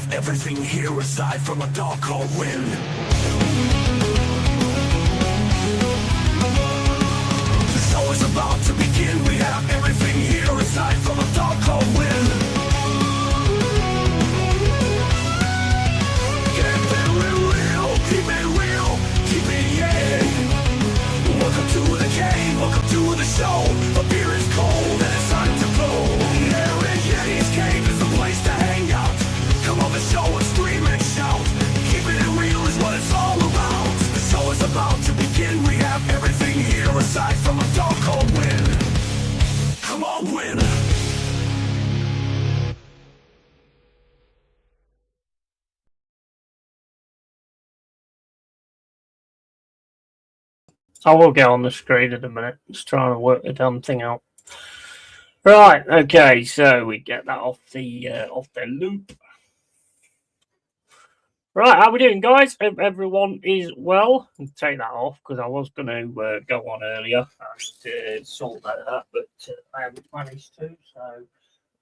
have everything here aside from a dark cold wind. The show is about to begin. We have everything here aside from a dark cold wind. Keep it real, keep it real, keep it yeah. Welcome to the cave, welcome to the show. The beer is cold and it's time to blow. LongHairedYeti'sCave is the place to hang out. Come on the show and scream and shout. Keeping it real is what it's all about. The show is about to begin. We have everything here aside from a dark cold wind. Come on, win. I will get on the screen in a minute. Just trying to work the damn thing out. Right, okay, so we get that off the loop. Right, how we doing, guys? Hope everyone is well. I'll take that off because I was going to go on earlier and sort that out, but I haven't managed to, so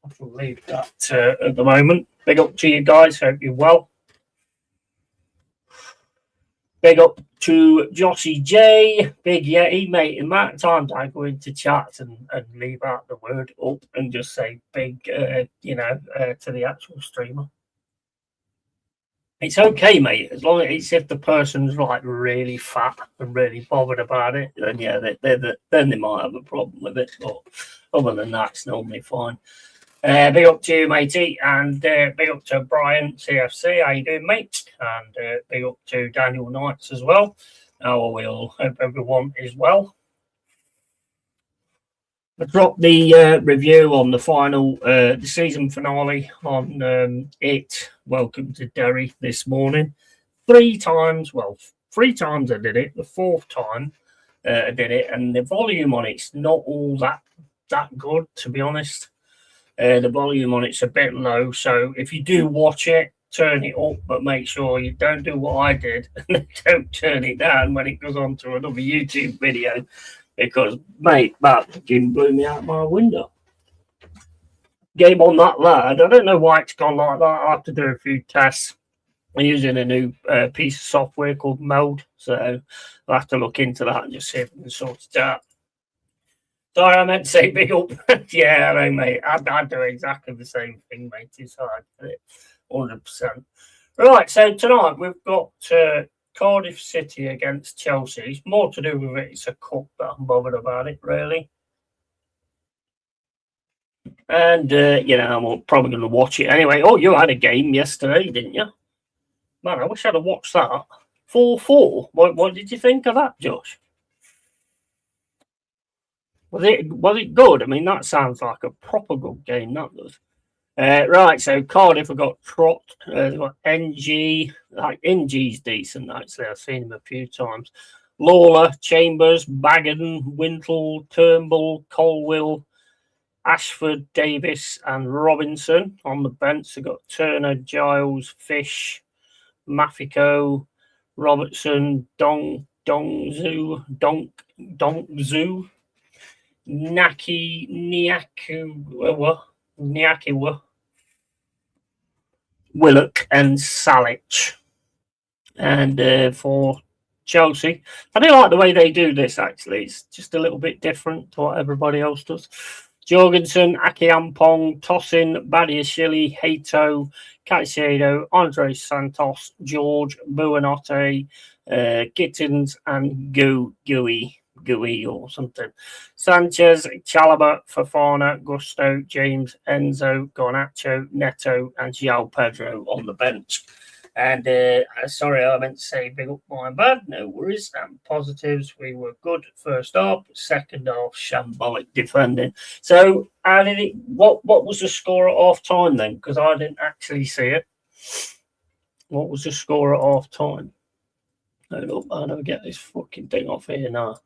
I shall leave that at the moment. Big up to you guys. Hope you're well. Big up to Joshy J, Big Yeti, mate. In that times I go into chats and leave out the word up and just say big, to the actual streamer. It's okay, mate, as long as it's if the person's like really fat and really bothered about it, then yeah, then they might have a problem with it. But other than that, it's normally fine. Big up to you, matey, and big up to Brian CFC. How you doing, mate? And big up to Daniel Knights as well. How are we all? Hope everyone is well. I dropped the review on the final, the season finale on Welcome to Derry this morning. 3 times I did it. The 4th time I did it, and the volume on it's not all that good, to be honest. The volume on it's a bit low, so if you do watch it, turn it up, but make sure you don't do what I did and don't turn it down when it goes on to another YouTube video, because, mate, that fucking blew me out my window. Game on that lad, I don't know why it's gone like that. I have to do a few tests. I'm using a new piece of software called Mode, so I'll have to look into that and just see if we can sort it out. Sorry, I meant to say big up. Yeah, I know, mate. I'd do exactly the same thing, mate. It's hard. 100%. Right, so tonight we've got Cardiff City against Chelsea. It's more to do with it. It's a cup that I'm bothered about it, really. And, I'm probably going to watch it anyway. Oh, you had a game yesterday, didn't you? Man, I wish I'd have watched that. 4-4. What did you think of that, Josh? Was it good? I mean, that sounds like a proper good game, that does. Right, so Cardiff have got Trott, they've got NG. Like NG's decent, actually. I've seen him a few times. Lawler, Chambers, Baggin, Wintle, Turnbull, Colwill, Ashford, Davis, and Robinson on the bench. They've got Turner, Giles, Fish, Mafico, Robertson, Donkzu, Nyakiwa, Willock, and Salic. And for Chelsea, I do like the way they do this, actually. It's just a little bit different to what everybody else does. Jorgensen, Aki Ampong, Tosin, Badiashile, Hato, Caicedo, Andre Santos, George, Buonanotte, Gittins, and Gooey or something. Sanchez, Chalobah, Fofana, Gusto, James, Enzo, Garnacho, Neto, and João Pedro on the bench. And sorry, I meant to say big up, my bad. No worries. And positives, we were good first half. Second half, shambolic defending. So, how did it? What was the score at half time then? Because I didn't actually see it. What was the score at half time? Hold up, I don't get this fucking thing off here now.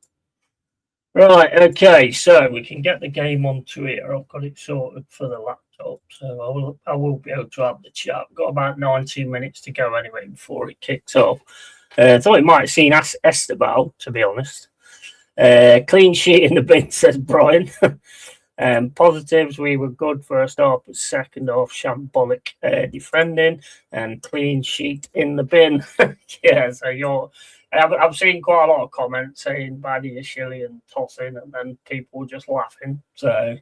Right, okay, so we can get the game onto here. I've got it sorted for the laptop, so I will be able to have the chat. I've got about 19 minutes to go anyway before it kicks off. I thought it might have seen Esteban, to be honest. Clean sheet in the bin, says Brian. Positives, we were good first half, but second half, shambolic defending and clean sheet in the bin. Yeah, so I've seen quite a lot of comments saying Baddy is shilly and tossing, and then people just laughing. So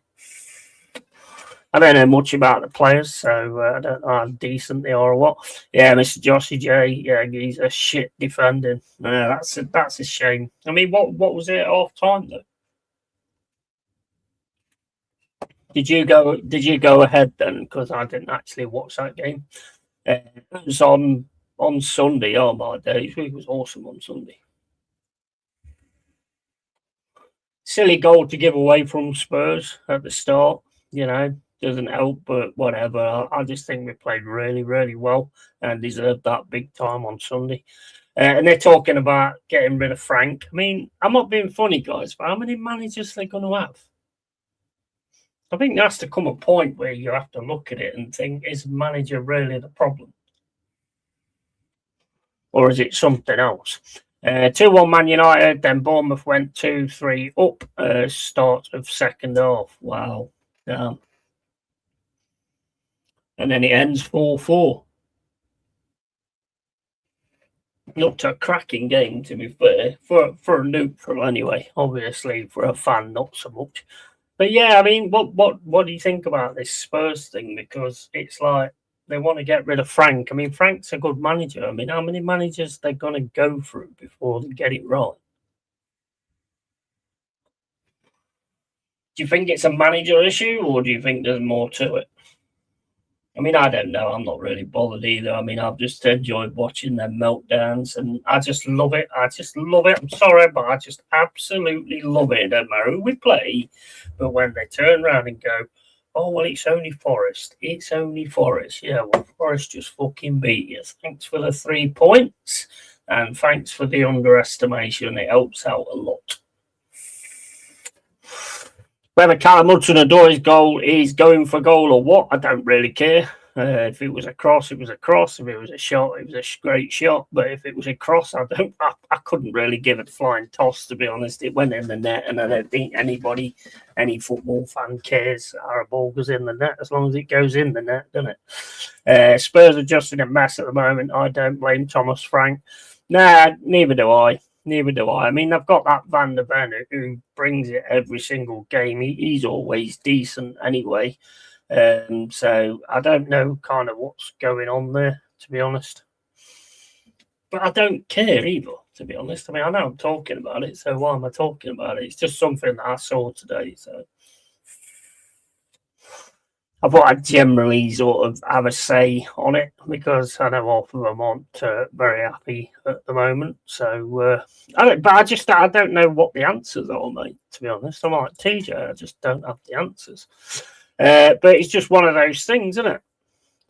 I don't know much about the players, so I don't know how decent they are or what. Yeah, Mr. Joshy J, yeah, he's a shit defending. That's a shame. I mean, what was it at half time though? Did you go ahead then? Because I didn't actually watch that game. It was on Sunday. Oh my days, it was awesome on Sunday. Silly goal to give away from Spurs at the start. Doesn't help, but whatever. I just think we played really, really well and deserved that big time on Sunday. And they're talking about getting rid of Frank. I mean, I'm not being funny, guys, but how many managers are they going to have? I think there has to come a point where you have to look at it and think, is manager really the problem? Or is it something else? 2-1 Man United, then Bournemouth went 2-3 up, start of second half. Wow. Damn. And then it ends 4-4. Looked a cracking game, to be fair, for a neutral anyway. Obviously, for a fan, not so much. But yeah, I mean, what do you think about this Spurs thing? Because it's like they want to get rid of Frank. I mean, Frank's a good manager. I mean, how many managers they're going to go through before they get it right? Do you think it's a manager issue, or do you think there's more to it? I mean, I don't know. I'm not really bothered either. I mean, I've just enjoyed watching their meltdowns, and I just love it. I just love it. I'm sorry, but I just absolutely love it. It don't matter who we play, but when they turn around and go, oh, well, it's only Forest. It's only Forest. Yeah, well, Forest just fucking beat you. Thanks for the 3 points, and thanks for the underestimation. It helps out a lot. Whether Callum Hudson-Odoi's goal is going for goal or what, I don't really care. If it was a cross, it was a cross. If it was a shot, it was a great shot. But if it was a cross, I couldn't really give it a flying toss, to be honest. It went in the net, and I don't think any football fan cares how a ball goes in the net as long as it goes in the net, doesn't it? Spurs are just in a mess at the moment. I don't blame Thomas Frank. Nah, neither do I. Neither do I. I mean, I've got that Van der Ven who brings it every single game. He's always decent anyway. So I don't know kind of what's going on there, to be honest. But I don't care either, to be honest. I mean, I know I'm talking about it, so why am I talking about it? It's just something that I saw today, so I thought I'd generally sort of have a say on it because I know half of them aren't very happy at the moment. So, I don't know what the answers are, mate, to be honest. I'm like TJ, I just don't have the answers. But it's just one of those things, isn't it?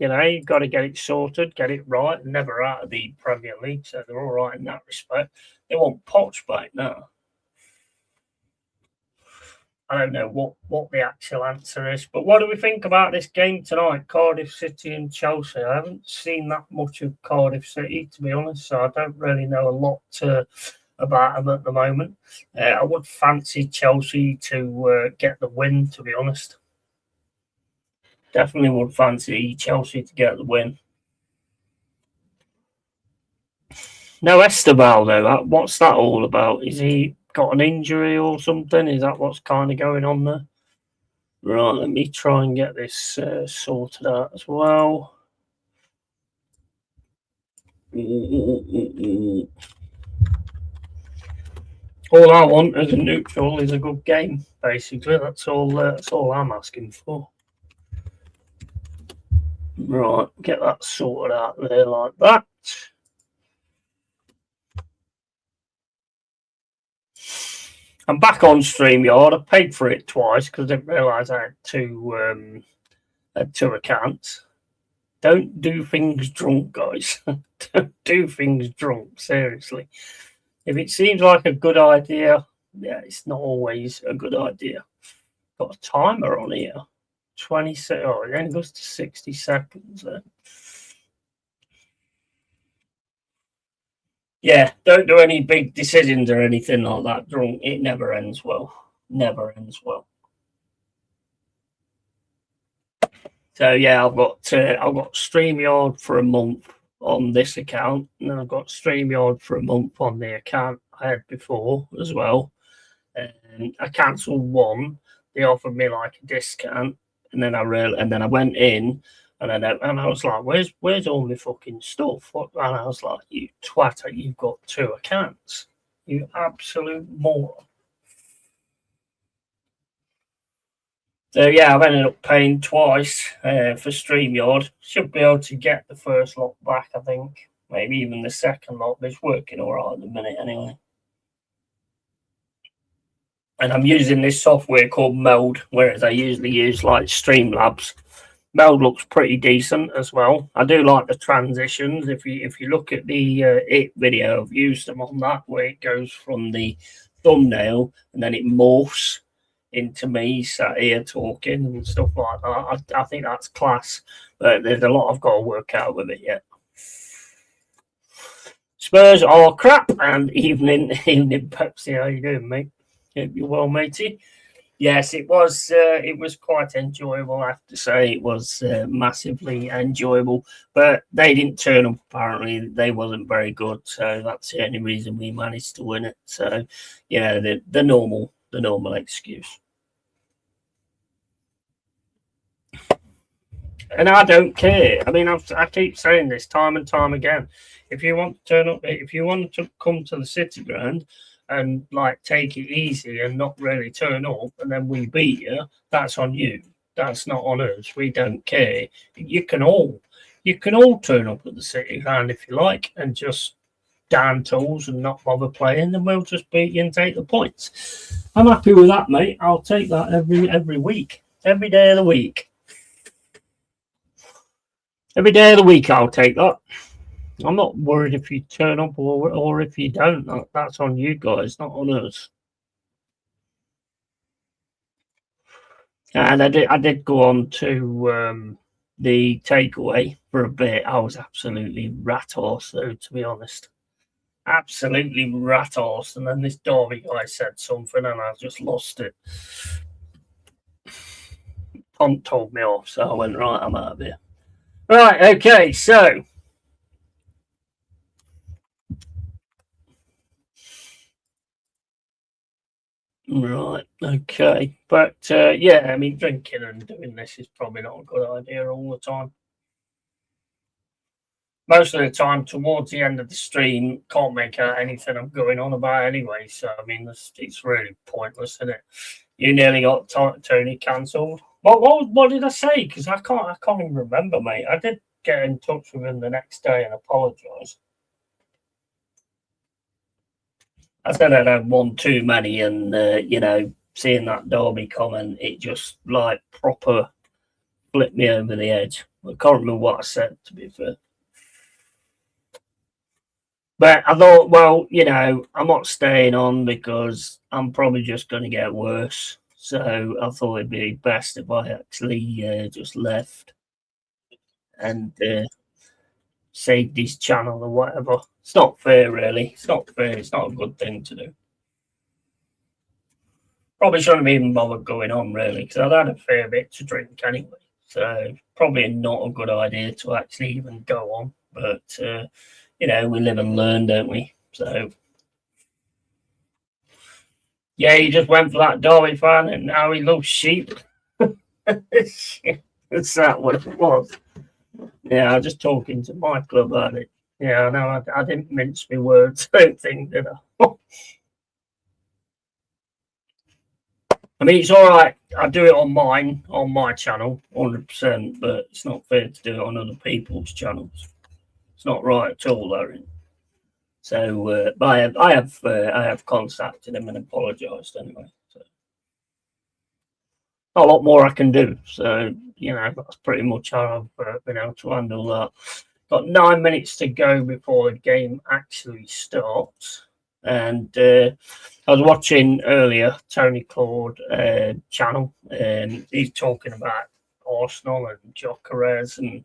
You've got to get it sorted, get it right. Never out of the Premier League, so they're all right in that respect. They want Poch back now. I don't know what the actual answer is, but what do we think about this game tonight? Cardiff City and Chelsea. I haven't seen that much of Cardiff City, to be honest, so I don't really know a lot about them at the moment. I would fancy Chelsea to get the win, to be honest. Definitely would fancy Chelsea to get the win. No Esteban, though. What's that all about? Is he got an injury or something? Is that what's kind of going on there? Right, let me try and get this sorted out as well. All I want as a neutral is a good game, basically. That's all I'm asking for. Right, get that sorted out there like that. I'm back on StreamYard. I paid for it twice because I didn't realise I had two accounts. Don't do things drunk, guys. Don't do things drunk, seriously. If it seems like a good idea, yeah, it's not always a good idea. Got a timer on here. 20 seconds. Oh, it only goes to 60 seconds then. Yeah, don't do any big decisions or anything like that drunk. It never ends well. Never ends well. So yeah, I've got StreamYard for a month on this account, and then I've got StreamYard for a month on the account I had before as well. And I cancelled one. They offered me like a discount, and then I went in, and I was like, "Where's all my fucking stuff?" And I was like, "You twat! You've got two accounts. You absolute moron." So yeah, I've ended up paying twice for StreamYard. Should be able to get the first lot back, I think. Maybe even the second lot, but it's working all right at the minute anyway. And I'm using this software called Meld, whereas I usually use like Streamlabs. Meld looks pretty decent as well. I do like the transitions. If you look at the it video, I've used them on that, where it goes from the thumbnail and then it morphs into me sat here talking and stuff like that. I think that's class, but there's a lot I've got to work out with it yet. Spurs are crap, and evening Pepsi. How you doing, mate? Hope you're well, matey. Yes, it was quite enjoyable. I have to say, it was massively enjoyable. But they didn't turn up. Apparently, they wasn't very good. So that's the only reason we managed to win it. So, yeah, the normal excuse. And I don't care. I mean, I keep saying this time and time again. If you want to turn up, if you want to come to the City Ground and like take it easy and not really turn up, and then we beat you, that's on you. That's not on us. We don't care. You can all turn up at the City Ground if you like, and just down tools and not bother playing, then we'll just beat you and take the points. I'm happy with that, mate. I'll take that every week, every day of the week. Every day of the week, I'll take that. I'm not worried if you turn up or if you don't. That's on you guys, not on us. And I did go on to the takeaway for a bit. I was absolutely rat horse, though, to be honest. Absolutely rat horse. And then this Derby guy said something, and I just lost it. Pont told me off, so I went, right, I'm out of here. Right, okay, so right, okay, but yeah, I mean, drinking and doing this is probably not a good idea all the time. Most of the time, towards the end of the stream, can't make out anything I'm going on about anyway. So I mean, it's really pointless, isn't it? You nearly got Tony cancelled. What did I say? Because I can't even remember, mate. I did get in touch with him the next day and apologise. I said I'd had one too many, and seeing that Derby comment, it just like proper flipped me over the edge. I can't remember what I said, to be fair. But I thought, well, I'm not staying on because I'm probably just going to get worse. So I thought it'd be best if I actually just left and saved his channel or whatever. It's not fair, really. It's not fair. It's not a good thing to do. Probably shouldn't have even bothered going on, really, because I'd had a fair bit to drink anyway. So probably not a good idea to actually even go on. But, we live and learn, don't we? So, yeah, he just went for that Derby fan, and now he loves sheep. That's that what it was. Yeah, I was just talking to Michael about it. Yeah, no, I didn't mince my words. I don't think, did I? I mean, it's all right. I do it on my channel, 100%, but it's not fair to do it on other people's channels. It's not right at all, Larry. So, but I have contacted him and apologised anyway. So, not a lot more I can do. So, that's pretty much how I've been able to handle that. Got 9 minutes to go before the game actually starts. And I was watching earlier Tony Claude channel, and he's talking about Arsenal and Gyökeres, and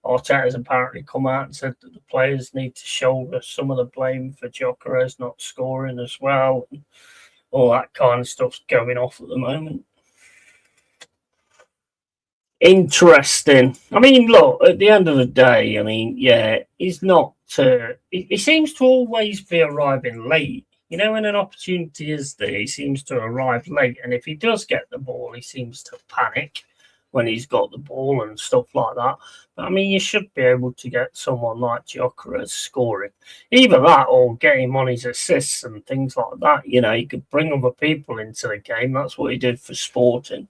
Arteta's apparently come out and said that the players need to shoulder some of the blame for Gyökeres not scoring as well. And all that kind of stuff's going off at the moment. Interesting. I mean, look, at the end of the day, I mean, yeah, he's not. He seems to always be arriving late. You know, when an opportunity is there, he seems to arrive late. And if he does get the ball, he seems to panic when he's got the ball and stuff like that. But I mean, you should be able to get someone like Gyökeres scoring. Either that or get him on his assists and things like that. You know, he could bring other people into the game. That's what he did for Sporting.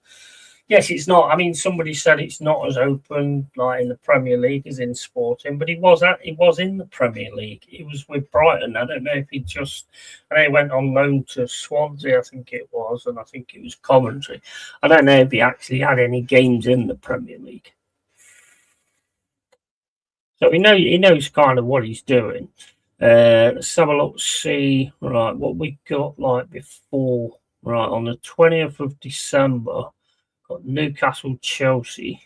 Yes, it's not. I mean, somebody said it's not as open like in the Premier League as in Sporting, but he was in the Premier League. He was with Brighton. I don't know if he just and he went on loan to Swansea, I think it was, and I think it was Coventry. I don't know if he actually had any games in the Premier League. So he knows kind of what he's doing. Let's have a look, see right what we got like before. Right on the 20th of December. Got Newcastle, Chelsea.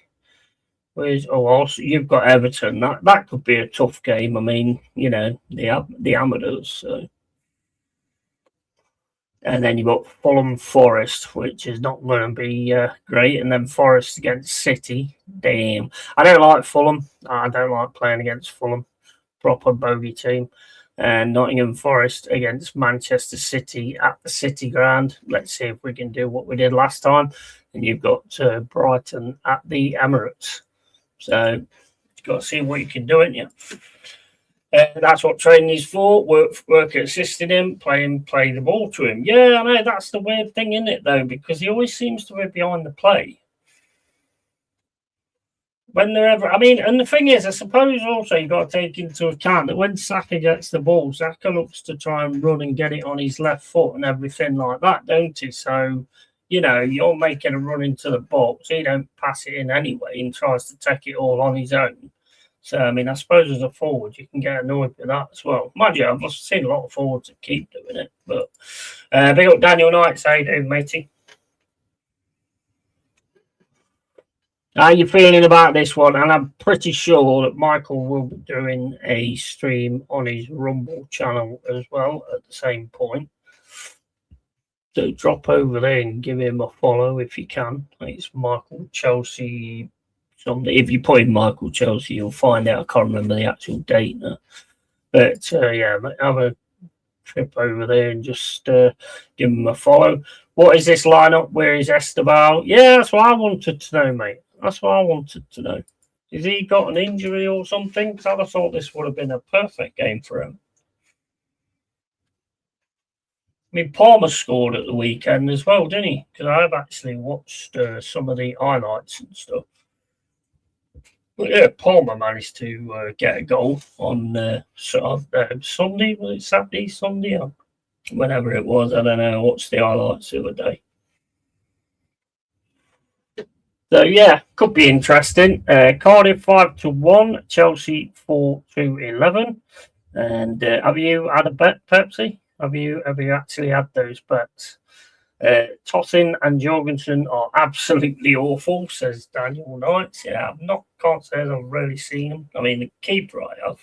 Also you've got Everton. That could be a tough game. I mean, you know, the amateurs. So. And then you've got Fulham, Forest, which is not going to be great. And then Forest against City. Damn, I don't like Fulham. I don't like playing against Fulham. Proper bogey team. And Nottingham Forest against Manchester City at the City Ground. Let's see if we can do what we did last time. And you've got Brighton at the Emirates. So you've got to see what you can do, ain't you? That's what training is for. Work at assisting him, play the ball to him. Yeah, I know that's the weird thing, isn't it, though? Because he always seems to be behind the play. When they're ever, I mean, and the thing is, I suppose also you've got to take into account that when Saka gets the ball, Saka looks to try and run and get it on his left foot and everything like that, don't he? So, you know, you're making a run into the box, he don't pass it in anyway and tries to take it all on his own. So, I mean, I suppose as a forward, you can get annoyed with that as well. Mind you, I've seen a lot of forwards that keep doing it. But big up Daniel Knight, how you doing, matey? How are you feeling about this one? And I'm pretty sure that Michael will be doing a stream on his Rumble channel as well at the same point. So drop over there and give him a follow if you can. It's Michael Chelsea. If you put in Michael Chelsea, you'll find out. I can't remember the actual date now. But yeah, have a trip over there and just give him a follow. What is this lineup? Where is Esteban? Yeah, that's what I wanted to know, mate. That's what I wanted to know. Has he got an injury or something? Because I thought this would have been a perfect game for him. I mean, Palmer scored at the weekend as well, didn't he? Because I've actually watched some of the highlights and stuff. But yeah, Palmer managed to get a goal on Sunday. Was it Saturday, Sunday? Or whenever it was. I don't know. I watched the highlights the other day. So yeah, could be interesting. Cardiff 5-1, Chelsea 4-11. And have you had a bet, Pepsi? Have you actually had those bets? Tosin and Jorgensen are absolutely awful, says Daniel Knight. Yeah, can't say I've really seen them. I mean, the keeper I have.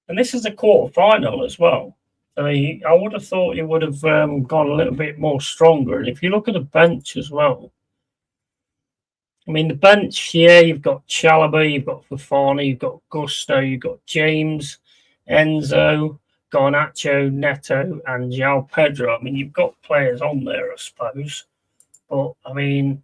And this is a quarter-final as well. I would have thought he would have gone a little bit more stronger. And if you look at the bench as well, I mean, the bench, yeah, you've got Chalobah, you've got Fofana, you've got Gusto, you've got James, Enzo, Garnacho, Neto, and João Pedro. I mean, you've got players on there, I suppose. But, I mean,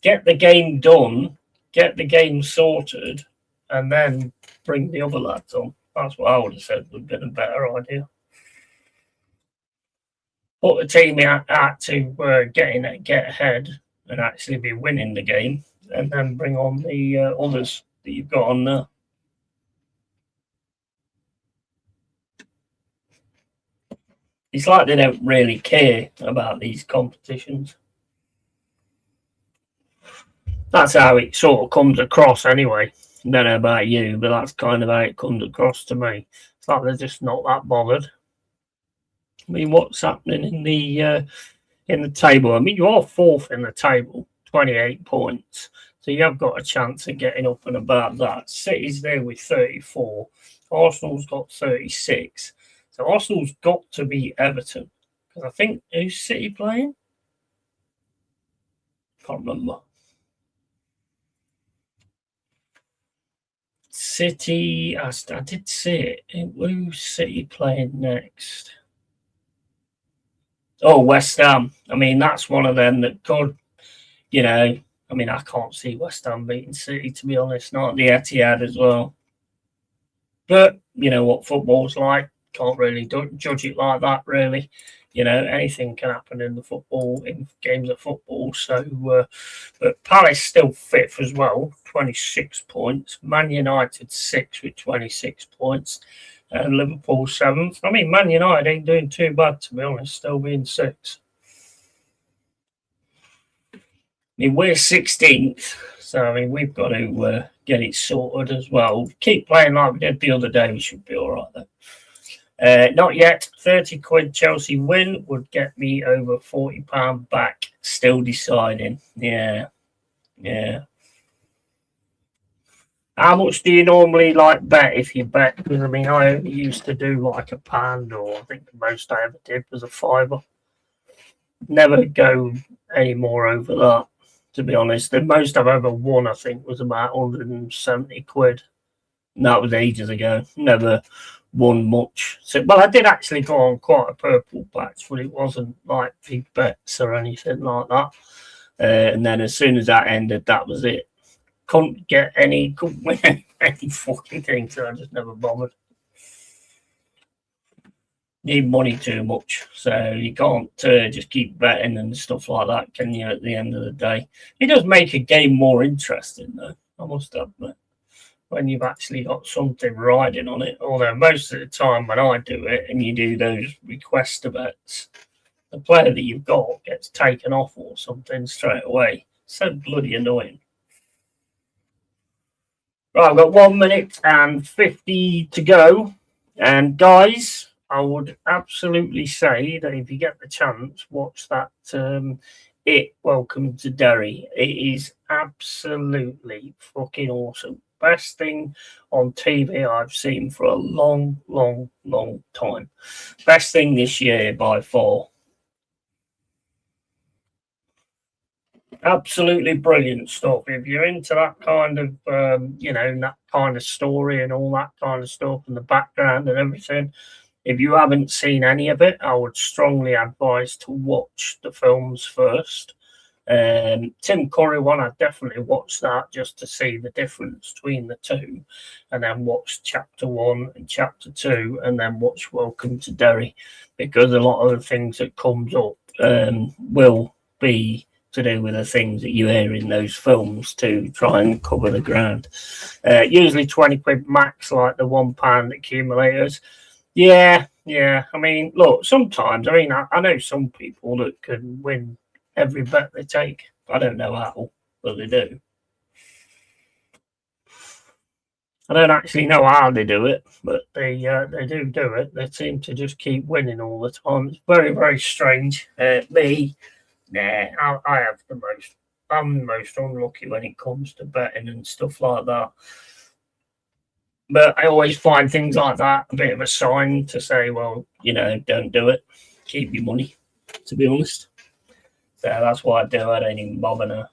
get the game done, get the game sorted, and then bring the other lads on. That's what I would have said would have been a better idea. Put the team out to get ahead and actually be winning the game, and then bring on the others that you've got on there. It's like they don't really care about these competitions. That's how it sort of comes across anyway. I don't know about you, but that's kind of how it comes across to me. It's like they're just not that bothered. I mean, what's happening in the table? I mean, you are fourth in the table, 28 points. So you have got a chance of getting up and about that. City's there with 34. Arsenal's got 36. So Arsenal's got to beat Everton. Because I think, who's City playing? Can't remember. City, I did see it. Who's City playing next? Oh, West Ham. I mean, that's one of them that could, I mean, I can't see West Ham beating City, to be honest, not at the Etihad as well. But you know what football's like. Can't really judge it like that, really. Anything can happen in games of football. So, but Palace still fifth as well, 26 points. Man United sixth with 26 points, and Liverpool seventh. I mean, Man United ain't doing too bad, to be honest, still being sixth. I mean, we're 16th, so I mean we've got to get it sorted as well. Keep playing like we did the other day, we should be all right then. Not yet. 30 quid Chelsea win would get me over £40 back. Still deciding. Yeah. How much do you normally bet if you bet? Because I mean, I only used to do like £1, or I think the most I ever did was £5. Never go any more over that, to be honest. The most I've ever won, I think, was about 170 quid. And that was ages ago. Never won much. So, well, I did actually go on quite a purple patch, but it wasn't like big bets or anything like that. And then as soon as that ended, that was it. Couldn't win any fucking thing, so I just never bothered. Need money too much, so you can't just keep betting and stuff like that, can you? At the end of the day, it does make a game more interesting, though. I must admit, when you've actually got something riding on it. Although most of the time when I do it and you do those request bets, the player that you've got gets taken off or something straight away. So bloody annoying. Right, I've got 1 minute and 50 to go. And guys, I would absolutely say that if you get the chance, watch that Welcome to Derry. It is absolutely fucking awesome. Best thing on TV I've seen for a long, long, long time. Best thing this year by far. Absolutely brilliant stuff. If you're into that kind of, that kind of story and all that kind of stuff and the background and everything, if you haven't seen any of it, I would strongly advise to watch the films first. Tim Curry one, I definitely watched that just to see the difference between the two, and then watch chapter 1 and chapter 2, and then watch Welcome to Derry, because a lot of the things that comes up will be to do with the things that you hear in those films to try and cover the ground. Usually 20 quid max, like the £1 accumulators. Yeah. I mean, look, sometimes, I know some people that can win every bet they take. I don't know how, but they do. I don't actually know how they do it, but they do it. They seem to just keep winning all the time. It's very, very strange. I have the most. I'm the most unlucky when it comes to betting and stuff like that. But I always find things like that a bit of a sign to say, well, don't do it. Keep your money, to be honest. So that's what I do. I don't even bother now.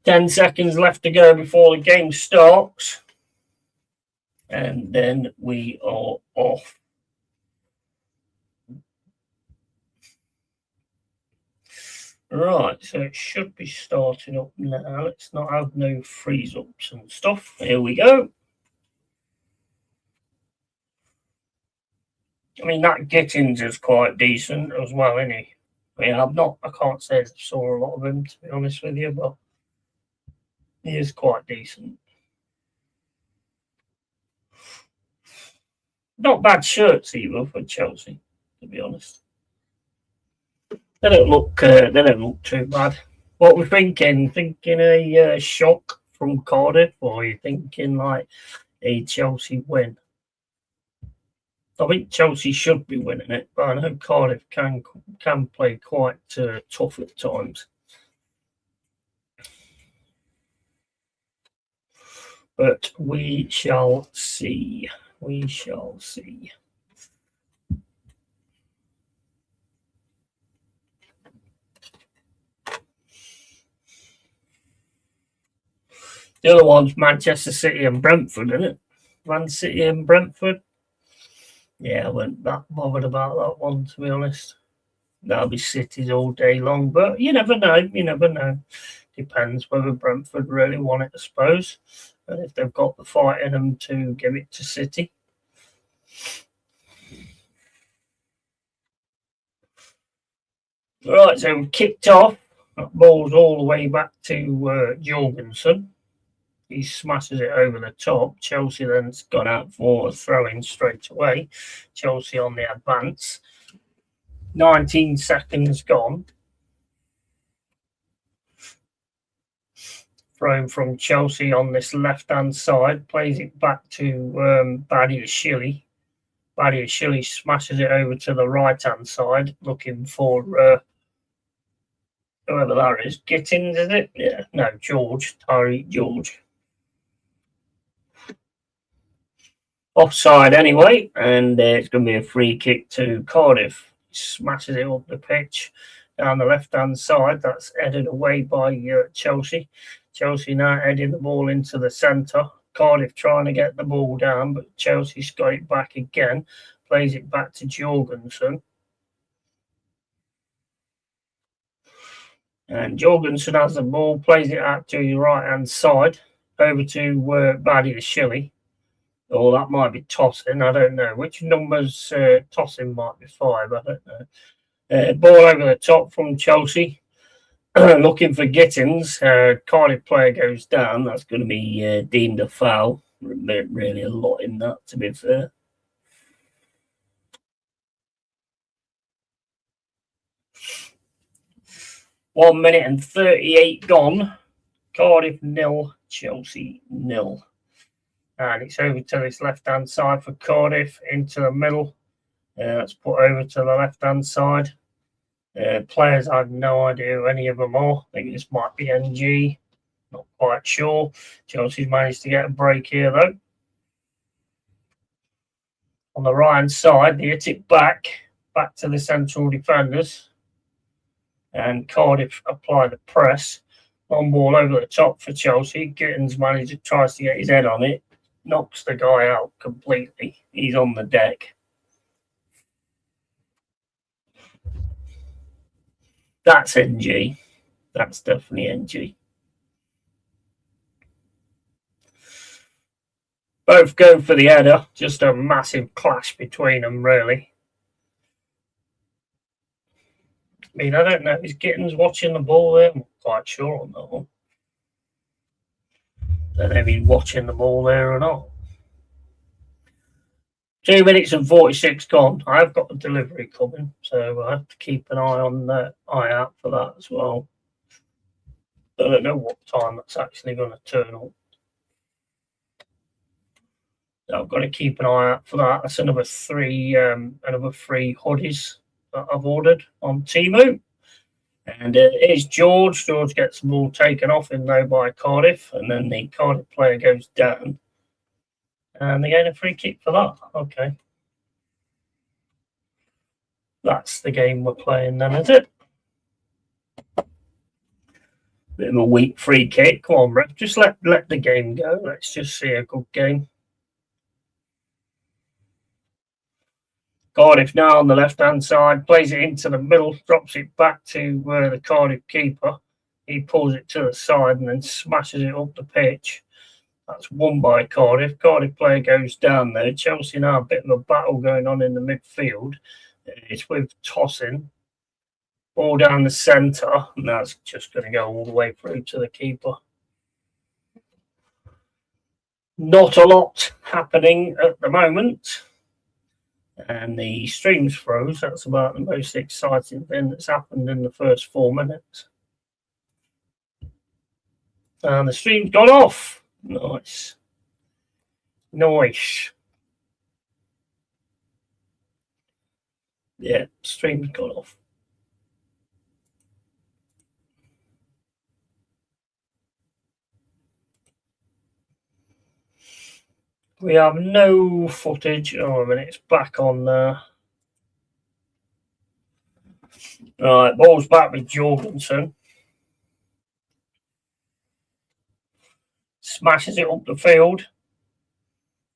10 seconds left to go before the game starts. And then we are off. Right, so it should be starting up now. Let's not have no freeze-ups and stuff. Here we go. I mean, that Gittins is quite decent as well, isn't he? I mean, I can't say I saw a lot of him, to be honest with you, but he is quite decent. Not bad shirts either for Chelsea, to be honest. They don't look too bad. What we're thinking a shock from Cardiff, or are you thinking like a Chelsea win? I think Chelsea should be winning it, but I know Cardiff can play quite tough at times. But we shall see. We shall see. The other one's Manchester City and Brentford, isn't it? Man City and Brentford. Yeah, I wasn't that bothered about that one, to be honest. That'll be Cities all day long, but you never know. You never know. Depends whether Brentford really want it, I suppose, and if they've got the fight in them to give it to City. Right, so we kicked off. That ball's all the way back to Jorgensen. He smashes it over the top. Chelsea then's gone out for a throw-in straight away. Chelsea on the advance. 19 seconds gone. Thrown from Chelsea on this left-hand side. Plays it back to Badiashile. Badiashile smashes it over to the right-hand side, looking for whoever that is. Gittins, is it? Yeah, no, George. Tyreek George. Offside anyway, and it's going to be a free kick to Cardiff. Smashes it up the pitch down the left-hand side. That's headed away by Chelsea. Chelsea now heading the ball into the centre. Cardiff trying to get the ball down, but Chelsea's got it back again. Plays it back to Jorgensen. And Jorgensen has the ball, plays it out to the right-hand side, over to Badiashile. Or that might be tossing, I don't know. Which numbers tossing might be 5, I don't know. Ball over the top from Chelsea. Looking for Gittins. Cardiff player goes down. That's going to be deemed a foul. Really a lot in that, to be fair. One minute and 38 gone. Cardiff 0, Chelsea 0. And it's over to this left-hand side for Cardiff, into the middle. Let's put over to the left-hand side. Players, I have no idea who any of them are. I think this might be NG. Not quite sure. Chelsea's managed to get a break here, though. On the right-hand side, they hit it back to the central defenders. And Cardiff apply the press. Long ball over the top for Chelsea. Gittins tries to get his head on it. Knocks the guy out completely. He's on the deck. That's NG. That's definitely NG. Both go for the header. Just a massive clash between them, really. I mean, I don't know. Is Gittins watching the ball there? I'm not quite sure on that one. I don't know if he's watching the ball there or not. 2 minutes and 46 gone. I've got a delivery coming, so I have to keep an eye out for that as well. I don't know what time that's actually going to turn up. So I've got to keep an eye out for that. That's another three hoodies that I've ordered on Temu. And here's George. George gets the ball taken off him though by Cardiff, and then the Cardiff player goes down. And they get a free kick for that. Okay. That's the game we're playing then, is it? Bit of a weak free kick. Come on, ref. Just let the game go. Let's just see a good game. Cardiff now on the left-hand side. Plays it into the middle. Drops it back to the Cardiff keeper. He pulls it to the side and then smashes it up the pitch. That's won by Cardiff. Cardiff player goes down there. Chelsea now a bit of a battle going on in the midfield. It's with tossing. Ball down the centre, and that's just going to go all the way through to the keeper. Not a lot happening at the moment. And the stream's froze. That's about the most exciting thing that's happened in the first 4 minutes. And the stream's gone off. Nice. Nice. Yeah, stream's gone off. We have no footage. Oh, a minute, it's back on there. Right, ball's back with Jorgensen. Smashes it up the field.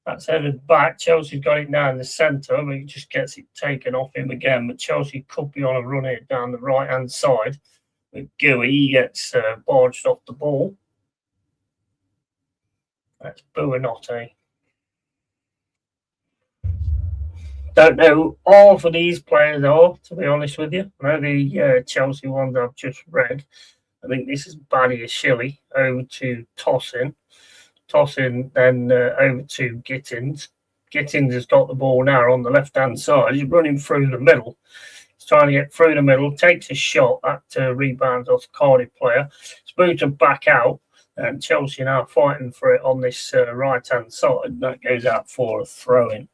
That's headed back. Chelsea's got it down the centre, but he just gets it taken off him again. But Chelsea could be on a run here down the right-hand side. With Gooey, he gets barged off the ball. That's Buonanotte. Don't know who all of these players are, to be honest with you. I know the Chelsea ones I've just read. I think this is Badiashile over to Tosin. Tosin then over to Gittins. Gittins has got the ball now on the left-hand side. He's running through the middle. He's trying to get through the middle, takes a shot. That rebounds off the Cardiff player. It's booted back out, and Chelsea now fighting for it on this right-hand side. That goes out for a throw-in.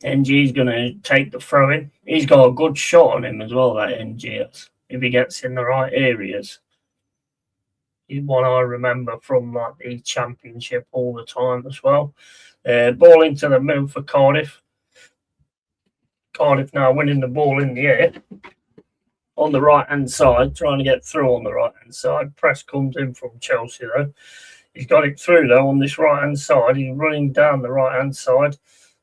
NG's going to take the throw-in. He's got a good shot on him as well, that NG has, if he gets in the right areas. He's one I remember from like the Championship all the time as well. Ball into the middle for Cardiff. Cardiff now winning the ball in the air. On the right-hand side, trying to get through on the right-hand side. Press comes in from Chelsea, though. He's got it through, though, on this right-hand side. He's running down the right-hand side.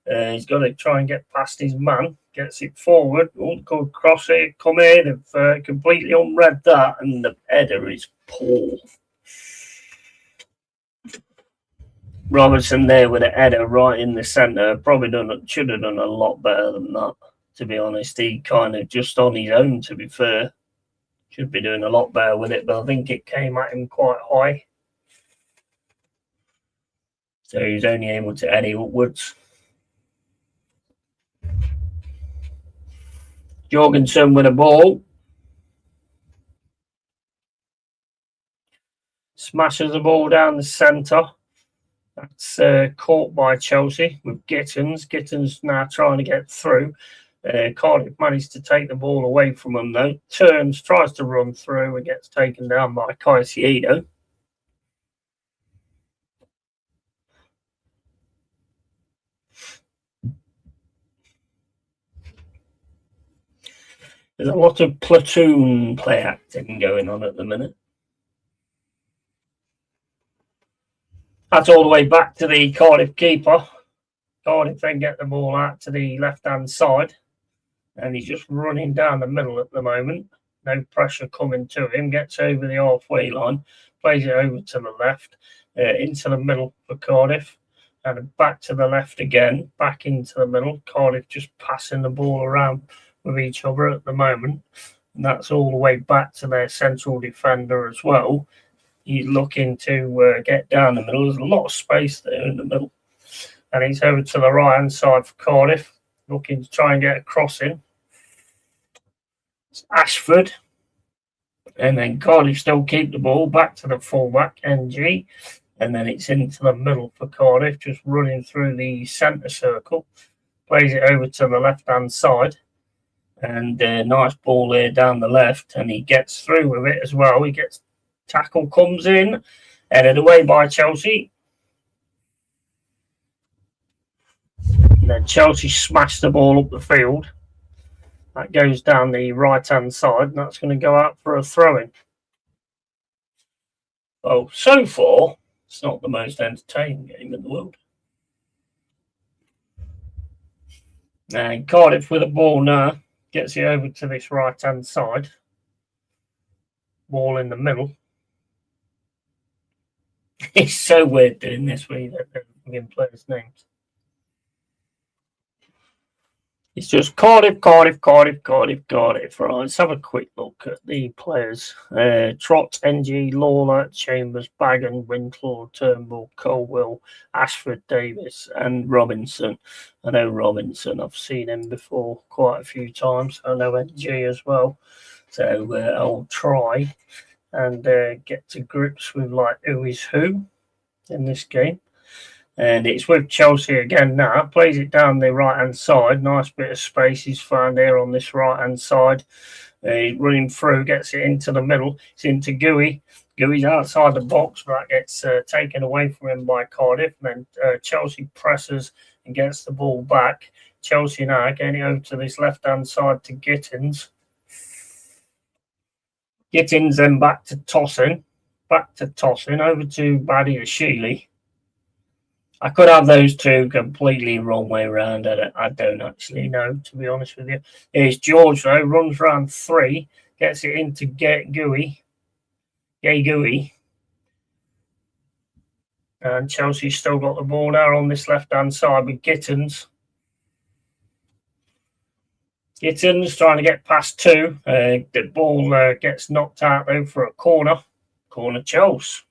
He's got to try and get past his man. Gets it forward. Oh, good cross here. Come in. They've completely unread that. And the header is poor. Robertson there with a header right in the centre. Probably should have done a lot better than that, to be honest. He kind of just on his own, to be fair. Should be doing a lot better with it, but I think it came at him quite high. So he's only able to head it upwards. Jorgensen with a ball. Smashes the ball down the centre. That's caught by Chelsea with Gittins. Gittins now trying to get through. Cardiff managed to take the ball away from him, though. Turns, tries to run through and gets taken down by Caicedo. There's a lot of platoon play acting going on at the minute. That's all the way back to the Cardiff keeper. Cardiff then get the ball out to the left-hand side. And he's just running down the middle at the moment. No pressure coming to him. Gets over the halfway line. Plays it over to the left. Into the middle for Cardiff. And back to the left again. Back into the middle. Cardiff just passing the ball around with each other at the moment. And that's all the way back to their central defender as well. He's looking to get down the middle. There's a lot of space there in the middle. And he's over to the right-hand side for Cardiff. Looking to try and get a crossing. It's Ashford. And then Cardiff still keep the ball back to the fullback, NG. And then it's into the middle for Cardiff, just running through the centre circle. Plays it over to the left-hand side. And nice ball there down the left. And he gets through with it as well. He gets tackle, comes in. Headed away by Chelsea. And then Chelsea smashed the ball up the field. That goes down the right-hand side, and that's going to go out for a throw-in. Well, so far, it's not the most entertaining game in the world. And Cardiff with the ball now. Gets it over to this right-hand side. Ball in the middle. It's so weird doing this where you don't know players' names. It's just Cardiff. Right, let's have a quick look at the players. Trott, NG, Lawler, Chambers, Bagan, Wintle, Turnbull, Colwell, Ashford, Davis, and Robinson. I know Robinson. I've seen him before quite a few times. I know NG as well. So I'll try and get to grips with like who is who in this game. And it's with Chelsea again now. Plays it down the right-hand side. Nice bit of space he's found there on this right-hand side. He's running through, gets it into the middle. It's into Gooey. Gooey's outside the box, but that gets taken away from him by Cardiff. And then Chelsea presses and gets the ball back. Chelsea now getting it over to this left-hand side to Gittins. Gittins then back to tossing over to Badiashile. I could have those two completely wrong way around. I don't actually know, to be honest with you. Here's George, though, runs round 3, gets it into Gooey. And Chelsea's still got the ball now on this left-hand side with Gittins. Gittins trying to get past 2. The ball gets knocked out, though, for a corner. Corner Chelsea.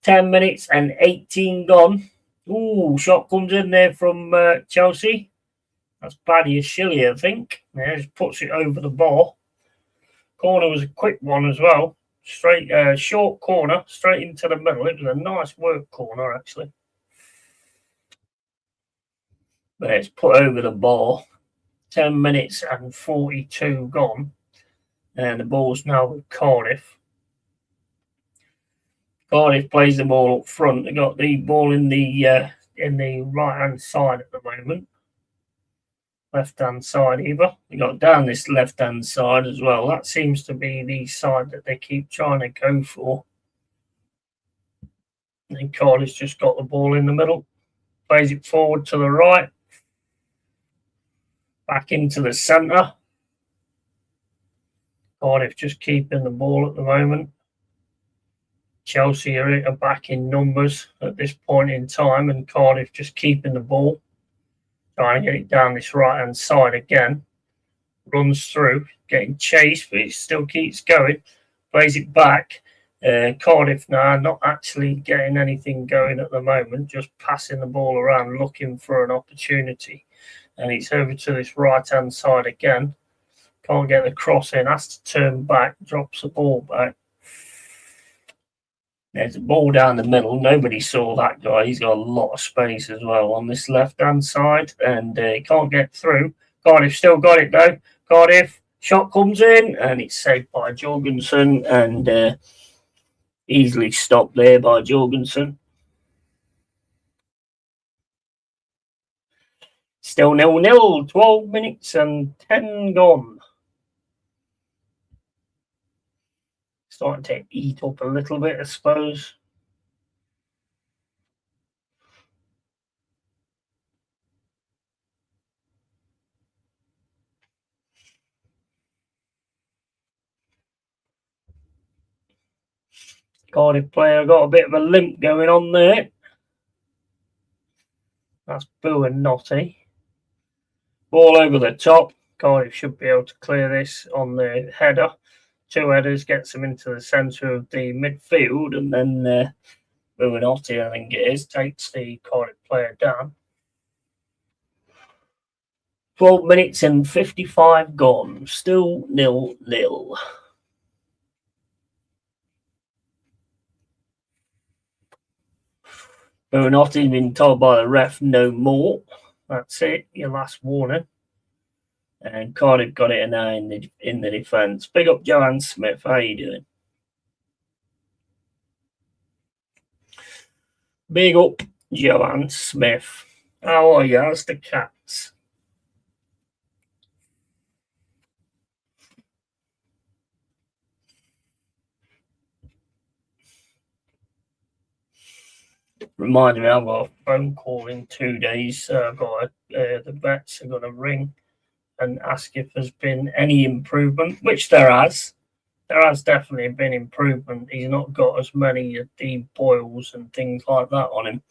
$10 minutes and 18 gone. Ooh, shot comes in there from Chelsea. That's Badiashile, I think. Yeah, just puts it over the bar. Corner was a quick one as well. Straight, short corner, straight into the middle. It was a nice work corner, actually. But it's put over the bar. 10 minutes and 42 gone. And the ball's now with Cardiff. Cardiff plays the ball up front. They got the ball in the right-hand side at the moment. Left-hand side either. They got down this left-hand side as well. That seems to be the side that they keep trying to go for. And Cardiff's just got the ball in the middle. Plays it forward to the right. Back into the centre. Cardiff just keeping the ball at the moment. Chelsea are back in numbers at this point in time, and Cardiff just keeping the ball. Trying to get it down this right-hand side again. Runs through, getting chased, but it still keeps going. Plays it back. Cardiff now not actually getting anything going at the moment, just passing the ball around, looking for an opportunity. And it's over to this right-hand side again. Can't get the cross in, has to turn back, drops the ball back. There's a ball down the middle. Nobody saw that guy. He's got a lot of space as well on this left-hand side, and he can't get through. Cardiff still got it, though. Cardiff, shot comes in, and it's saved by Jorgensen, and easily stopped there by Jorgensen. Still 0-0, 12 minutes and 10 gone. Starting to eat up a little bit, I suppose. Cardiff player got a bit of a limp going on there. That's Boo and Notty. Ball over the top. Cardiff should be able to clear this on the header. 2 headers, gets them into the centre of the midfield, and then Boo and Notty, I think it is, takes the Cardiff player down. 12 minutes and 55 gone. Still 0-0. Boo and Notty's been told by the ref no more. That's it, your last warning. And Cardiff got it now in the defence. Big up Joanne Smith. How you doing? Big up Joanne Smith. How are you? How's the cats? Reminded me, I've got a phone call in 2 days. So I've got the vets are going to ring and ask if there's been any improvement, which there has. There has definitely been improvement. He's not got as many of the boils and things like that on him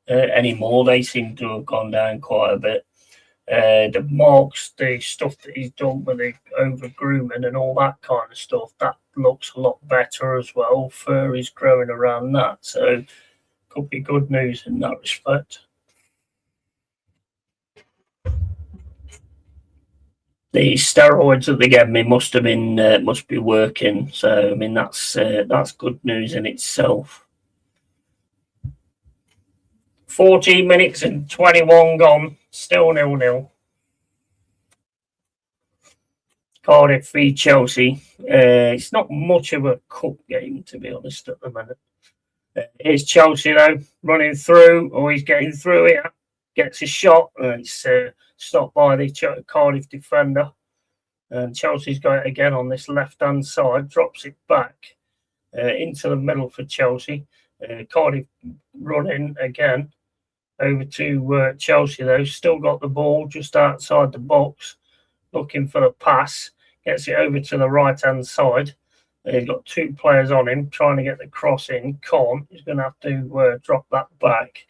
anymore. They seem to have gone down quite a bit. The marks, the stuff that he's done with the over grooming and all that kind of stuff, that looks a lot better as well. Fur is growing around that, so could be good news in that respect. The steroids that they gave me must be working. So I mean that's good news in itself. 14 minutes and 21 gone. Still 0-0. Cardiff v Chelsea. It's not much of a cup game, to be honest, at the minute. Here's Chelsea though, running through. Oh, he's getting through it. gets a shot, and it's stopped by the Cardiff defender. And Chelsea's got it again on this left-hand side, drops it back into the middle for Chelsea. Cardiff running again over to Chelsea, though. Still got the ball just outside the box, looking for the pass. Gets it over to the right-hand side. He's got two players on him trying to get the cross in. Can't. He's going to have to drop that back.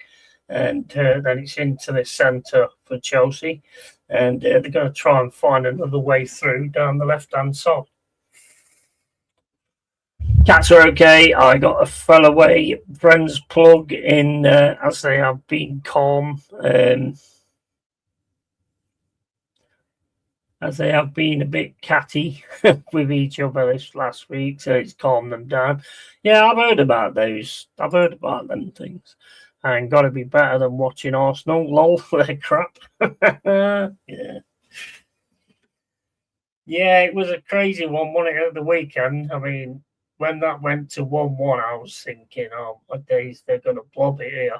And then it's into the centre for Chelsea. And they're going to try and find another way through down the left-hand side. Cats are okay. I got a fell away friends plug in as they have been calm. As they have been a bit catty with each other this last week, so it's calmed them down. Yeah, I've heard about those. I've heard about them things. And got to be better than watching Arsenal. Lol, they're crap. Yeah. Yeah, it was a crazy one, wasn't it, at the weekend? I mean, when that went to 1-1, I was thinking, oh, my days, they're going to blob it here.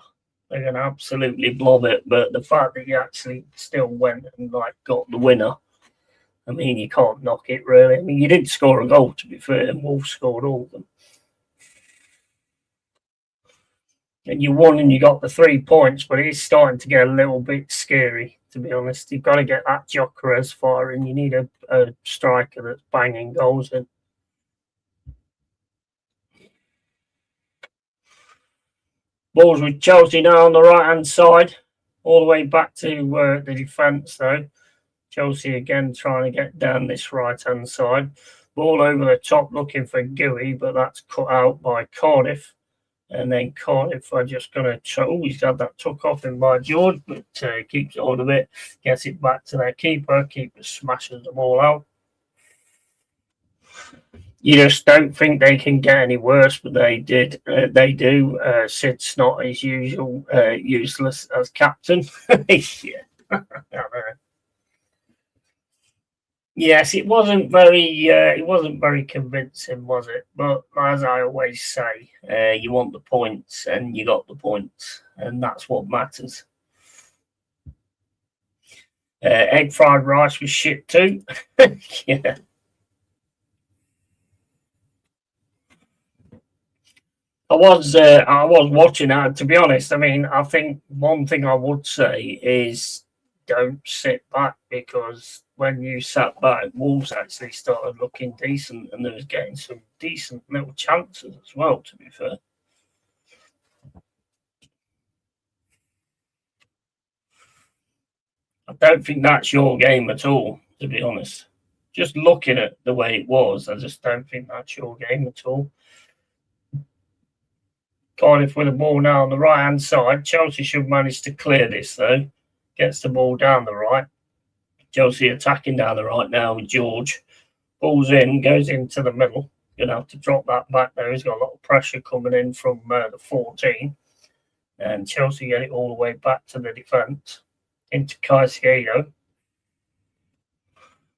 They're going to absolutely blob it. But the fact that you actually still went and, got the winner, I mean, you can't knock it, really. I mean, you did score a goal, to be fair, and Wolves scored all of them. And you won and you got the 3 points, but it's starting to get a little bit scary, to be honest. You've got to get that Gyökeres firing. You need a striker that's banging goals in. Balls with Chelsea now on the right-hand side, all the way back to the defence, though. Chelsea again trying to get down this right-hand side. Ball over the top looking for Gooey, but that's cut out by Cardiff. And then Cardiff are just going to... Oh, he's had that took off him by George, but keeps it on of it. Gets it back to their keeper. Keeper smashes the ball out. You just don't think they can get any worse, but they did. They do. Sid Snot, as usual, useless as captain. Yeah. Yes, it wasn't very convincing, was it? But as I always say, you want the points, and you got the points, and that's what matters. Egg fried rice was shit too. Yeah. I was watching that. To be honest, I mean, I think one thing I would say is don't sit back, because when you sat back, Wolves actually started looking decent, and they was getting some decent little chances as well, to be fair. I don't think that's your game at all, to be honest. Just looking at the way it was, I just don't think that's your game at all. Cardiff with the ball now on the right-hand side. Chelsea should manage to clear this, though. Gets the ball down the right. Chelsea attacking down the right now with George. Ball's in, goes into the middle. Going to have to drop that back there. He's got a lot of pressure coming in from the 14. And Chelsea get it all the way back to the defence. Into Caicedo.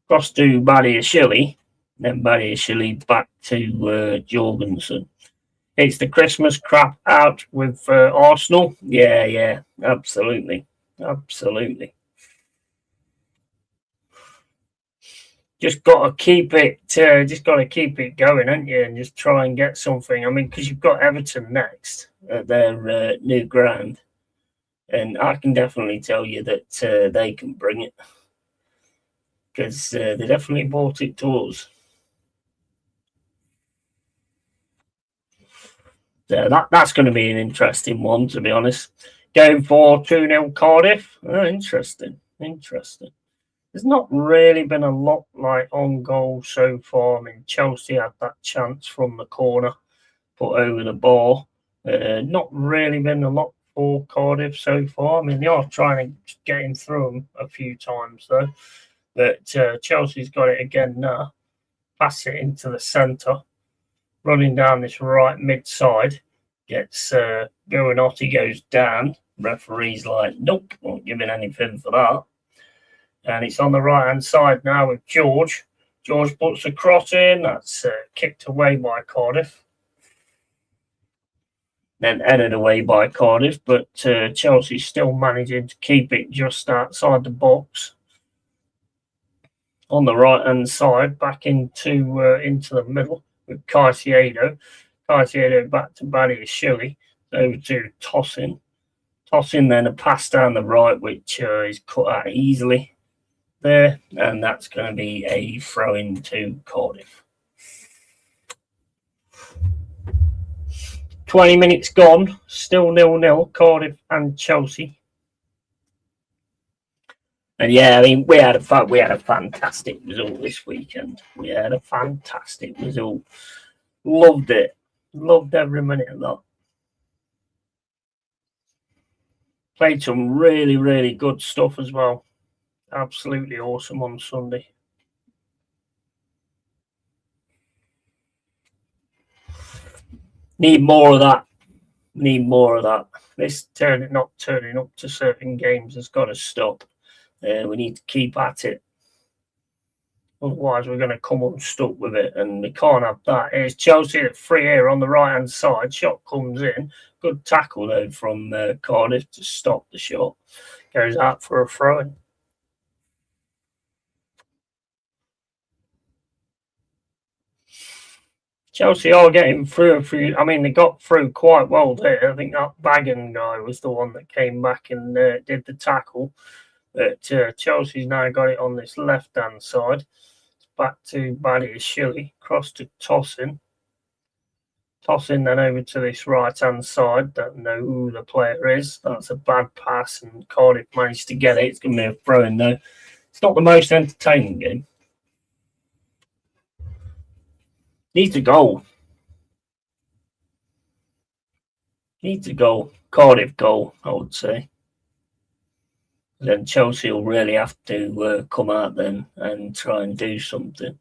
Cross to Badiashile. Then Badiashile back to Jorgensen. It's the Christmas crap out with Arsenal. Yeah, absolutely. Absolutely. Just got to keep it. Going, haven't you? And just try and get something. I mean, because you've got Everton next at their new ground, and I can definitely tell you that they can bring it, because they definitely brought it to us. So that's going to be an interesting one, to be honest. Going for 2-0 Cardiff. Oh, interesting. There's not really been a lot on goal so far. I mean, Chelsea had that chance from the corner, put over the bar. Not really been a lot for Cardiff so far. I mean, they are trying to get in through them a few times, though. But Chelsea's got it again now. Pass it into the centre. Running down this right mid-side. Gets Buonanotte goes down. Referee's like, nope, not giving anything for that. And it's on the right-hand side now with George. George puts a cross in. That's kicked away by Cardiff. then headed away by Cardiff, but Chelsea still managing to keep it just outside the box on the right hand side, back into the middle with Caicedo back to Badiashile, over to Tosin, then a pass down the right, which is cut out easily there, and that's going to be a throw in to Cardiff. 20 minutes gone, still 0-0, Cardiff and Chelsea. And yeah, I mean, we had a fantastic result this weekend. We had a fantastic result. Loved it. Loved every minute of that. Played some really, really good stuff as well. Absolutely awesome on Sunday. Need more of that. This not turning up to certain games has got to stop. We need to keep at it. Otherwise, we're going to come unstuck with it, and we can't have that. Here's Chelsea at free here on the right-hand side. Shot comes in. Good tackle, though, from Cardiff to stop the shot. Goes out for a throw-in. Chelsea are getting through. I mean, they got through quite well there. I think that Bagan guy was the one that came back and did the tackle. But Chelsea's now got it on this left-hand side. It's back to Badiashile, cross to Tosin. Tosin then over to this right-hand side. Don't know who the player is. That's a bad pass, and Cardiff managed to get it. It's going to be a throw-in, though. It's not the most entertaining game. Needs a goal. Cardiff goal, I would say. Then Chelsea will really have to come out then and try and do something.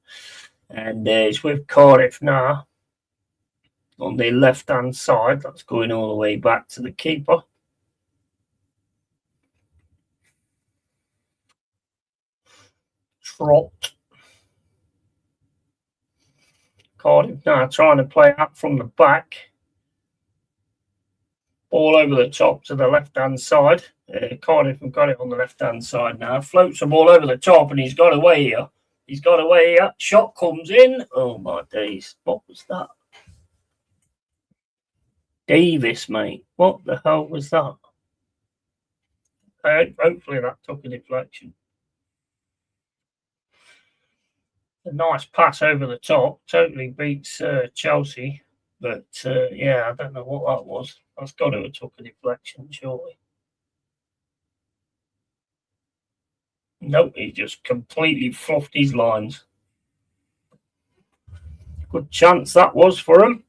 And it's with Cardiff now on the left-hand side. That's going all the way back to the keeper. Trot. Cardiff now trying to play up from the back. Ball over the top to the left-hand side. Cardiff have got it on the left-hand side now. Floats the ball over the top, and he's got away here. Shot comes in. Oh, my days. What was that? Davis, mate. What the hell was that? Hopefully that took a deflection. A nice pass over the top. Totally beats Chelsea. But, yeah, I don't know what that was. That's got to have took a deflection, surely. Nope, he just completely fluffed his lines. Good chance that was for him.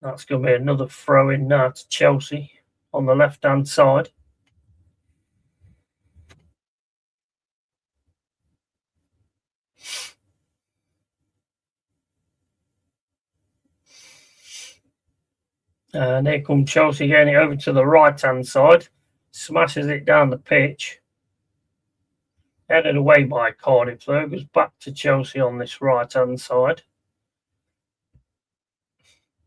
That's going to be another throw in now to Chelsea on the left-hand side. And there comes Chelsea getting it over to the right-hand side. Smashes it down the pitch. Headed away by Cardiff, though. Goes back to Chelsea on this right-hand side.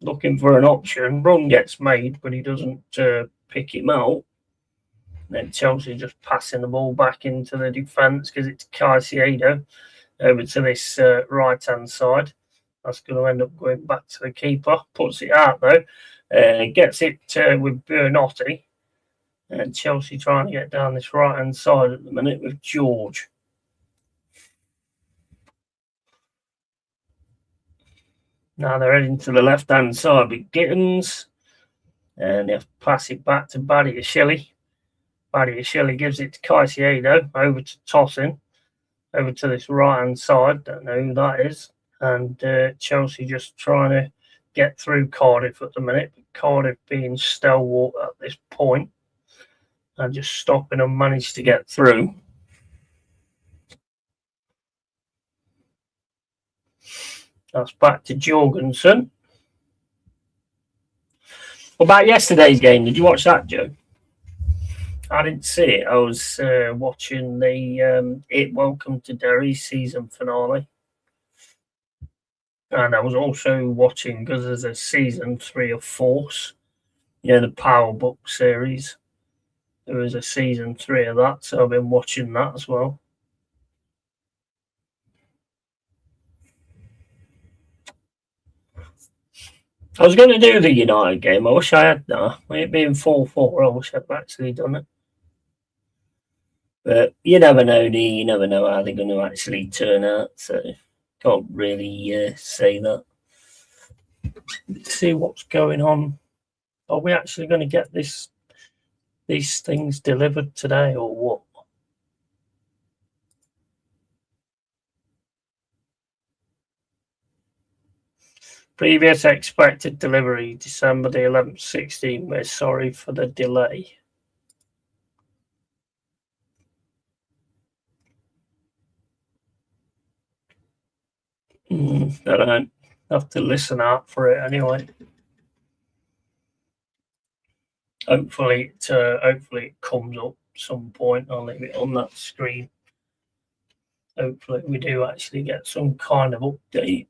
Looking for an option. Run gets made, but he doesn't pick him out. Then Chelsea just passing the ball back into the defence because it's Caicedo over to this right-hand side. That's going to end up going back to the keeper. Puts it out, though. Gets it with Bernotti. And Chelsea trying to get down this right-hand side at the minute with George. Now they're heading to the left-hand side with Gittins. And they'll pass it back to Badiashile. Badiashile gives it to Caicedo. Over to Tosin. Over to this right-hand side. Don't know who that is. And Chelsea just trying to get through Cardiff at the minute. Cardiff being stalwart at this point. And just stopping and managed to get through. That's back to Jorgensen. What about yesterday's game? Did you watch that, Joe? I didn't see it. I was watching the Welcome to Derry season finale. And I was also watching, because there's a season 3 of Force, the Power Book series. There was a season 3 of that, so I've been watching that as well. I was going to do the United game. I wish I had that. It being 4-4, I wish I'd actually done it. But you never know, you never know how they're going to actually turn out. So can't really say that. Let's see what's going on. Are we actually going to get these things delivered today or what? Previous expected delivery, December the 11th, 16. We're sorry for the delay. I don't have to listen out for it anyway. Hopefully it comes up some point. I'll leave it on that screen. Hopefully we do actually get some kind of update.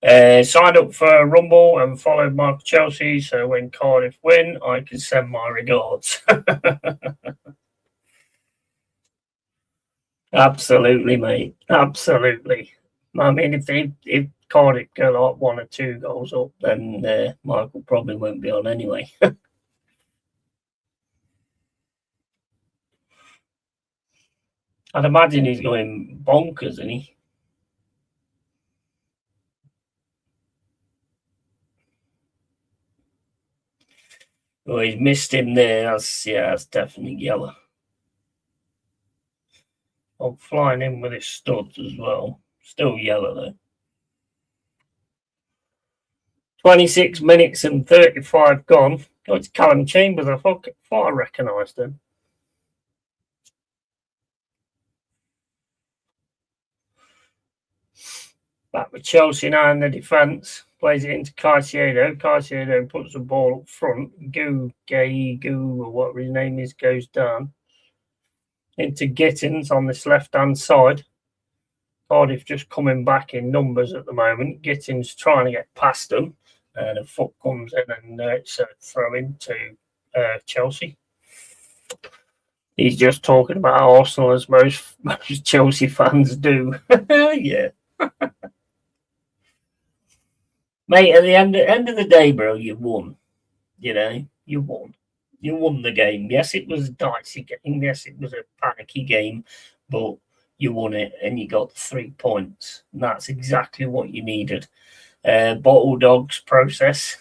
Signed up for Rumble and followed Michael Chelsea, so when Cardiff win, I can send my regards. Absolutely, mate. Absolutely. I mean, if Cardiff go like 1 or 2 goals up, then Michael probably won't be on anyway. I'd imagine he's going bonkers, isn't he? Well, he's missed him there. That's definitely yellow. I'm flying in with his studs as well. Still yellow though. 26 minutes and 35 gone. Oh, it's Callum Chambers. I thought I recognised him. Back with Chelsea now in the defence. Plays it into Caicedo. Caicedo puts the ball up front. Goo, or whatever his name is, goes down. Into Gittins on this left-hand side. Cardiff just coming back in numbers at the moment. Gittins trying to get past them. And a foot comes in and it's a throw into Chelsea. He's just talking about Arsenal as most Chelsea fans do. Yeah. Mate, at the end of the day, bro, you won. You won. You won the game. Yes, it was a dicey game. Yes, it was a panicky game, but you won it and you got 3 points. And that's exactly what you needed. Bottle dogs process.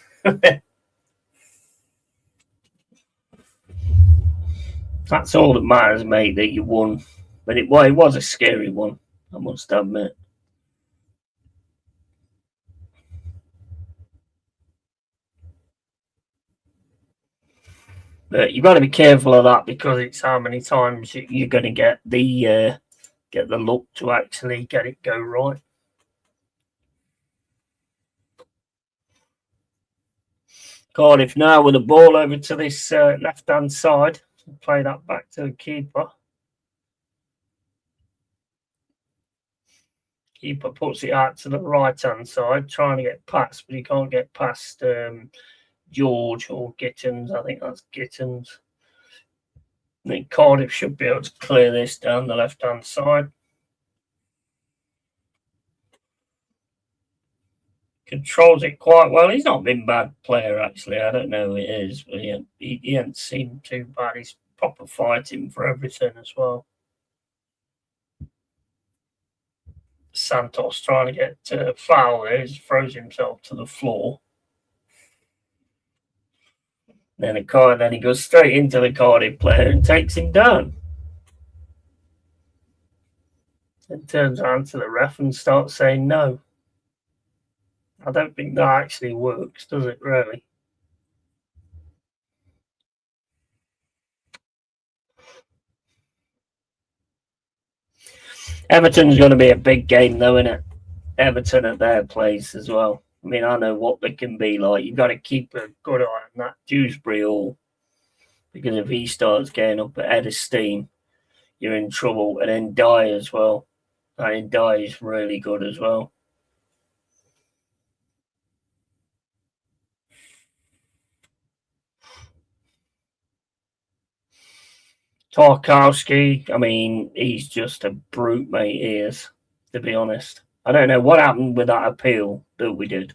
That's all that matters, mate, that you won. But it was a scary one, I must admit. But you've got to be careful of that because it's how many times you're going to get the luck to actually get it go right. Cardiff now with the ball over to this left-hand side. Play that back to the keeper. Keeper puts it out to the right-hand side, trying to get past, but he can't get past George or Gittins. I think that's Gittins. I think Cardiff should be able to clear this down the left-hand side. Controls it quite well. He's not been a bad player, actually. I don't know who it is, but he hasn't seemed too bad. He's proper fighting for everything as well. Santos trying to get a foul there. He throws himself to the floor. Then he goes straight into the Cardiff player and takes him down. And turns around to the ref and starts saying no. I don't think that actually works, does it, really? Everton's going to be a big game, though, isn't it? Everton at their place as well. I mean, I know what they can be like. You've got to keep a good eye on that Dewsbury Hall, because if he starts getting up at head of steam, you're in trouble. And then Dye as well. And Dye is really good as well. Tarkowski, I mean, he's just a brute, mate, he is, to be honest. I don't know what happened with that appeal that we did.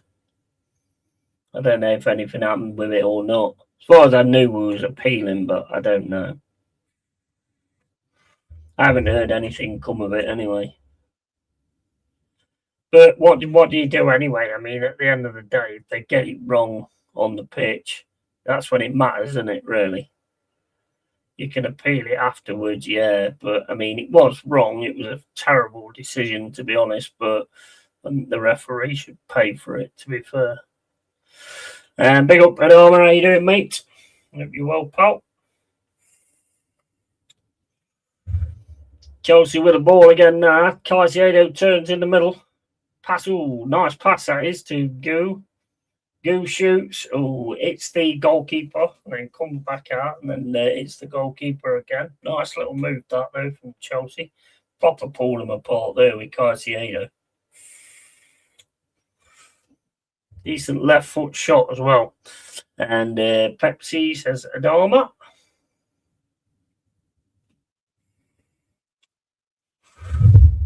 I don't know if anything happened with it or not. As far as I knew, we was appealing, but I don't know. I haven't heard anything come of it anyway. But what do you do anyway? I mean, at the end of the day, if they get it wrong on the pitch, that's when it matters, isn't it, really? You can appeal it afterwards, yeah, but I mean, it was wrong. It was a terrible decision, to be honest, but the referee should pay for it, to be fair. And big up, Red Armour. How you doing, mate? Hope you're well, pal. Chelsea with the ball again now. Caicedo turns in the middle. Pass, ooh, nice pass that is to Gu. Gu shoots. Oh, it's the goalkeeper, and then comes back out, and then it's the goalkeeper again. Nice little move that though from Chelsea. Proper pull them apart there with Caicedo. Decent left foot shot as well. And Pepsi says Adama.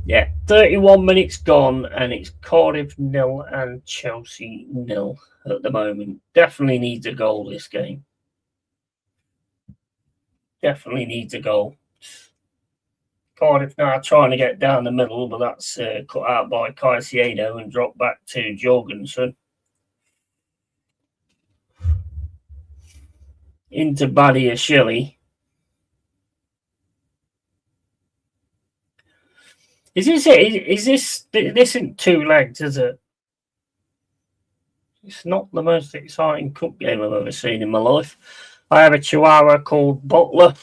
Yeah, 31 minutes gone, and it's Cardiff 0 and Chelsea 0 at the moment. Definitely needs a goal this game. Definitely needs a goal. Cardiff now trying to get down the middle, but that's cut out by Caicedo and dropped back to Jorgensen. Into Badiashile. Is this it? Is this isn't 2 legs, is it? It's not the most exciting cup game I've ever seen in my life. I have a Chihuahua called Butler.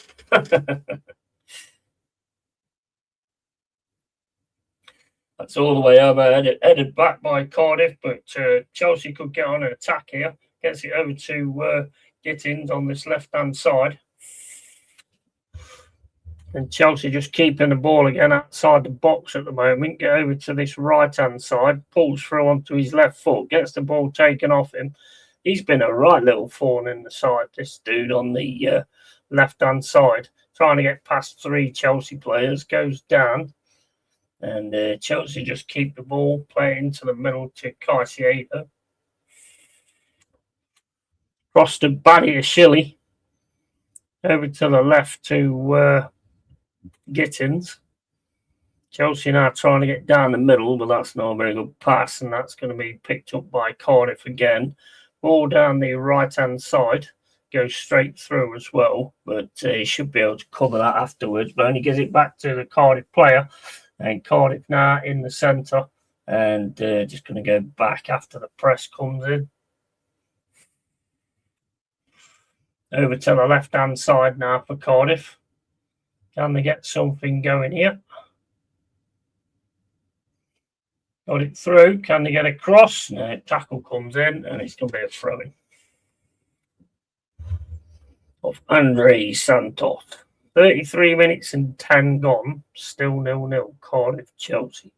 That's all the way over, headed back by Cardiff, but Chelsea could get on an attack here. Gets it over to Gittins on this left-hand side. And Chelsea just keeping the ball again outside the box at the moment. Get over to this right-hand side, pulls through onto his left foot, gets the ball taken off him. He's been a right little thorn in the side, this dude on the left-hand side. Trying to get past 3 Chelsea players, goes down. And Chelsea just keep the ball, play it into the middle to Caicedo. Cross to Badiashile. Over to the left to Gittins. Chelsea now trying to get down the middle, but that's not a very good pass, and that's going to be picked up by Cardiff again. Ball down the right-hand side, goes straight through as well, but he should be able to cover that afterwards, but only gives it back to the Cardiff player, and Cardiff now in the centre, and just going to go back after the press comes in. Over to the left-hand side now for Cardiff. Can they get something going here? Got it through. Can they get a cross? No, tackle comes in, and it's going to be a throw-in of Andre Santos. 33 minutes and 10 gone. Still 0-0. Cardiff, Chelsea.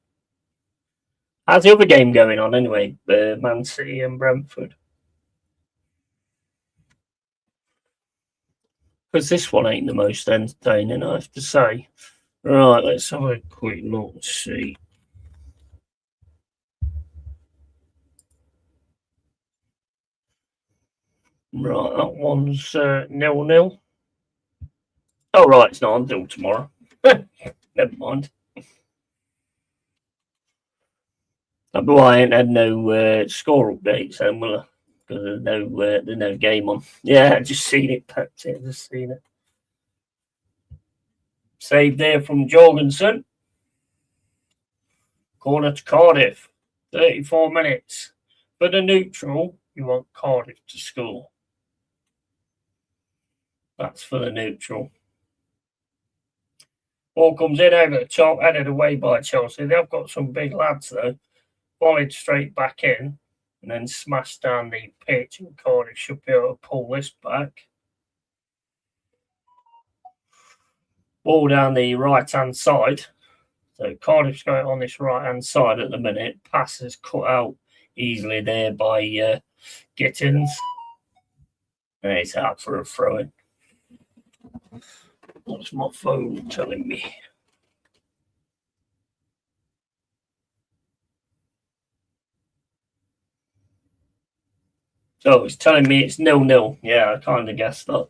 How's the other game going on anyway? Man City and Brentford. Because this one ain't the most entertaining, I have to say. Right, let's have a quick look and see. Right, that one's 0-0. Oh, right, it's not until tomorrow. Never mind. That's why I ain't had no score updates then, will I? Because there's no game on. Yeah, I just seen it, packed it, just seen it. Save there from Jorgensen. Corner to Cardiff. 34 minutes. For the neutral, you want Cardiff to score. That's for the neutral. Ball comes in over the top, headed away by Chelsea. They've got some big lads, though. Volleyed straight back in, and then smashed down the pitch, and Cardiff should be able to pull this back. Ball down the right-hand side. So Cardiff's got it on this right-hand side at the minute. Pass is cut out easily there by Gittins. And it's out for a throw-in. What's my phone telling me? So it's telling me it's 0-0. Yeah, I kind of guessed that.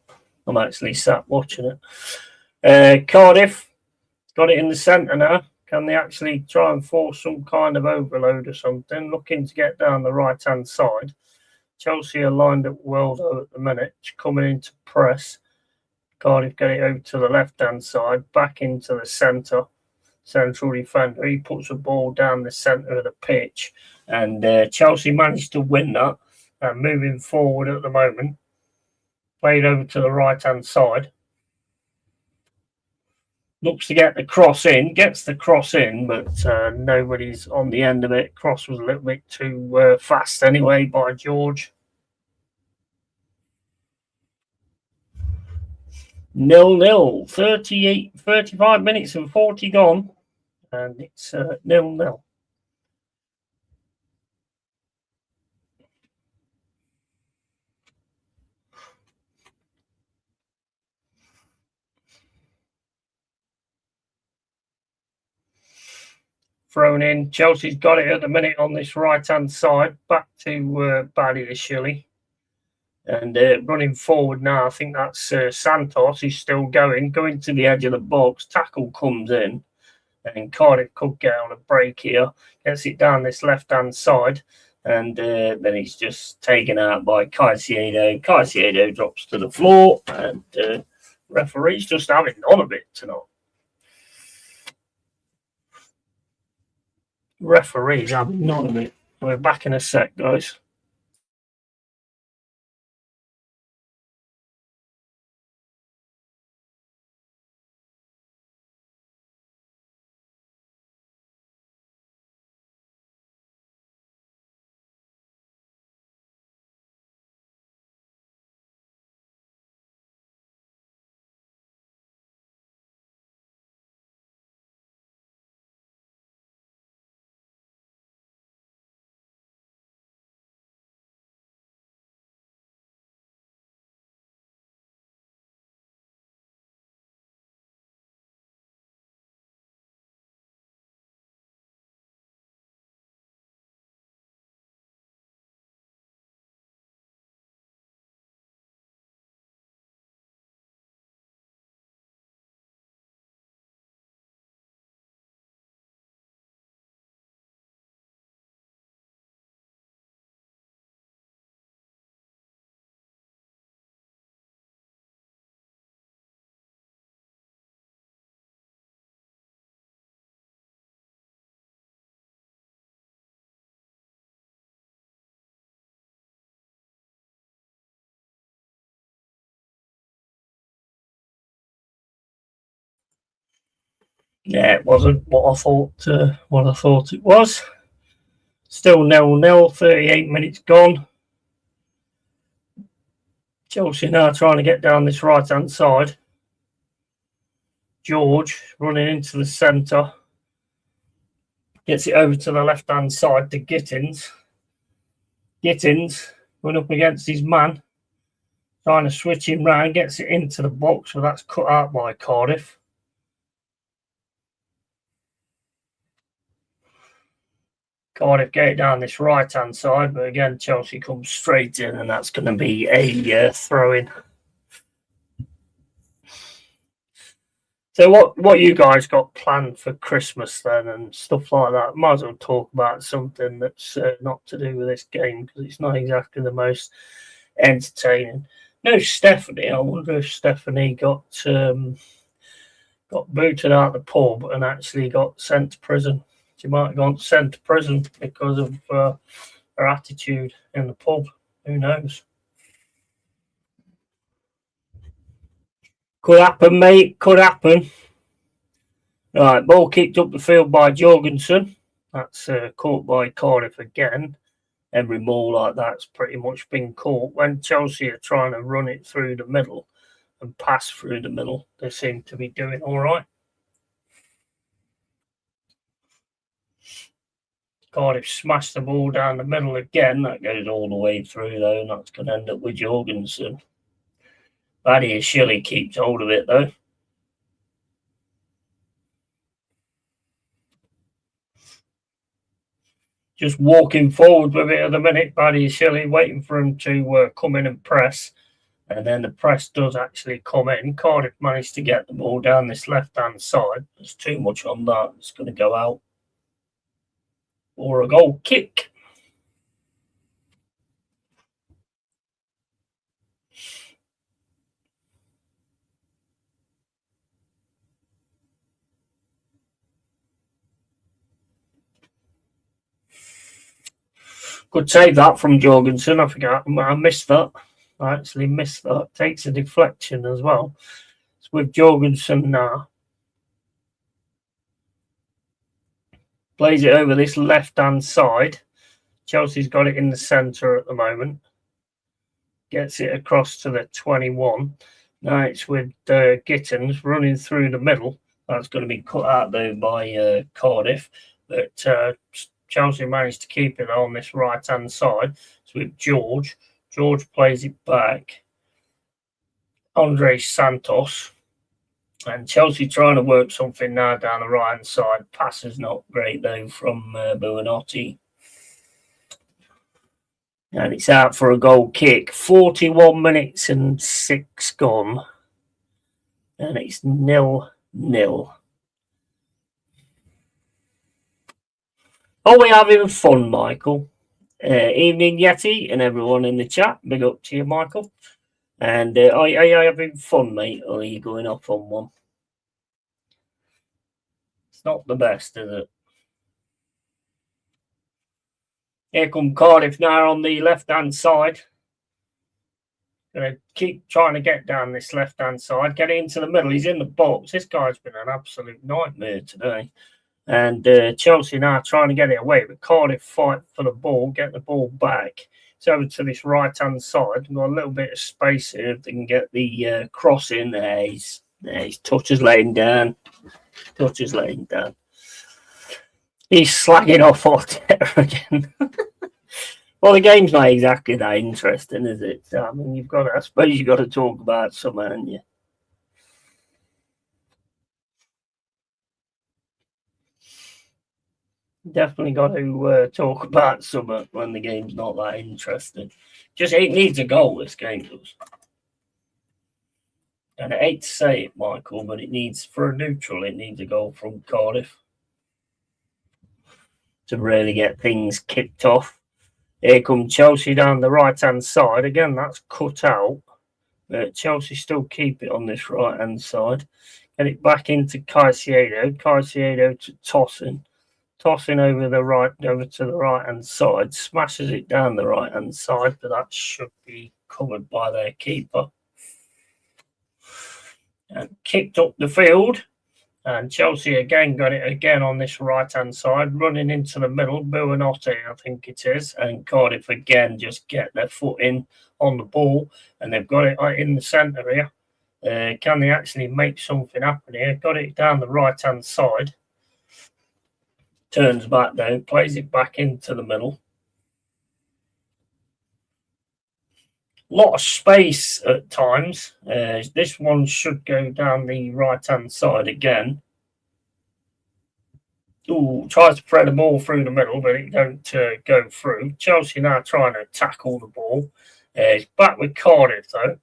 I'm actually sat watching it. Cardiff got it in the centre now. Can they actually try and force some kind of overload or something? Looking to get down the right-hand side. Chelsea are lined up well, though, at the minute. Coming into press. Cardiff get it over to the left-hand side. Back into the centre. Central defender. He puts the ball down the centre of the pitch. And Chelsea managed to win that. And moving forward at the moment. Played over to the right-hand side. Looks to get the cross in, gets the cross in, but nobody's on the end of it. Cross was a little bit too fast anyway by George. 0-0, 35 minutes and 40 gone, and it's 0-0. Thrown in. Chelsea's got it at the minute on this right-hand side. Back to Badiashile. And running forward now, I think that's Santos. He's still going to the edge of the box. Tackle comes in. And Cardiff could get on a break here. Gets it down this left-hand side. And then he's just taken out by Caicedo. Caicedo drops to the floor. And referee's just having none of it tonight. Referees having none of it. We're back in a sec, guys. Yeah, it wasn't what I thought it was. Still 0-0, 38 minutes gone. Chelsea now trying to get down this right-hand side. George running into the centre. Gets it over to the left-hand side to Gittins. Gittins went up against his man. Trying to switch him round. Gets it into the box, but that's cut out by Cardiff. Cardiff get it down this right-hand side, but again, Chelsea comes straight in, and that's going to be a throw-in. So what you guys got planned for Christmas then and stuff like that? Might as well talk about something that's not to do with this game because it's not exactly the most entertaining. No, Stephanie. I wonder if Stephanie got booted out of the pub and actually got sent to prison. She might have gone sent to prison because of her attitude in the pub. Who knows? Could happen, mate. Could happen. Right, ball kicked up the field by Jorgensen. That's caught by Cardiff again. Every ball like that's pretty much been caught. When Chelsea are trying to run it through the middle and pass through the middle, they seem to be doing all right. Cardiff smashed the ball down the middle again. That goes all the way through, though, and that's going to end up with Jorgensen. Shilly keeps hold of it, though. Just walking forward with it at the minute. Shilly waiting for him to come in and press. And then the press does actually come in. Cardiff managed to get the ball down this left-hand side. There's too much on that. It's going to go out. Or a goal kick. Good save that from Jorgensen. I forgot. I missed that. I actually missed that. Takes a deflection as well. It's with Jorgensen now. Plays it over this left-hand side. Chelsea's got it in the centre at the moment. Gets it across to the 21. Now it's with Gittins running through the middle. That's going to be cut out though by Cardiff. But Chelsea managed to keep it on this right-hand side. It's with George. George plays it back. Andre Santos. And Chelsea trying to work something now down the right-hand side. Pass is not great, though, from Buonanotte. And it's out for a goal kick. 41 minutes and 6 gone. And it's 0-0. Are we having fun, Michael? Evening, Yeti, and everyone in the chat. Big up to you, Michael. And are you having fun, mate, or are you going off on one? It's not the best, is it? Here come Cardiff now on the left-hand side. Going to keep trying to get down this left-hand side. Get into the middle. He's in the box. This guy's been an absolute nightmare today. And Chelsea now trying to get it away. But Cardiff fight for the ball, get the ball back. It's over to this right-hand side. We've got a little bit of space here if they can get the cross in. There he's touches laying down. Touches laying down. He's slagging off Arteta again. Well, the game's not exactly that interesting, is it? I mean, I suppose you've got to talk about something, haven't you? Definitely got to talk about something when the game's not that interesting. Just it needs a goal, this game does. And I hate to say it, Michael, but it needs, for a neutral, it needs a goal from Cardiff to really get things kicked off. Here comes Chelsea down the right-hand side. Again, that's cut out. But Chelsea still keep it on this right-hand side. Get it back into Caicedo. Caicedo to Tosin. Tossing over to the right-hand side, smashes it down the right-hand side, but that should be covered by their keeper. And kicked up the field, and Chelsea again got it again on this right-hand side, running into the middle. Buonanotte, I think it is, and Cardiff again just get their foot in on the ball, and they've got it in the centre here. Can they actually make something happen here? Got it down the right-hand side. Turns back though, plays it back into the middle. A lot of space at times. This one should go down the right-hand side again. Ooh, tries to thread the ball through the middle, but it don't go through. Chelsea now trying to tackle the ball. It's back with Cardiff though.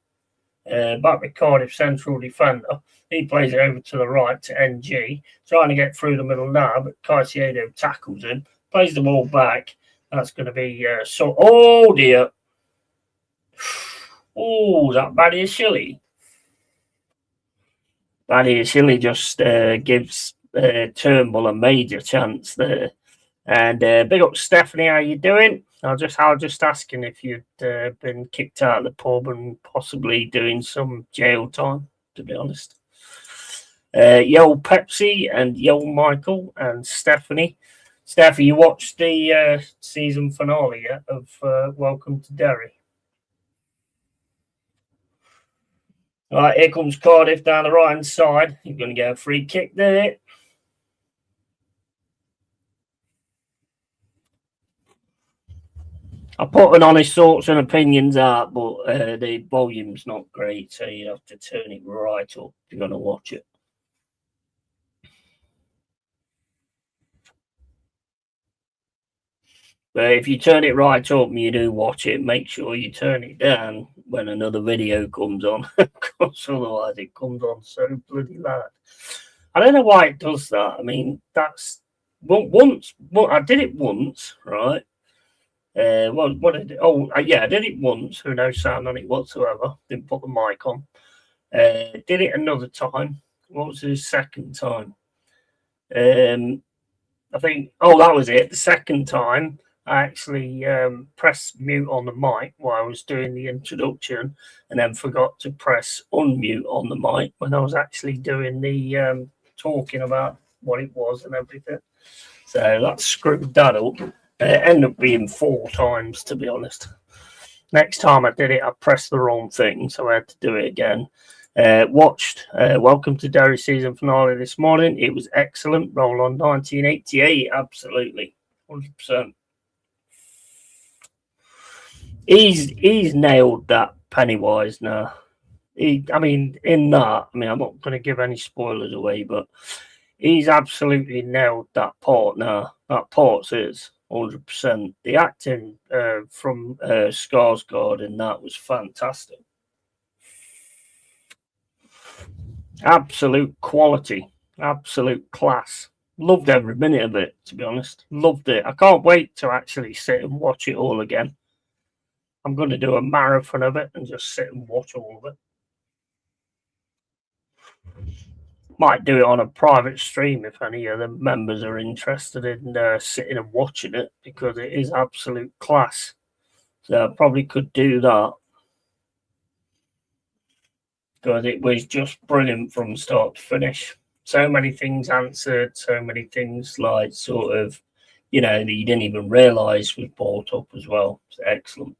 Back with Cardiff central defender. He plays it over to the right to NG. Trying to get through the middle now, but Caicedo tackles him. Plays the ball back. That's going to be... oh, dear. Oh, that Badiashile. Badiashile just gives Turnbull a major chance there. And big up, Stephanie. How you doing? I was just asking if you'd been kicked out of the pub and possibly doing some jail time, to be honest. Yo Pepsi and Yo Michael and Stephanie. Steffi, you watched the season finale yet of Welcome to Derry? All right, here comes Cardiff down the right-hand side. You're going to get a free kick there. I put an honest thoughts and opinions out, but the volume's not great, so you have to turn it right up if you're going to watch it. But if you turn it right up and you do watch it, make sure you turn it down when another video comes on, because otherwise it comes on so bloody loud. I don't know why it does that. I mean, that's once. Well, I did it once, right? What did it? Oh, yeah, I did it once with no sound on it whatsoever. Didn't put the mic on. Did it another time. What was the second time? I think. Oh, that was it. The second time, I actually pressed mute on the mic while I was doing the introduction, and then forgot to press unmute on the mic when I was actually doing the talking about what it was and everything. So that screwed that up. It ended up being 4 times, to be honest. Next time I did it, I pressed the wrong thing, so I had to do it again. Watched Welcome to Derry season finale this morning. It was excellent. Roll on 1988, absolutely, 100%. He's nailed that Pennywise now. I mean, I'm not going to give any spoilers away, but he's absolutely nailed that part now. That part's his. 100%. The acting from Skarsgård in that was fantastic. Absolute quality, absolute class. Loved every minute of it, to be honest. Loved it. I can't wait to actually sit and watch it all again. I'm going to do a marathon of it and just sit and watch all of it. Might do it on a private stream if any of the members are interested in sitting and watching it, because it is absolute class. So I probably could do that, because it was just brilliant from start to finish. So many things answered, so many things like sort of, that you didn't even realise was brought up as well. It's excellent.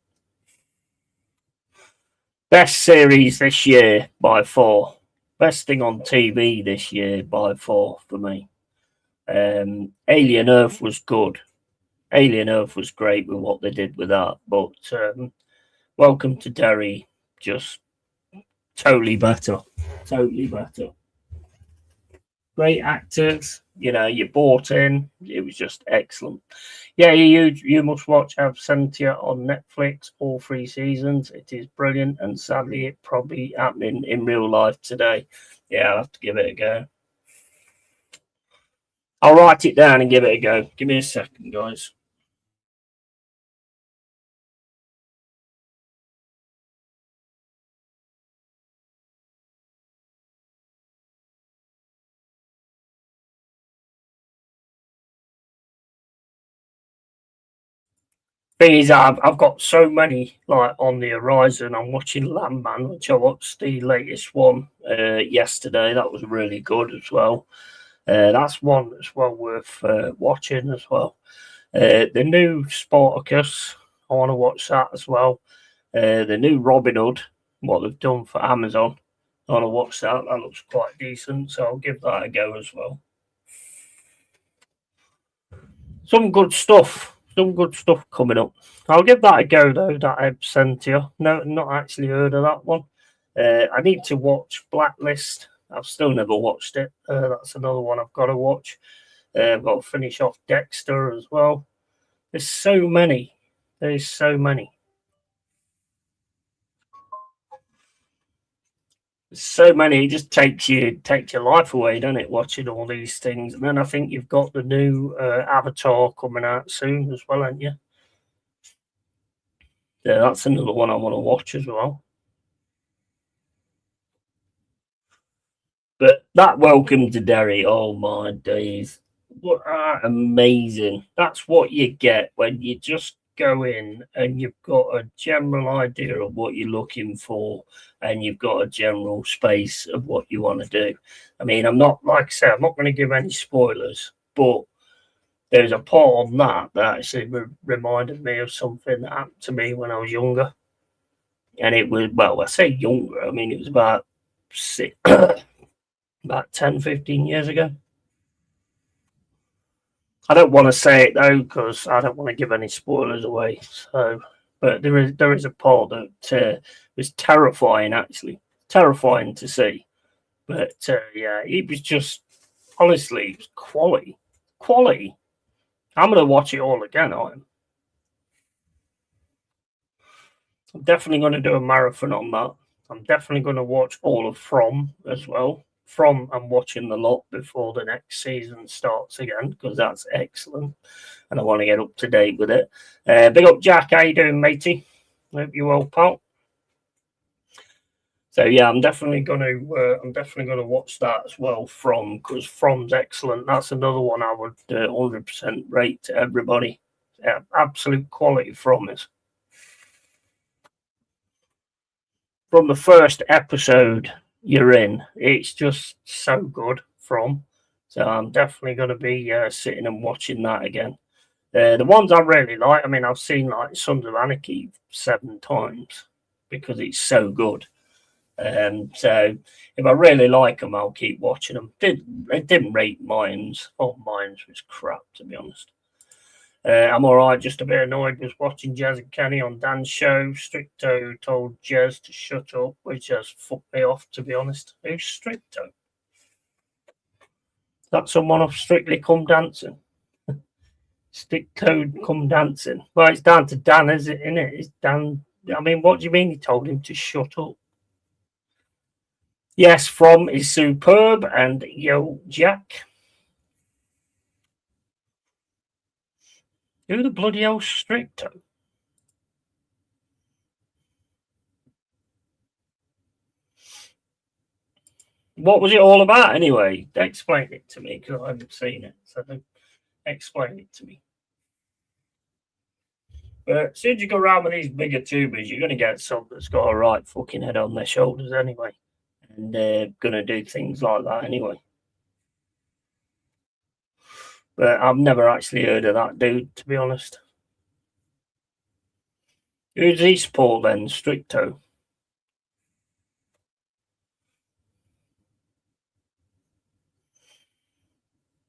Best series this year by far. Best thing on TV this year by far for me. Alien Earth was good. Alien Earth was great with what they did with that. But Welcome to Derry, just totally better. Totally better. Great actors. You bought in. It was just excellent. Yeah, you must watch Absentia on Netflix, all 3 seasons. It is brilliant, and sadly, it probably happening in real life today. Yeah, I'll have to give it a go. I'll write it down and give it a go. Give me a second, guys. Thing is, I've got so many like on the horizon. I'm watching Landman, which I watched the latest one yesterday. That was really good as well. That's one that's well worth watching as well. The new Spartacus, I want to watch that as well. The new Robin Hood, what they've done for Amazon, I want to watch that. That looks quite decent, so I'll give that a go as well. Some good stuff. Some good stuff coming up. I'll give that a go though, that Absentia. No, not actually heard of that one. I need to watch Blacklist. I've still never watched it. That's another one I've got to watch. I've got to finish off Dexter as well. There's so many. There's so many. So many. It just takes your life away, doesn't it? Watching all these things, and then I think you've got the new Avatar coming out soon as well, haven't you? Yeah, that's another one I want to watch as well. But that Welcome to Derry, oh my days, what amazing! That's what you get when you just go in and you've got a general idea of what you're looking for, and you've got a general space of what you want to do. I mean, I'm not, like I said, I'm not going to give any spoilers, but there's a part on that actually reminded me of something that happened to me when I was younger. And it was, well, I say younger, I mean, it was about 10, 15 years ago. I don't want to say it though because I don't want to give any spoilers away. So, but there is a part that was terrifying, actually, terrifying to see. But yeah, it was just honestly it was quality, quality. I'm gonna watch it all again. I'm definitely going to do a marathon on that. I'm definitely going to watch all of From as well. From I'm watching the lot before the next season starts again because that's excellent, and I want to get up to date with it. Big up, Jack. How you doing, matey? Hope you're well, pal. So yeah, I'm definitely going to watch that as well. Because From's excellent. That's another one I would 100% rate to everybody. Yeah, absolute quality From is. From the first episode you're in, it's just so good. So I'm definitely going to be sitting and watching that again. The ones I really like, I mean, I've seen like Sons of Anarchy 7 times because it's so good. So if I really like them, I'll keep watching them. It didn't rate Mines. Oh, Mines was crap, to be honest. I'm all right, just a bit annoyed was watching Jez and Kenny on Dan's show. Stricto told Jez to shut up, which has fucked me off, to be honest. Who's Stricto? That's someone off Strictly Come Dancing. Stricto Come Dancing. Well, it's down to Dan, is it, innit? It's Dan. I mean, what do you mean he told him to shut up? Yes, From is superb, and Yo Jack. Who the bloody hell's Stricto? What was it all about anyway? Explain it to me because I haven't seen it. So explain it to me. But as soon as you go around with these bigger tubers, you're going to get some that's got a right fucking head on their shoulders anyway. And they're going to do things like that anyway. But I've never actually heard of that dude, to be honest. Who's he support then? Stricto?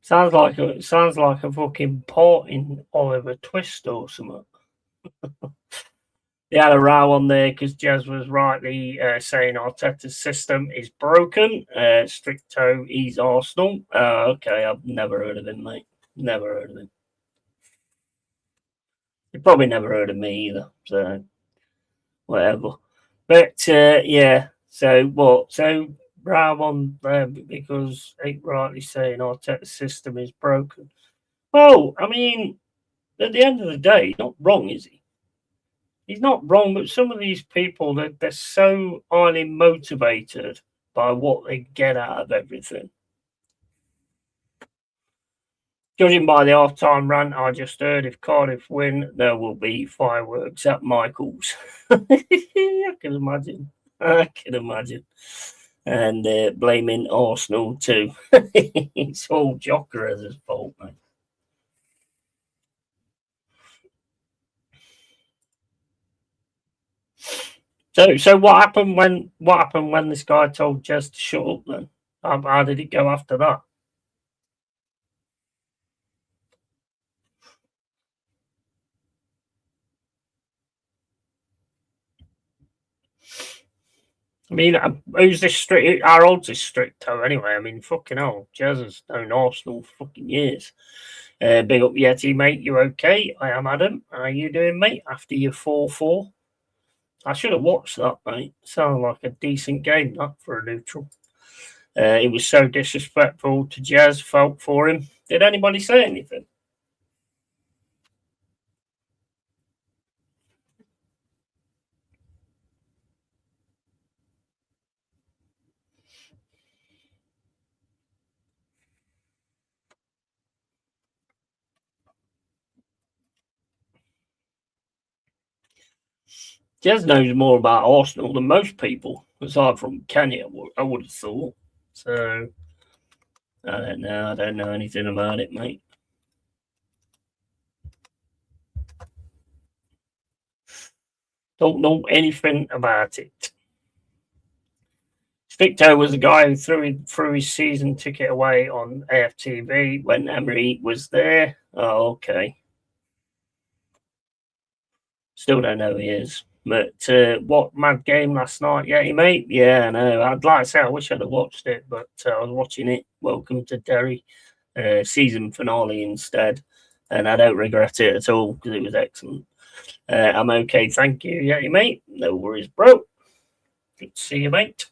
Sounds like a fucking port in Oliver Twist or something. They had a row on there because Jez was rightly saying Arteta's system is broken. Stricto, he's Arsenal. Okay, I've never heard of him, mate. Never heard of him. You probably never heard of me either. So whatever. But yeah. So what? So row on because ain't rightly saying Arteta's system is broken. Well, I mean, at the end of the day, not wrong, is he? He's not wrong, but some of these people they're so highly motivated by what they get out of everything. Judging by the half-time rant I just heard, if Cardiff win, there will be fireworks at Michael's. I can imagine. And blaming Arsenal too. It's all Jokeraz's fault, mate. So what happened when this guy told Jez to shut up then? How did it go after that? I mean, who's this strict? How old's this Stricto anyway? I mean, fucking hell, Jez has known Arsenal for fucking years. Big up Yeti, mate. You okay? I am Adam. How you doing, mate? After your 4-4? I should have watched that, mate. Sounded like a decent game, that, for a neutral. It was so disrespectful to Jez. Felt for him. Did anybody say anything? Jez knows more about Arsenal than most people, aside from Kenny, I would have thought. So, I don't know. I don't know anything about it, mate. Don't know anything about it. Stricto was the guy who threw his season ticket away on AFTV when Emery was there. Oh, okay. Still don't know who he is. But what mad game last night, Yeti mate? Yeah, I know. I'd like to say I wish I'd have watched it, but I was watching it. Welcome to Derry season finale instead, and I don't regret it at all because it was excellent. I'm okay, thank you, Yeti mate. No worries, bro. Good to see you, mate.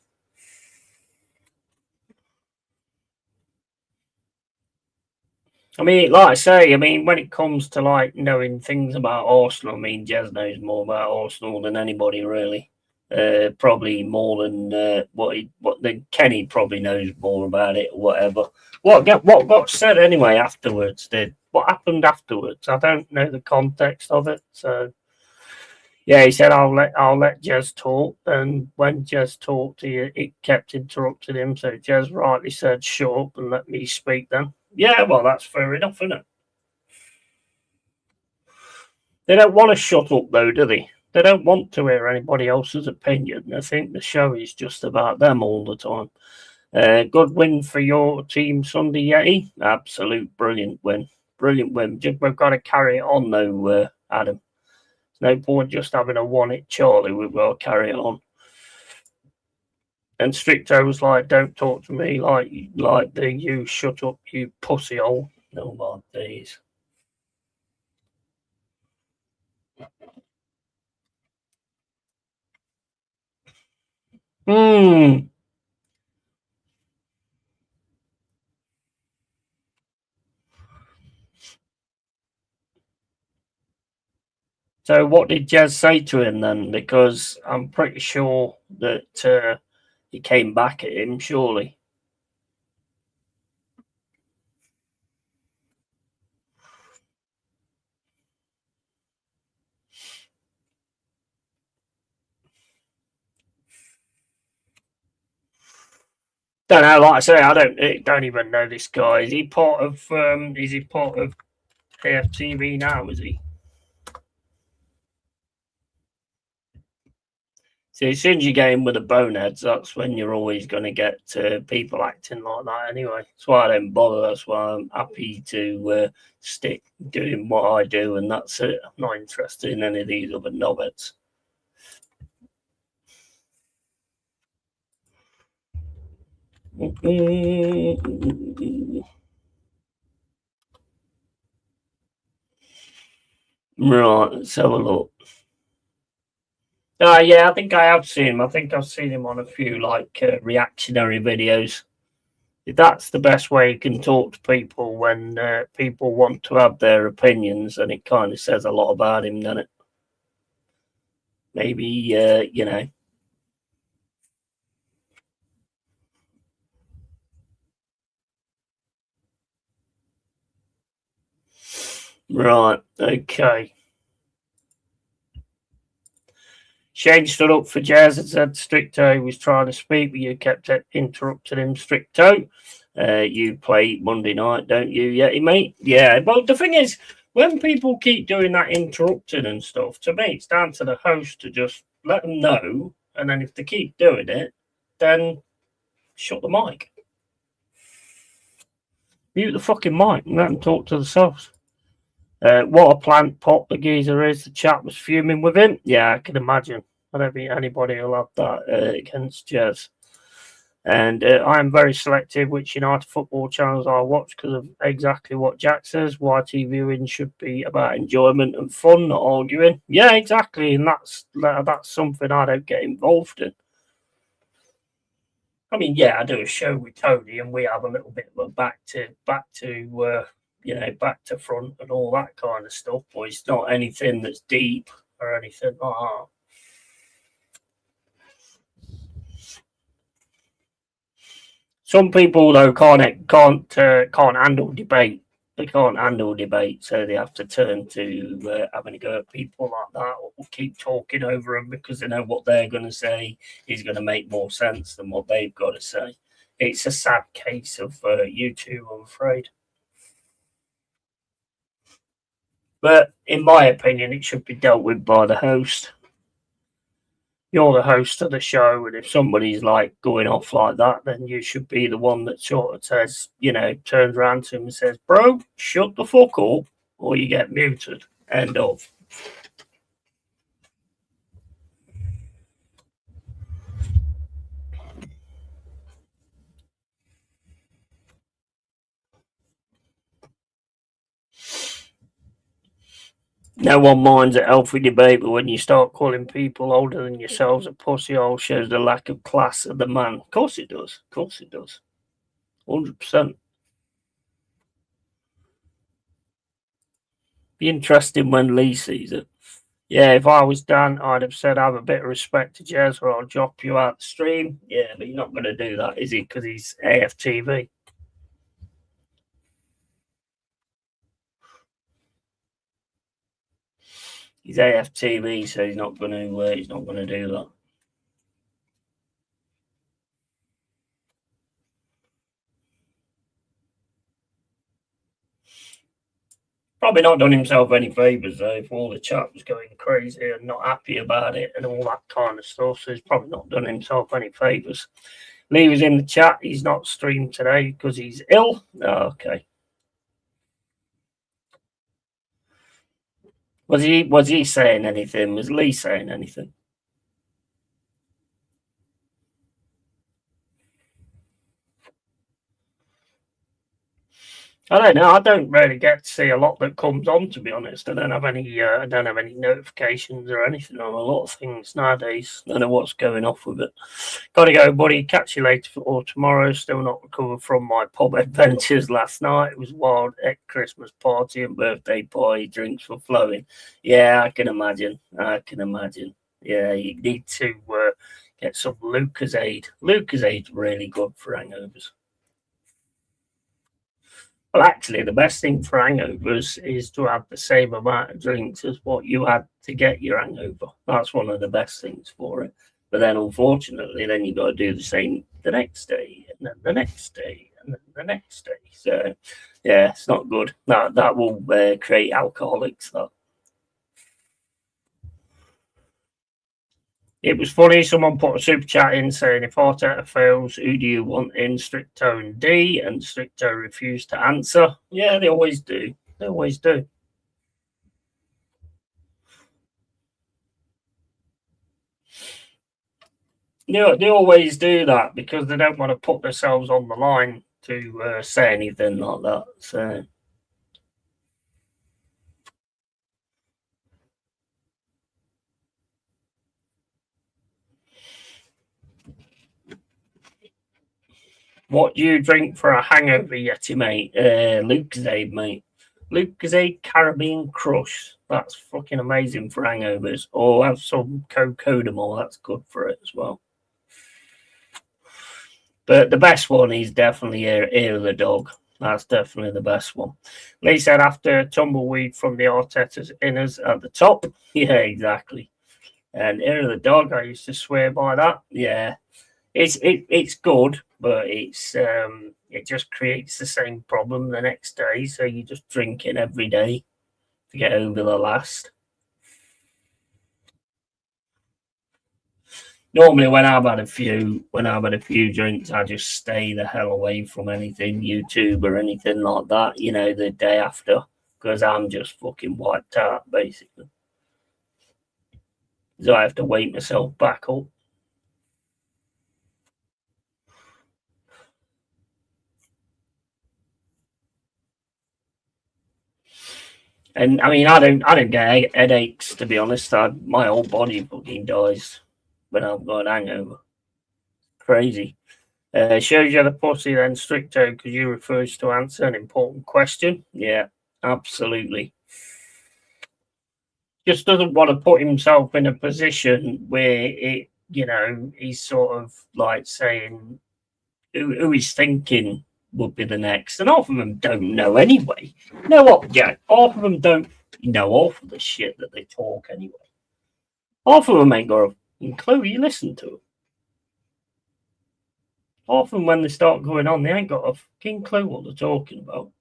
I mean, like I say, I mean, when it comes to like knowing things about Arsenal, I mean, Jez knows more about Arsenal than anybody really. Probably more than what then Kenny probably knows more about it or whatever. What got said anyway afterwards? What happened afterwards? I don't know the context of it. So yeah, he said I'll let Jez talk, and when Jez talked, it kept interrupting him. So Jez rightly said, "Shut up and let me speak." Then yeah, well that's fair enough, isn't it? They don't want to shut up though, do they? They don't want to hear anybody else's opinion. I think the show is just about them all the time. Good win for your team Sunday, Yeti. Absolute brilliant win. Brilliant win. We've got to carry it on though, Adam. There's no point just having a one-hit Charlie. We've got to carry it on. And Stricto was like, "Don't talk to me like the you shut up, you pussy hole." No, my days. Hmm. So what did Jez say to him then? Because I'm pretty sure that he came back at him, surely. Don't know. Like I say, I don't even know this guy. Is he part of? Is he part of AFTV now? Is he? See, as soon as you get in with the boneheads, that's when you're always going to get people acting like that. Anyway, that's why I don't bother. That's why I'm happy to stick doing what I do, and that's it. I'm not interested in any of these other knobheads. Right, let's have a look. Yeah, I think I have seen him. I think I've seen him on a few like reactionary videos. That's the best way you can talk to people when people want to have their opinions, and it kind of says a lot about him, doesn't it? Maybe you know. Right, okay. Shane stood up for Jazz and said Stricto was trying to speak, but you kept interrupting him. Stricto, you play Monday night, don't you, Yeti, mate? Yeah, but the thing is, when people keep doing that interrupting and stuff, to me, it's down to the host to just let them know, and then if they keep doing it, then shut the mic. Mute the fucking mic and let them talk to themselves. What a plant pot the geezer is. The chap was fuming with him. Yeah, I can imagine. I don't think anybody will have that against Jez. And I am very selective which United football channels I watch because of exactly what Jack says. YT viewing should be about enjoyment and fun, not arguing. Yeah, exactly, and that's something I don't get involved in. I mean, yeah, I do a show with Tony, and we have a little bit of a back to back to front and all that kind of stuff. But it's not anything that's deep or anything like that. Some people though can't handle debate. They can't handle debate, so they have to turn to having to go at people like that, or keep talking over them because they know what they're going to say is going to make more sense than what they've got to say. It's a sad case of you two, I'm afraid. But in my opinion, it should be dealt with by the host. You're the host of the show, and if somebody's like going off like that, then you should be the one that sort of says, turns around to him and says, "Bro, shut the fuck up, or you get muted." End of. No one minds a healthy debate, but when you start calling people older than yourselves a pussyhole, shows the lack of class of the man. Of course it does. Of course it does. 100%. Be interesting when Lee sees it. Yeah, if I was Dan, I'd have said, have a bit of respect to Jez or I'll drop you out the stream. Yeah, but you're not going to do that, is he? Because he's AFTV. He's AFTV, so he's not going to do that. Probably not done himself any favours though, if all the chat was going crazy and not happy about it and all that kind of stuff. So he's probably not done himself any favours. Lee was in the chat. He's not streamed today because he's ill. Oh, okay. Was he saying anything? Was Lee saying anything? I don't know. I don't really get to see a lot that comes on, to be honest. I don't have any notifications or anything on a lot of things nowadays. I don't know what's going off with it. Got to go, buddy. Catch you later or tomorrow. Still not recovered from my pub adventures last night. It was wild at Christmas party and birthday party. Drinks were flowing. Yeah, I can imagine. Yeah, you need to get some Lucozade. Lucozade's really good for hangovers. Well, actually, the best thing for hangovers is to have the same amount of drinks as what you had to get your hangover. That's one of the best things for it. But then, unfortunately, then you got to do the same the next day, and then the next day, and then the next day. So, yeah, it's not good. That will create alcoholics. That. It was funny. Someone put a super chat in saying, if Arteta fails, who do you want in? Stricto and D? And Stricto refused to answer. Yeah, they always do. They always do. They always do that because they don't want to put themselves on the line to say anything like that. So. What do you drink for a hangover, Yeti, mate? Lucozade, mate. Lucozade Caribbean Crush. That's fucking amazing for hangovers. Or have some Cocodamol. That's good for it as well. But the best one is definitely Ear of the Dog. That's definitely the best one. Lee said after tumbleweed from the Arteta's inners at the top. Yeah, exactly. And Ear of the Dog, I used to swear by that. Yeah. It's good, but it just creates the same problem the next day. So you just drink it every day to get over the last. Normally, when I've had a few drinks, I just stay the hell away from anything YouTube or anything like that. The day after, because I'm just fucking wiped out basically. So I have to wake myself back up. And I mean, I don't get headaches, to be honest. My whole body fucking dies when I've got an hangover. Crazy. Shows you the pussy then, Stricto, because you refuse to answer an important question. Yeah, absolutely. Just doesn't want to put himself in a position where he's sort of like saying who he's thinking would be the next. And half of them don't know anyway. You know what, Jack? Half of them don't know half of the shit that they talk anyway. Half of them ain't got a clue. You listen to them. Half of them, when they start going on, they ain't got a fucking clue what they're talking about.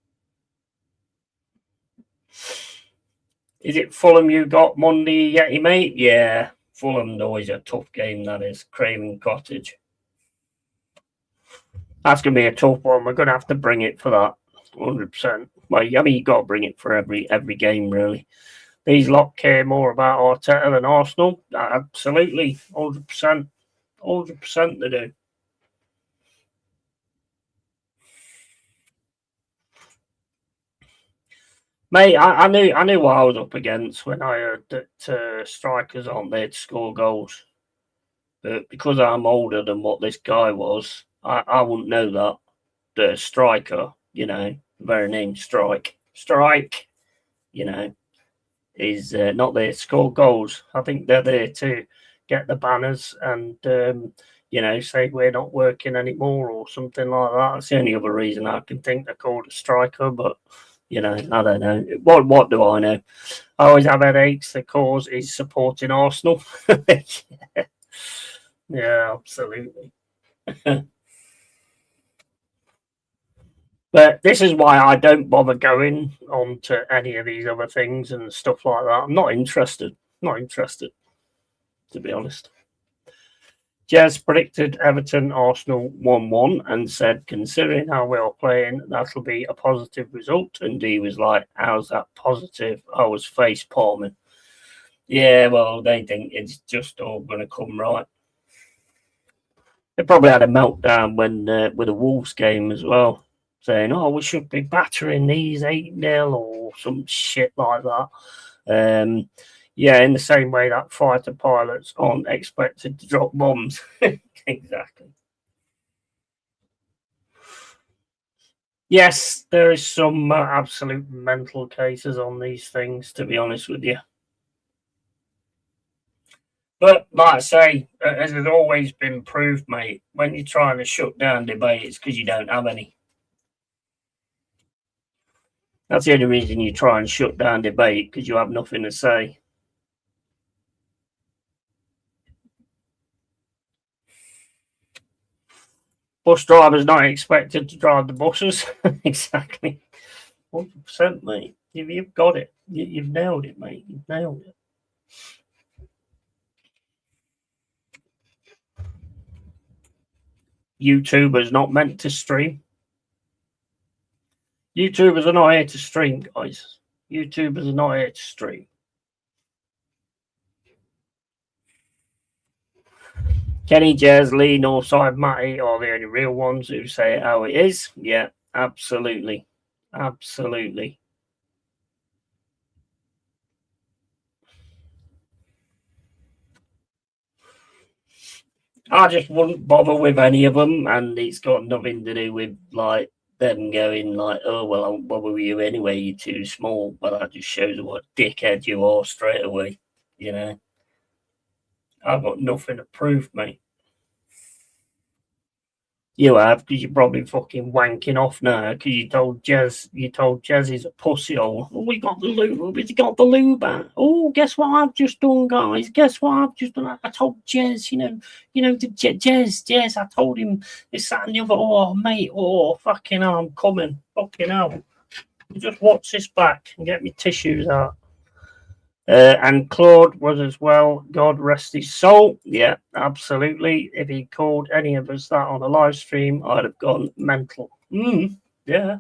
Is it Fulham you got Monday, Yeti, mate? Yeah. Fulham's always a tough game, that is. Craven Cottage. That's going to be a tough one. We're going to have to bring it for that, 100%. Well, I mean, you've got to bring it for every game, really. These lot care more about Arteta than Arsenal. Absolutely, 100%. 100% they do. Mate, I knew what I was up against when I heard that strikers aren't there to score goals. But because I'm older than what this guy was, I wouldn't know that. The striker, the very name Strike, is not there to score goals. I think they're there to get the banners and, say we're not working anymore or something like that. That's the only other reason I can think they're called a striker, but I don't know. What do I know? I always have headaches. The cause is supporting Arsenal. Yeah, absolutely. But this is why I don't bother going on to any of these other things and stuff like that. I'm not interested. Not interested, to be honest. Jez predicted Everton Arsenal 1-1 and said, considering how we are playing, that'll be a positive result. And he was like, how's that positive? I was face palming. Yeah, well, they think it's just all going to come right. They probably had a meltdown when with the Wolves game as well, saying, oh, we should be battering these 8-0 or some shit like that. Yeah, in the same way that fighter pilots aren't expected to drop bombs. Exactly. Yes, there is some absolute mental cases on these things, to be honest with you. But like I say, as has always been proved, mate, when you're trying to shut down debate, it's because you don't have any. That's the only reason you try and shut down debate, because you have nothing to say. Bus drivers not expected to drive the buses. Exactly. 100%, mate. You've got it. You've nailed it, mate. You've nailed it. YouTubers not meant to stream. YouTubers are not here to stream, guys. YouTubers are not here to stream. Kenny, Jez, Lee, Northside, Matty are the only real ones who say it how it is. Yeah, absolutely. Absolutely. I just wouldn't bother with any of them, and it's got nothing to do with like them going like, oh well, I'll bother with you anyway. You're too small. Well, that just shows what dickhead you are straight away. I've got nothing to prove, mate. You have, because you're probably fucking wanking off now because you told Jez he's a pussy hole. Oh, we got the lube. We got the lube out. Oh, guess what I've just done, guys? Guess what I've just done? I told Jez, Jez, I told him this, that, and the other. Oh, mate, fucking hell, I'm coming. Fucking hell. Just watch this back and get me tissues out. And Claude was as well. God rest his soul. Yeah, absolutely. If he called any of us that on a live stream, I'd have gone mental. Yeah.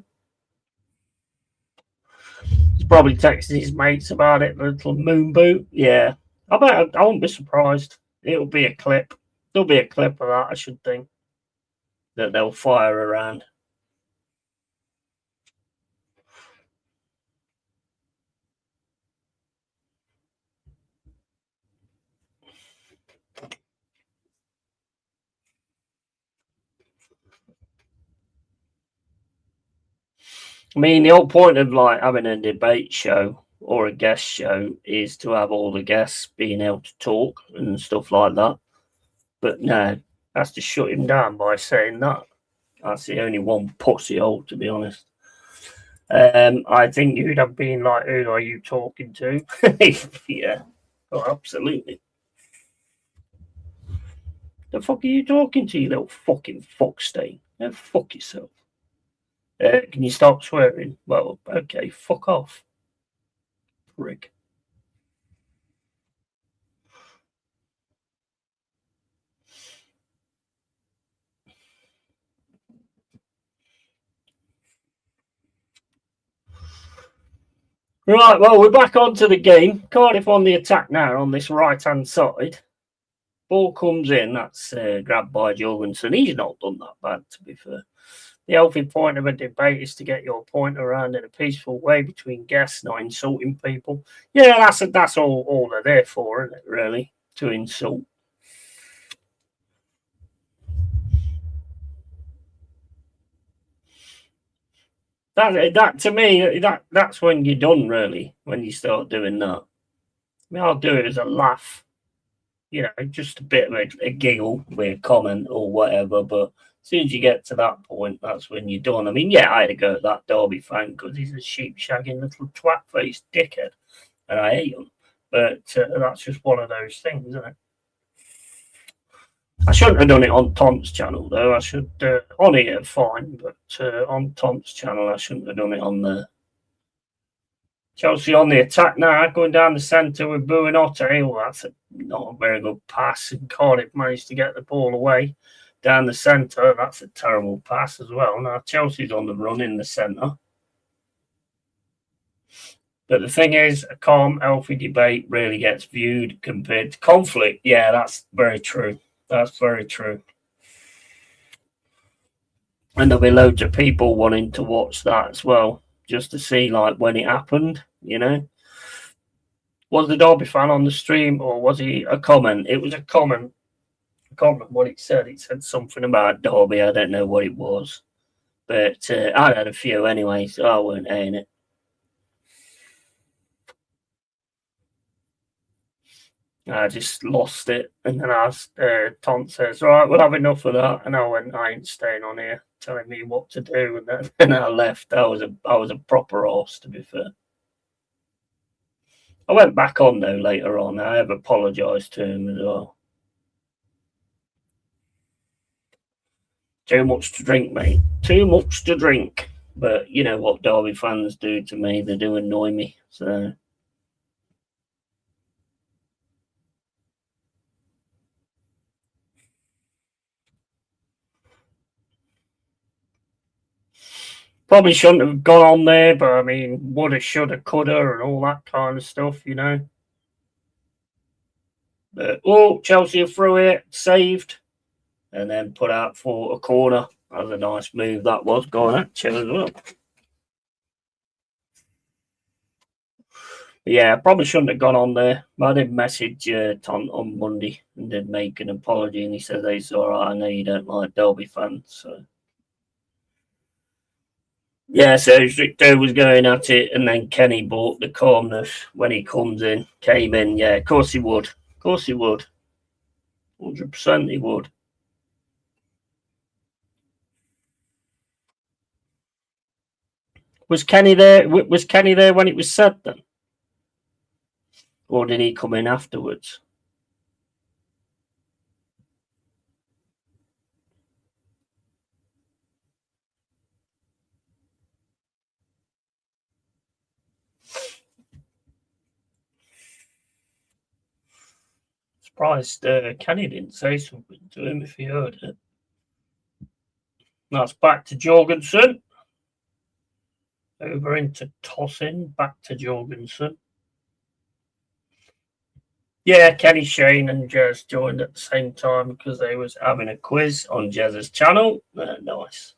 He's probably texting his mates about it, the little moon boot. Yeah. I won't be surprised. It'll be a clip. There'll be a clip of that, I should think, that they'll fire around. I mean, the whole point of like having a debate show or a guest show is to have all the guests being able to talk and stuff like that. But no, that's to shut him down by saying that. That's the only one pussy hole, to be honest. I think you'd have been like, who are you talking to? Yeah, absolutely. The fuck are you talking to, you little fucking fuckstain? Go fuck yourself. Can you stop swearing? Well, okay, fuck off. Prick. Right, well, we're back onto the game. Cardiff on the attack now on this right-hand side. Ball comes in, that's grabbed by Jorgensen. He's not done that bad, to be fair. The healthy point of a debate is to get your point around in a peaceful way between guests, not insulting people. Yeah, that's all they're there for, isn't it, really? To insult. That to me, that's when you're done, really, when you start doing that. I mean, I'll do it as a laugh, just a bit of a giggle with a comment or whatever, but as soon as you get to that point, that's when you're done. I mean, yeah, I had to go at that Derby fan because he's a sheep-shagging little twat-faced dickhead, and I hate him. But that's just one of those things, isn't it? I shouldn't have done it on Tom's channel, though. I should, on here, fine, but on Tom's channel, I shouldn't have done it on there. Chelsea on the attack now, going down the centre with Buenotte. Well, that's not a very good pass, and Cardiff managed to get the ball away down the centre. That's a terrible pass as well. Now, Chelsea's on the run in the centre. But the thing is, a calm, healthy debate really gets viewed compared to conflict. Yeah, that's very true. That's very true. And there'll be loads of people wanting to watch that as well, just to see like when it happened, Was the Derby fan on the stream or was he a comment? It was a comment. I can't remember what it said. It said something about Derby. I don't know what it was. But I had a few anyway, so I weren't airing it. I just lost it. And then Tom says, right, we'll have enough of that. And I went, I ain't staying on here telling me what to do. And then I left. I was a proper horse, to be fair. I went back on, though, later on. I have apologised to him as well. Too much to drink, mate. Too much to drink. But you know what Derby fans do to me. They do annoy me. So... Probably shouldn't have gone on there, but I mean, woulda, shoulda, coulda, and all that kind of stuff, But, Chelsea threw it, saved, and then put out for a corner. That was a nice move that was. Going at Chelsea as well. But yeah, I probably shouldn't have gone on there. I did message Tom on Monday and did make an apology, and he said it's all right. I know you don't like Derby fans, so... Yeah, so Stricto was going at it, and then Kenny bought the calmness when he came in. Yeah, of course he would. Of course he would. 100% he would. Was Kenny there? Was Kenny there when it was said then? Or did he come in afterwards? Surprised Kenny didn't say something to him if he heard it. That's back to Jorgensen. Over into tossing, back to Jorgensen. Yeah, Kenny, Shane and Jez joined at the same time because they was having a quiz on Jez's channel. Nice.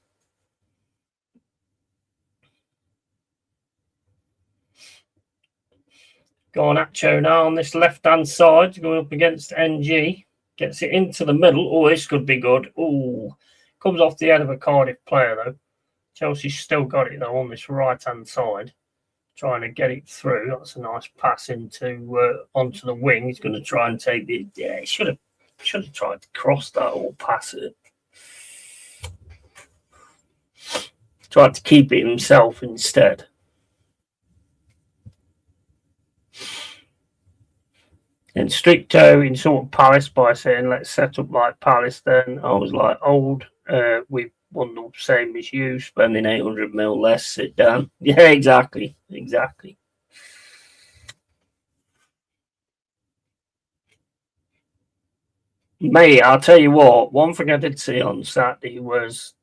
Garnacho now on this left-hand side, going up against NG. Gets it into the middle. Oh, this could be good. Oh, comes off the head of a Cardiff player, though. Chelsea's still got it, though, on this right-hand side. Trying to get it through. That's a nice pass onto the wing. He's going to try and take it. Yeah, he should have tried to cross that or pass it. Tried to keep it himself instead. And Stricto insulted Palace by saying, let's set up like Palace then. I was like, we won the same as you, spending 800 mil less, sit down. Yeah, exactly. Mate, I'll tell you what, one thing I did see on Saturday was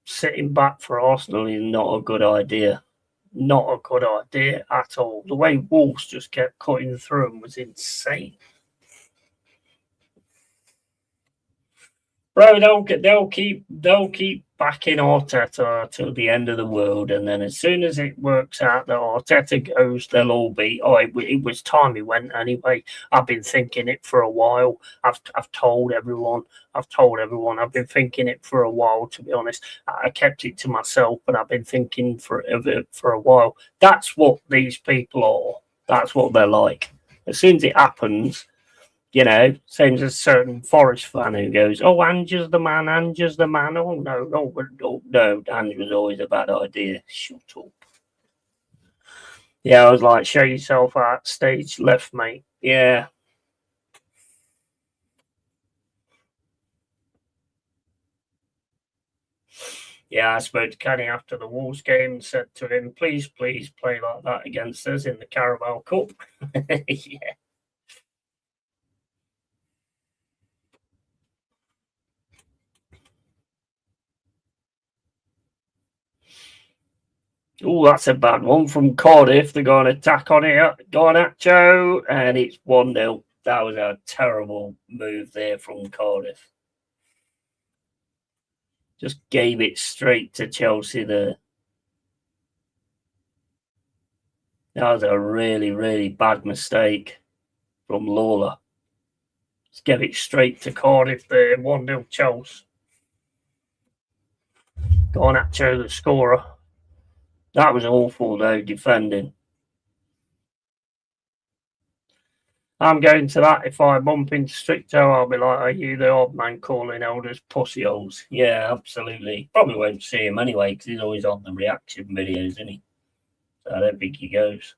sitting back for Arsenal is not a good idea. not a good idea at all. The way Wolves just kept cutting through them was insane. Bro, they'll keep backing Arteta till the end of the world, and then as soon as it works out that Arteta goes, they'll all be. Oh, it was time he went anyway. I've been thinking it for a while. I've told everyone. I've been thinking it for a while. To be honest, I kept it to myself, but I've been thinking for a while. That's what these people are. That's what they're like. As soon as it happens. You know, same as a certain Forest fan who goes, "Oh, Ange's the man. Oh no, Ange was always a bad idea." Shut up. Yeah, I was like, "Show yourself out stage left, mate." Yeah. Yeah, I spoke to Kenny after the Wolves game and said to him, "Please play like that against us in the Carabao Cup." Yeah. Oh, that's a bad one from Cardiff. They're going to attack on it. Garnacho, and it's 1-0. That was a terrible move there from Cardiff. Just gave it straight to Chelsea there. That was a really, really bad mistake from Lawler. Just gave it straight to Cardiff there. 1-0 Chelsea. Garnacho, the scorer. That was awful, though, defending. I'm going to that. If I bump into Stricto, I'll be like, "Are you the odd man calling elders pussy holes?" Yeah, absolutely. Probably won't see him anyway because he's always on the reaction videos, isn't he? So I don't think he goes.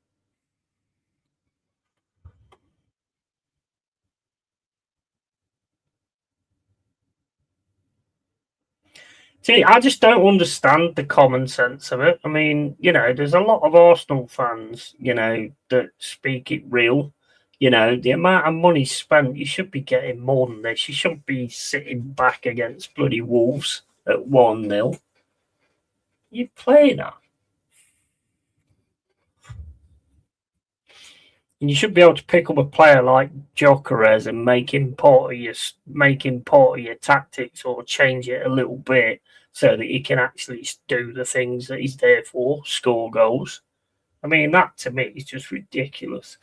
See, I just don't understand the common sense of it. I mean, you know, there's a lot of Arsenal fans, you know, that speak it real. You know, the amount of money spent, you should be getting more than this. You shouldn't be sitting back against bloody Wolves at 1-0. You play that. And you should be able to pick up a player like Gyökeres and make him part of your tactics or change it a little bit so that he can actually do the things that he's there for, score goals. I mean, that to me is just ridiculous.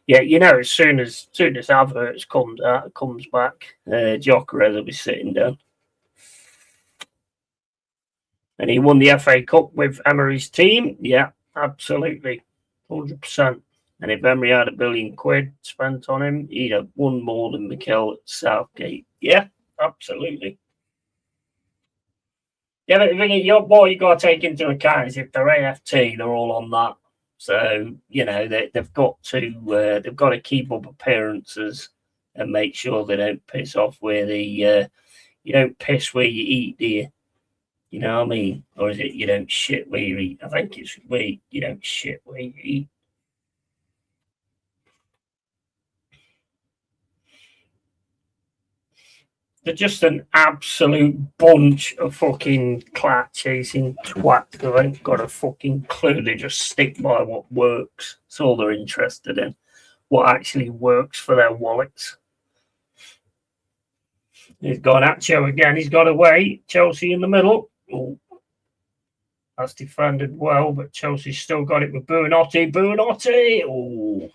Yeah, you know, as soon as Havertz comes back, Gyökeres will be sitting down. And he won the FA Cup with Emery's team. Yeah, absolutely, 100%. And if Emery had £1 billion spent on him, he'd have won more than Mikel at Southgate. Yeah, absolutely. Yeah, but the thing is, what you got to take into account is if they're AFT, they're all on that. So you know they've got to keep up appearances and make sure they don't piss off where you don't piss where you eat, do you? You know what I mean? Or is it you don't shit where you eat? I think it's where you don't shit where you eat. They're just an absolute bunch of fucking clat chasing twats who ain't got a fucking clue. They just stick by what works. That's all they're interested in. What actually works for their wallets. He's got Acho again. He's got away. Chelsea in the middle. Ooh. That's defended well, but Chelsea's still got it with Buonotti. Oh,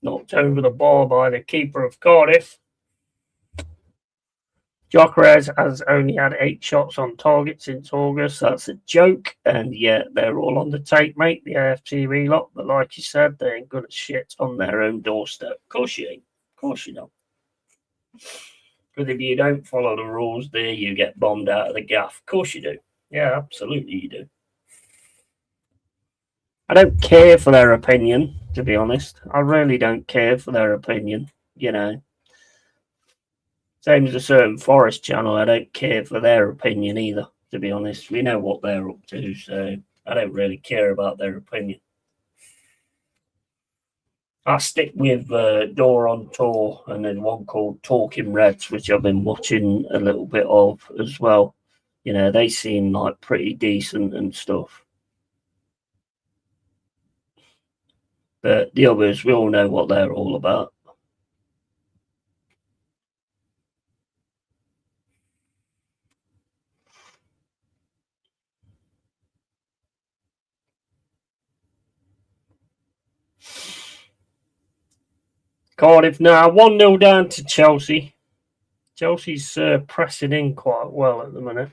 knocked over the bar by the keeper of Cardiff. Gyökeres has only had 8 shots on target since August. That's a joke. And yeah, they're all on the take, mate. The AFTV lot. But like you said, they ain't good at shit on their own doorstep. Of course you ain't. Of course you don't. Because if you don't follow the rules there, you get bombed out of the gaff. Of course you do. Yeah, absolutely you do. I don't care for their opinion, to be honest. I really don't care for their opinion, you know. Same as a certain Forest channel, I don't care for their opinion either, to be honest. We know what they're up to, so I don't really care about their opinion. I stick with Door on Tour and then one called Talking Reds, which I've been watching a little bit of as well. You know, they seem like pretty decent and stuff. But the others, we all know what they're all about. Cardiff now 1-0 down to Chelsea. Chelsea's pressing in quite well at the minute.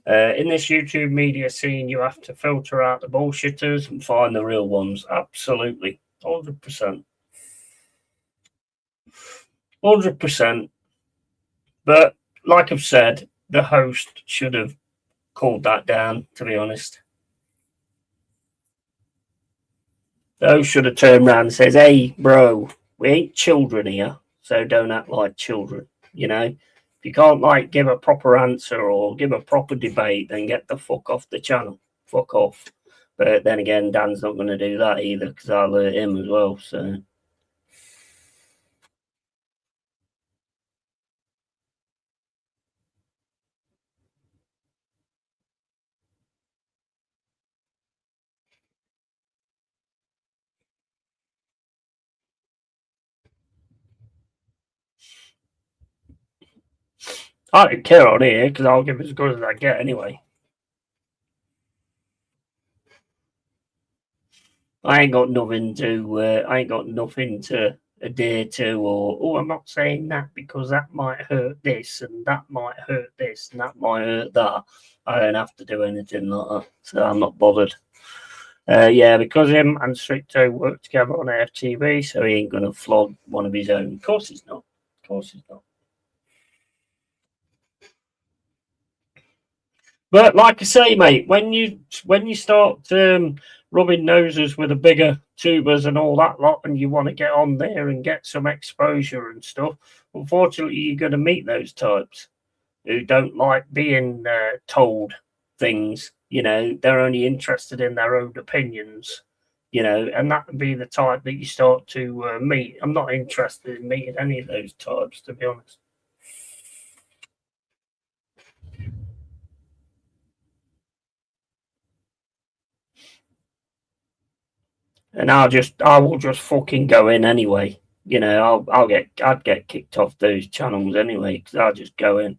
In this YouTube media scene, you have to filter out the bullshitters and find the real ones. Absolutely. 100%. 100%. But like I've said, the host should have called that down, to be honest. The host should have turned around and says, hey, bro, we ain't children here, so don't act like children, you know? If you can't, like, give a proper answer or give a proper debate, then get the fuck off the channel. Fuck off. But then again, Dan's not going to do that either because I'll hurt him as well, so... I don't care on here because I'll give as good as I get anyway. I ain't got nothing to adhere to, or oh, I'm not saying that because that might hurt this and that might hurt this and that might hurt that. I don't have to do anything like that, so I'm not bothered. Yeah, because him and Stricto work together on AFTV, so he ain't gonna flog one of his own. Of course he's not. Of course he's not. But like I say, mate, when you start rubbing noses with the bigger tubers and all that lot, and you want to get on there and get some exposure and stuff, unfortunately, you're going to meet those types who don't like being told things. You know, they're only interested in their own opinions. You know, and that would be the type that you start to meet. I'm not interested in meeting any of those types, to be honest. And I will just fucking go in anyway. You know, I'd get kicked off those channels anyway because I'll just go in.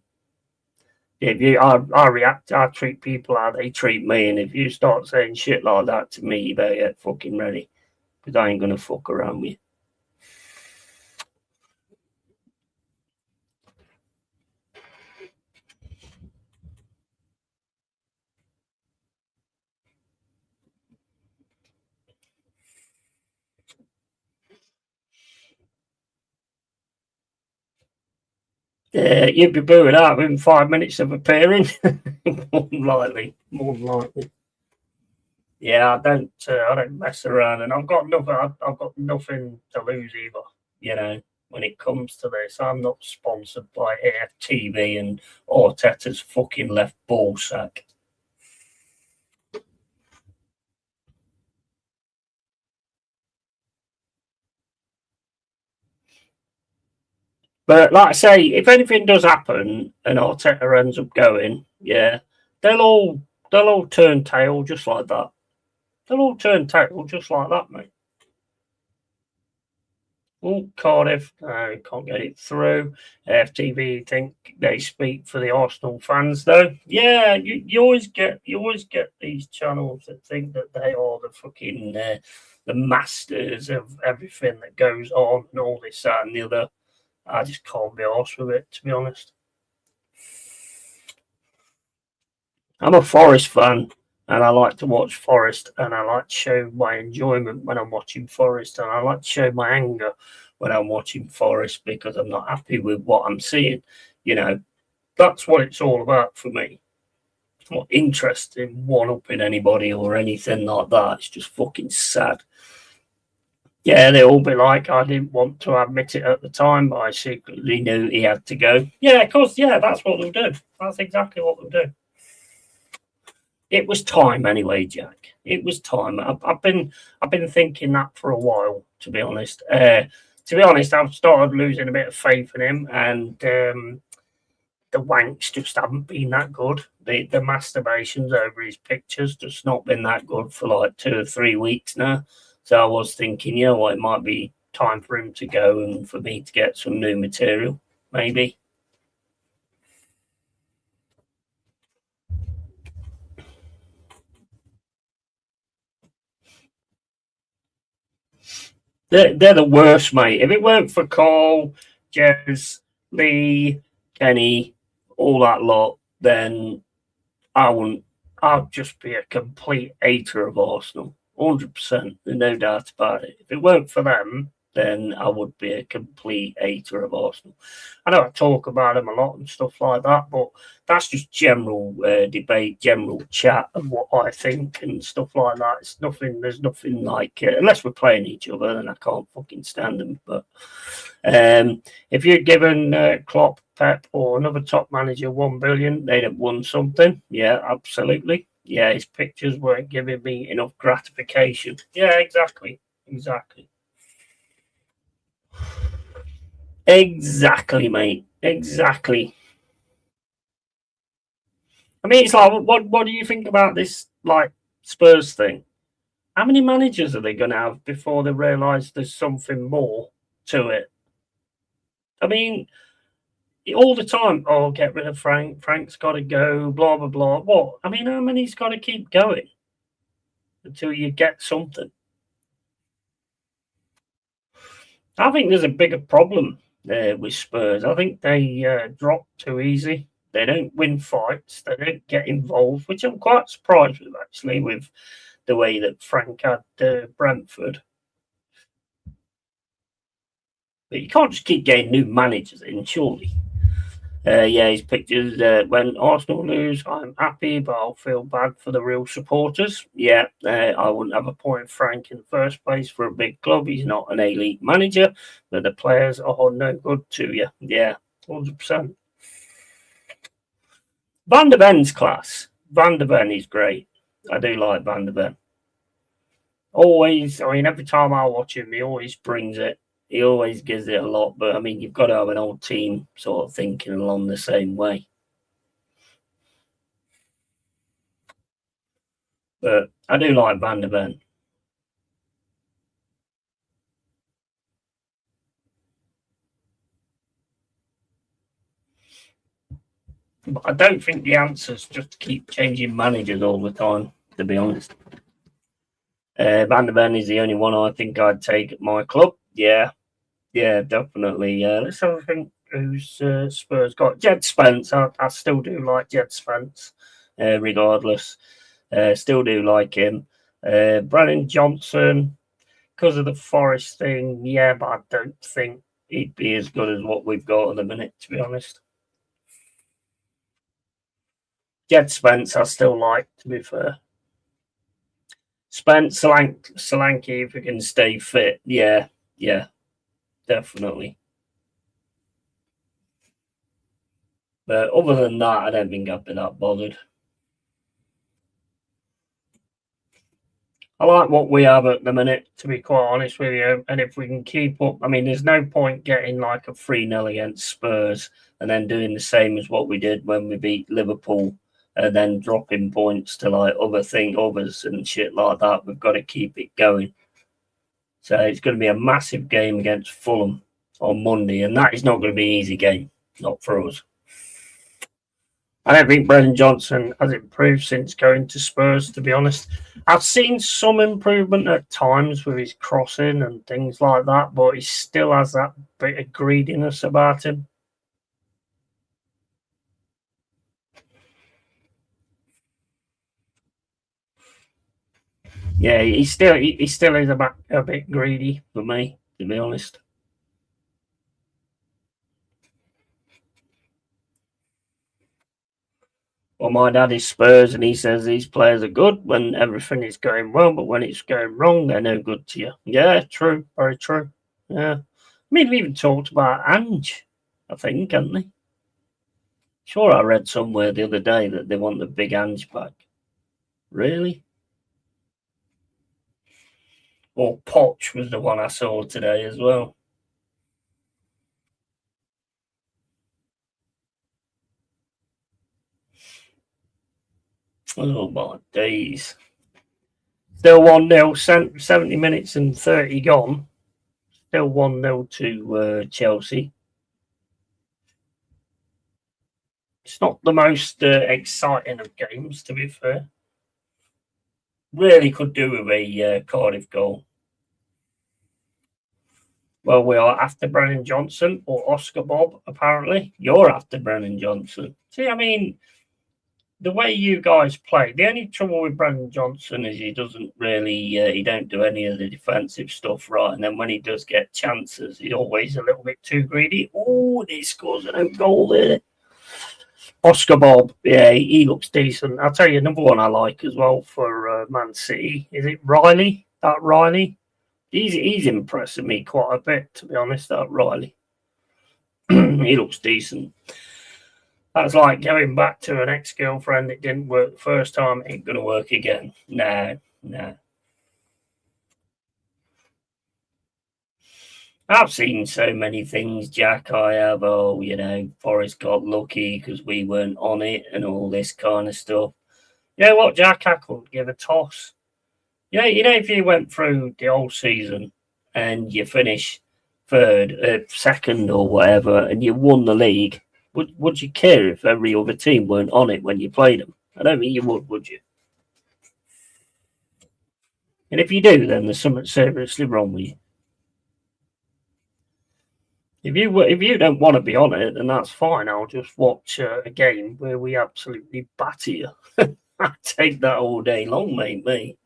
If you, I react, I treat people how they treat me, and if you start saying shit like that to me, you better get fucking ready because I ain't gonna fuck around with you. You'd be booed out within 5 minutes of appearing. More than likely. Yeah, I don't mess around, and I've got nothing to lose either. You know, when it comes to this, I'm not sponsored by AFTV and Arteta's fucking left ball sack. But like I say, if anything does happen and Arteta ends up going, yeah, they'll all turn tail just like that. They'll all turn tail just like that, mate. Oh, Cardiff, can't get it through. FTV think they speak for the Arsenal fans, though. Yeah, you always get these channels that think that they are the fucking the masters of everything that goes on and all this, that, and the other. I just can't be arsed with it, to be honest. I'm a Forest fan, and I like to watch Forest, and I like to show my enjoyment when I'm watching Forest, and I like to show my anger when I'm watching Forest because I'm not happy with what I'm seeing. You know, that's what it's all about for me. It's not interested in one-upping anybody or anything like that. It's just fucking sad. Yeah, they'll all be like, I didn't want to admit it at the time, but I secretly knew he had to go. Yeah, of course, yeah, that's what they'll do. That's exactly what they'll do. It was time anyway, Jack. It was time. I've been thinking that for a while, to be honest. I've started losing a bit of faith in him, and the wanks just haven't been that good. The masturbations over his pictures just not been that good for like 2 or 3 weeks now. So I was thinking, you know what, it might be time for him to go and for me to get some new material, maybe. They're the worst, mate. If it weren't for Cole, Jez, Lee, Kenny, all that lot, then I wouldn't. I'd just be a complete hater of Arsenal, 100%. There's no doubt about it. If it weren't for them, then I would be a complete hater of Arsenal. I know I talk about them a lot and stuff like that, but that's just general debate, general chat of what I think and stuff like that. It's nothing. There's nothing like unless we're playing each other, then I can't fucking stand them. But if you'd given Klopp, Pep, or another top manager 1 billion, they'd have won something. Yeah, absolutely. Yeah, his pictures weren't giving me enough gratification. Yeah, exactly. Exactly, mate. Exactly. I mean, it's like, what do you think about this, like, Spurs thing? How many managers are they going to have before they realise there's something more to it? I mean, all the time, oh, get rid of Frank. Frank's got to go, blah, blah, blah. What? I mean, how many's got to keep going until you get something? I think there's a bigger problem with Spurs. I think they drop too easy. They don't win fights. They don't get involved, which I'm quite surprised with, actually, with the way that Frank had Brentford. But you can't just keep getting new managers in, surely. Yeah, his pictures when Arsenal lose, I'm happy, but I'll feel bad for the real supporters. Yeah, I wouldn't have a point Frank in the first place for a big club. He's not an A-League manager, but the players are no good to you. Yeah, 100%. Van der Ven's class. Van der Ven is great. I do like Van der Ven. Always, I mean, every time I watch him, he always brings it. He always gives it a lot, but I mean, you've got to have an old team sort of thinking along the same way. But I do like Van der Ven. But I don't think the answer's just to keep changing managers all the time, to be honest. Van der Ven is the only one I think I'd take at my club. Yeah, definitely. Let's have a think who's Spurs got. Jed Spence. I still do like Jed Spence, regardless. Still do like him. Brennan Johnson, because of the Forest thing, yeah, but I don't think he'd be as good as what we've got at the minute, to be honest. Jed Spence, I still like, to be fair. Spence, Solanke, if we can stay fit, yeah, definitely. But other than that, I don't think I'd be that bothered. I like what we have at the minute, to be quite honest with you. And if we can keep up, I mean, there's no point getting like a 3-0 against Spurs and then doing the same as what we did when we beat Liverpool and then dropping points to like others and shit like that. We've got to keep it going. So it's going to be a massive game against Fulham on Monday, and that is not going to be an easy game, not for us. I don't think Brendan Johnson has improved since going to Spurs, to be honest. I've seen some improvement at times with his crossing and things like that, but he still has that bit of greediness about him. Yeah, he still is a bit greedy for me, to be honest. Well, my dad is Spurs, and he says these players are good when everything is going well, but when it's going wrong, they're no good to you. Yeah, true, very true. Yeah, I mean, we even talked about Ange, I think, haven't they? Sure, I read somewhere the other day that they want the big Ange back. Really? Or Poch was the one I saw today as well. Oh my days. Still 1-0, 70 minutes and 30 gone. Still 1-0 to Chelsea. It's not the most exciting of games, to be fair. Really could do with a Cardiff goal. Well, we are after Brennan Johnson or Oscar Bob, apparently. You're after Brennan Johnson. See, I mean, the way you guys play, the only trouble with Brennan Johnson is he doesn't really, he don't do any of the defensive stuff right. And then when he does get chances, he's always a little bit too greedy. Oh, he scores an own goal there. Oscar Bob, yeah, he looks decent. I'll tell you another one I like as well for Man City. Is it Riley? That Riley? He's impressing me quite a bit, to be honest, that Riley. He looks decent. That's like going back to an ex-girlfriend that didn't work the first time, it ain't going to work again. No. I've seen so many things, Jack. I have, Forest got lucky because we weren't on it and all this kind of stuff. You know what, Jack? I couldn't give a toss. You know, if you went through the whole season and you finish third, second or whatever, and you won the league, would you care if every other team weren't on it when you played them? I don't think you would you? And if you do, then there's something seriously wrong with you. If you don't want to be on it, then that's fine. I'll just watch a game where we absolutely batter you. I take that all day long, mate.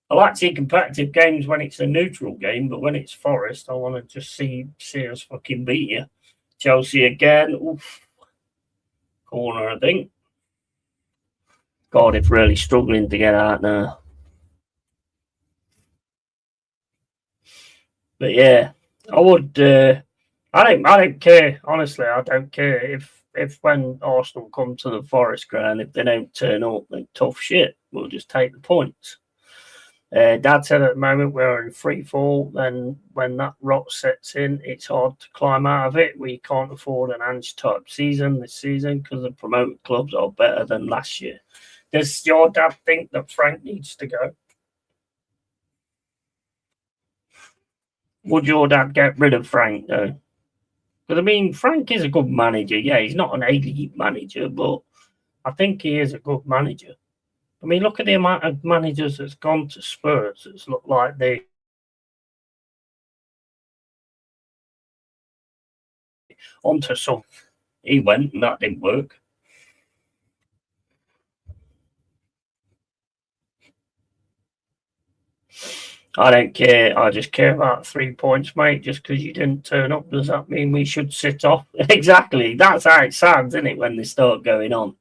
I like seeing competitive games when it's a neutral game, but when it's Forest, I want to just see us fucking beat you. Chelsea again. Oof. Corner, I think. Cardiff really struggling to get out now. But yeah, I would. I don't care. Honestly, I don't care if when Arsenal come to the Forest ground, if they don't turn up, then tough shit. We'll just take the points. Dad said at the moment we're in free fall. Then when that rot sets in, it's hard to climb out of it. We can't afford an Ange type season this season because the promoted clubs are better than last year. Does your dad think that Frank needs to go? Would your dad get rid of Frank though? Because I mean, Frank is a good manager. Yeah, he's not an A-League manager, but I think he is a good manager. I mean, look at the amount of managers that's gone to Spurs. It's looked like they onto some. He went and that didn't work. I don't care. I just care about 3 points, mate. Just because you didn't turn up, does that mean we should sit off? Exactly. That's how it sounds, isn't it, when they start going on?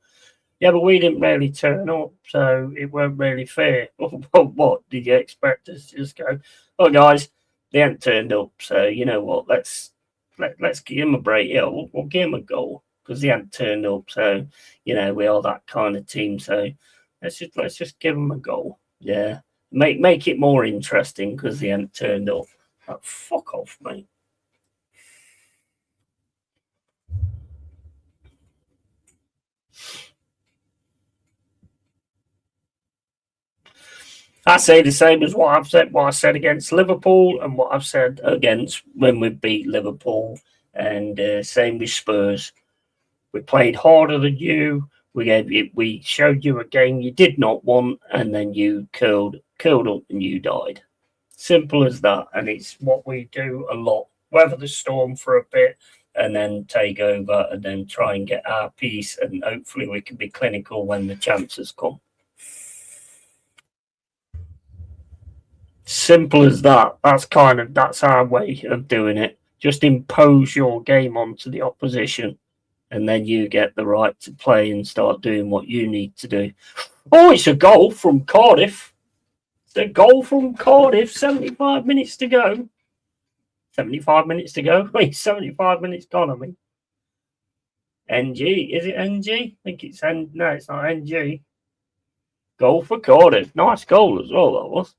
Yeah, but we didn't really turn up, so it weren't really fair. What did you expect us to just go? Oh, guys, they ain't turned up, so you know what? Let's give them a break. Yeah, we'll give them a goal because they ain't turned up. So we are that kind of team. So let's just give them a goal. Yeah, make it more interesting because they ain't turned up. Like, fuck off, mate. I say the same as what I said against Liverpool and what I've said against when we beat Liverpool, and same with Spurs. We played harder than you. We showed you a game you did not want, and then you curled up and you died. Simple as that, and it's what we do a lot. Weather the storm for a bit, and then take over, and then try and get our piece, and hopefully we can be clinical when the chances come. Simple as that. That's our way of doing it. Just impose your game onto the opposition, and then you get the right to play and start doing what you need to do. Oh, it's a goal from Cardiff. It's a goal from Cardiff. 75 minutes to go. 75 minutes to go. Wait, 75 minutes gone, I mean. NG. Is it NG? I think it's no, it's not NG. Goal for Cardiff. Nice goal as well, that was.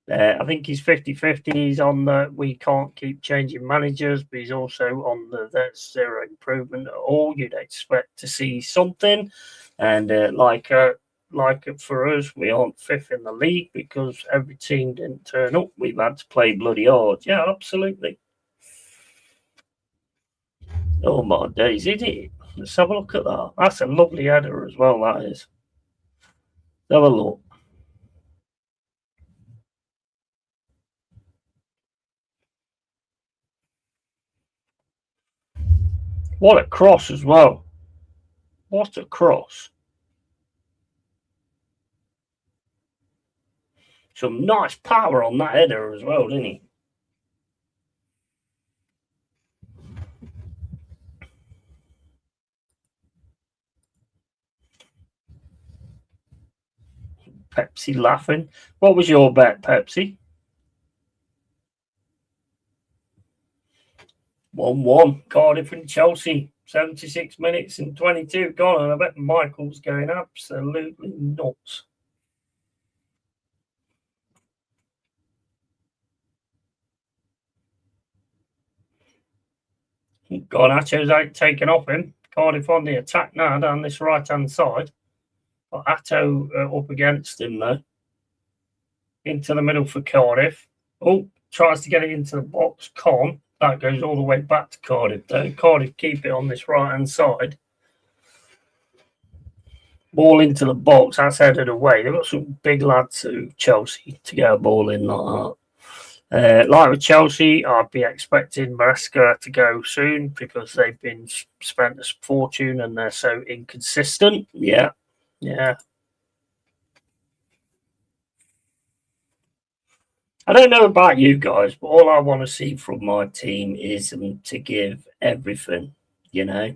I think he's 50-50. He's on the we can't keep changing managers, but he's also on the there's zero improvement at all. You'd expect to see something. And like like it for us, we aren't fifth in the league because every team didn't turn up. We've had to play bloody hard. Yeah, absolutely. Oh my days, is it? Let's have a look at that. That's a lovely header as well, that is. Have a look. What a cross as well. What a cross. Some nice power on that header as well, didn't he? Pepsi laughing. What was your bet, Pepsi? 1-1. Cardiff and Chelsea. 76 minutes and 22 gone. And I bet Michael's going absolutely nuts. Garnacho's out taken off him. Cardiff on the attack now down this right-hand side. Got Atto up against him though. Into the middle for Cardiff. Oh, tries to get it into the box. Con. That goes all the way back to Cardiff though. Cardiff keep it on this right-hand side. Ball into the box. That's headed away. They've got some big lads to Chelsea to get a ball in like that. Like with Chelsea, I'd be expecting Maresca to go soon because they've been spent a fortune and they're so inconsistent. Yeah. I don't know about you guys, but all I want to see from my team is them to give everything, you know.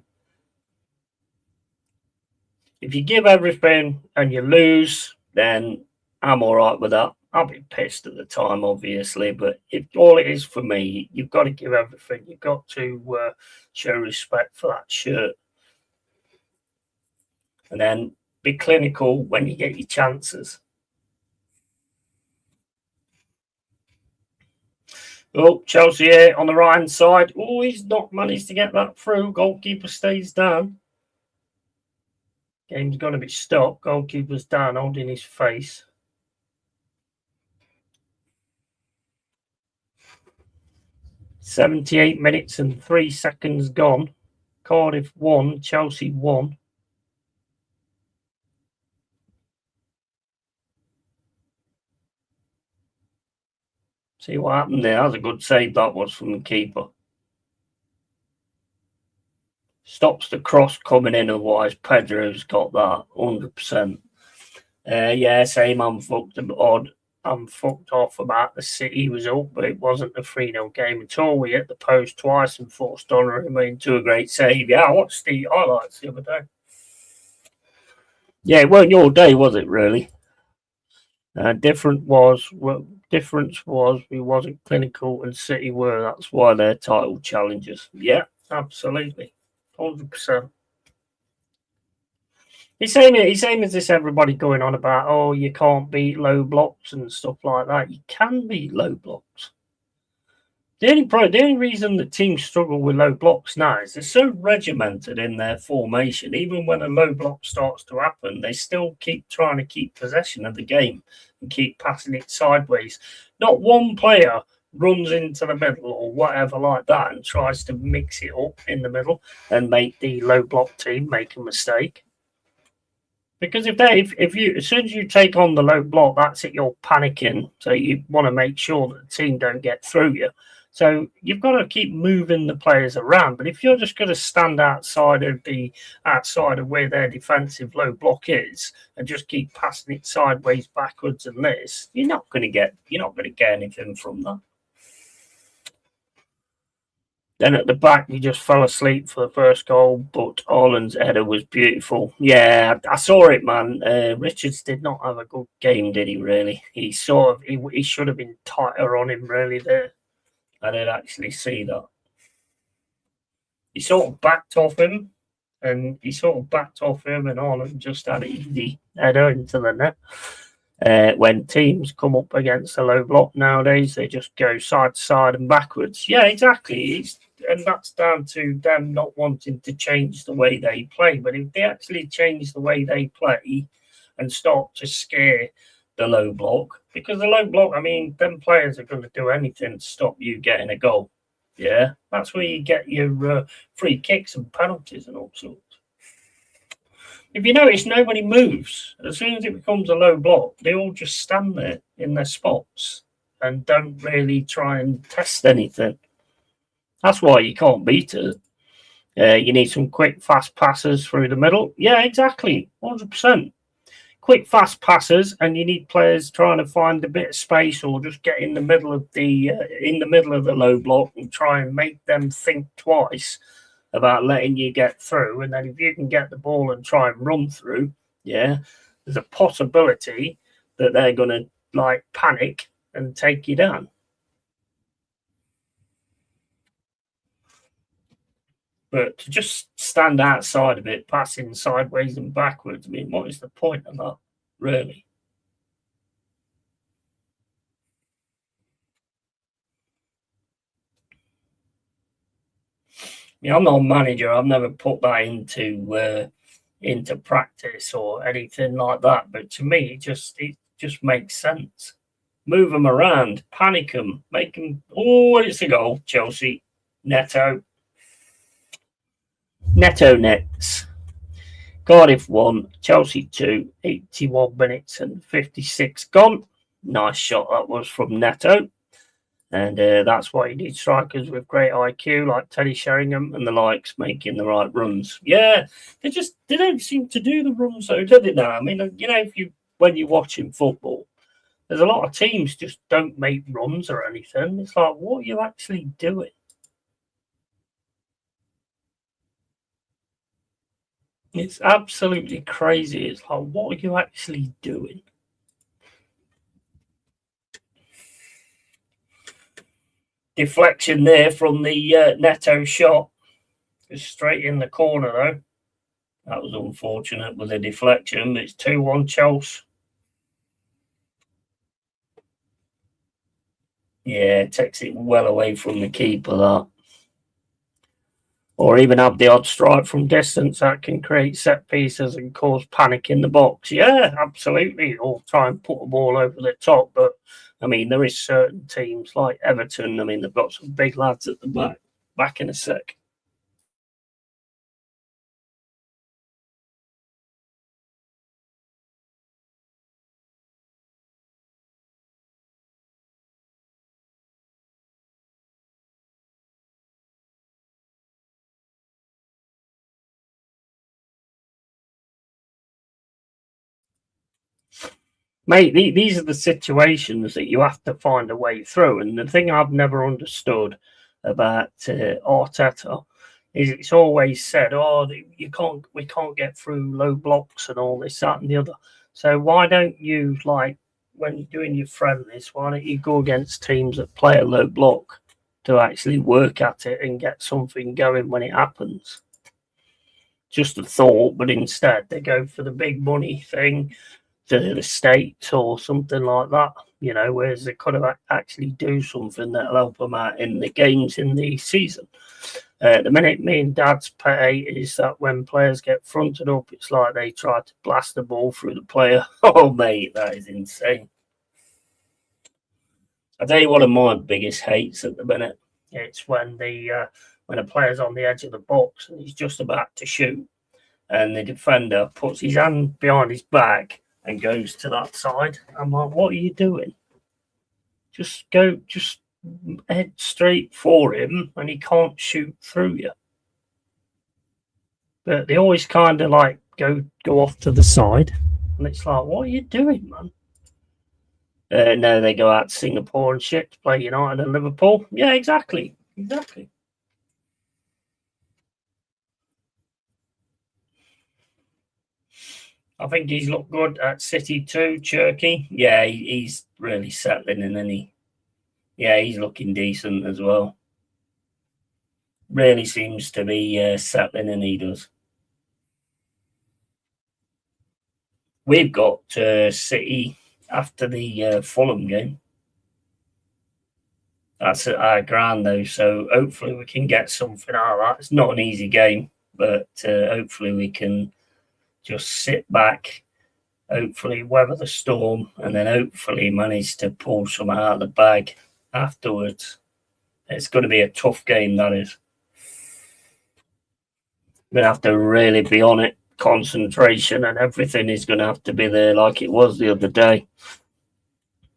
If you give everything and you lose, then I'm all right with that. I'll be pissed at the time, obviously, but if all it is for me, you've got to give everything. You've got to show respect for that shirt. And then be clinical when you get your chances. Oh, Chelsea here on the right-hand side. Oh, he's not managed to get that through. Goalkeeper stays down. Game's going to be stopped. Goalkeeper's down, holding his face. 78 minutes and 3 seconds gone. Cardiff 1, Chelsea 1. See what happened there. That was a good save, that was, from the keeper. Stops the cross coming in, otherwise Pedro's got that 100%. Yeah, same. I'm fucked off about the City result, but it wasn't a 3-0 game at all. We hit the post twice and forced Donnarumma into a great save. Yeah, I watched the highlights the other day. Yeah, it weren't your day, was it, really? Difference was we wasn't clinical and City were. That's why they're title challengers. Yeah, absolutely. 100%. He's saying as this everybody going on about, oh, you can't beat low blocks and stuff like that. You can beat low blocks. The only reason the teams struggle with low blocks now is they're so regimented in their formation. Even when a low block starts to happen, they still keep trying to keep possession of the game and keep passing it sideways. Not one player runs into the middle or whatever like that and tries to mix it up in the middle and make the low block team make a mistake. Because as soon as you take on the low block, that's it, you're panicking. So you want to make sure that the team don't get through you. So you've got to keep moving the players around. But if you're just going to stand outside of where their defensive low block is and just keep passing it sideways, backwards, and this, you're not going to get anything from that. Then at the back, we just fell asleep for the first goal, but Haaland's header was beautiful. Yeah, I saw it, man. Richards did not have a good game, did he, really? He he should have been tighter on him, really, there. I did actually see that. He sort of backed off him, and Haaland just had an easy header into the net. When teams come up against a low block nowadays, they just go side to side and backwards. Yeah, exactly. And that's down to them not wanting to change the way they play. But if they actually change the way they play and start to scare the low block. Because the low block, I mean, them players are going to do anything to stop you getting a goal. Yeah, that's where you get your free kicks and penalties and all sorts. If you notice, nobody moves. As soon as it becomes a low block, they all just stand there in their spots and don't really try and test anything. That's why you can't beat it. You need some quick, fast passes through the middle. Yeah, exactly, 100%. Quick, fast passes, and you need players trying to find a bit of space or just get in the middle of the low block and try and make them think twice about letting you get through. And then if you can get the ball and try and run through, yeah, there's a possibility that they're going to like panic and take you down. But to just stand outside of it, passing sideways and backwards, I mean, what is the point of that, really? I'm not a manager. I've never put that into practice or anything like that. But to me, it just makes sense. Move them around, panic them, make them. Oh, it's a goal, Chelsea. Neto nets. Cardiff 1, Chelsea 2, 81 minutes and 56 gone. Nice shot that was from Neto. And that's why you need strikers with great IQ like Teddy Sheringham and the likes making the right runs. Yeah, they don't seem to do the runs though, do they now? I mean, when you're watching football, there's a lot of teams just don't make runs or anything. It's like, what are you actually doing? It's absolutely crazy. It's like, what are you actually doing? Deflection there from the Neto shot. It's straight in the corner, though. That was unfortunate with the deflection. It's 2-1 Chelsea. Yeah, it takes it well away from the keeper, that. Or even have the odd strike from distance that can create set pieces and cause panic in the box. Yeah, absolutely. Or try and put a ball over the top. But, I mean, there is certain teams like Everton. I mean, they've got some big lads at the back. Back in a sec. Mate, these are the situations that you have to find a way through. And the thing I've never understood about Arteta is it's always said, "Oh, we can't get through low blocks and all this, that, and the other." So why don't you, like, when you're doing your friendlies, why don't you go against teams that play a low block to actually work at it and get something going when it happens? Just a thought, but instead they go for the big money thing to the States or something like that, whereas they could have actually do something that'll help them out in the games in the season. The minute me and Dad's pay is that when players get fronted up, it's like they try to blast the ball through the player. Oh, mate, that is insane. I tell you, one of my biggest hates at the minute, it's when a player's on the edge of the box and he's just about to shoot, and the defender puts his hand behind his back and goes to that side. I'm like, what are you doing? Just head straight for him and he can't shoot through you. But they always kind of like go off to the side. And it's like, what are you doing, man? No, they go out to Singapore and shit to play United and Liverpool. Yeah, exactly. I think he's looked good at City too, Cherky. Yeah, he's really settling in, isn't he? Yeah, he's looking decent as well. Really seems to be settling in, he does. We've got City after the Fulham game. That's at our ground, though, so hopefully we can get something out of that. It's not an easy game, but hopefully we can just sit back hopefully weather the storm, and then hopefully manage to pull some out of the bag afterwards. It's going to be a tough game, that is. We're going to have to really be on it. Concentration and everything is going to have to be there like it was the other day.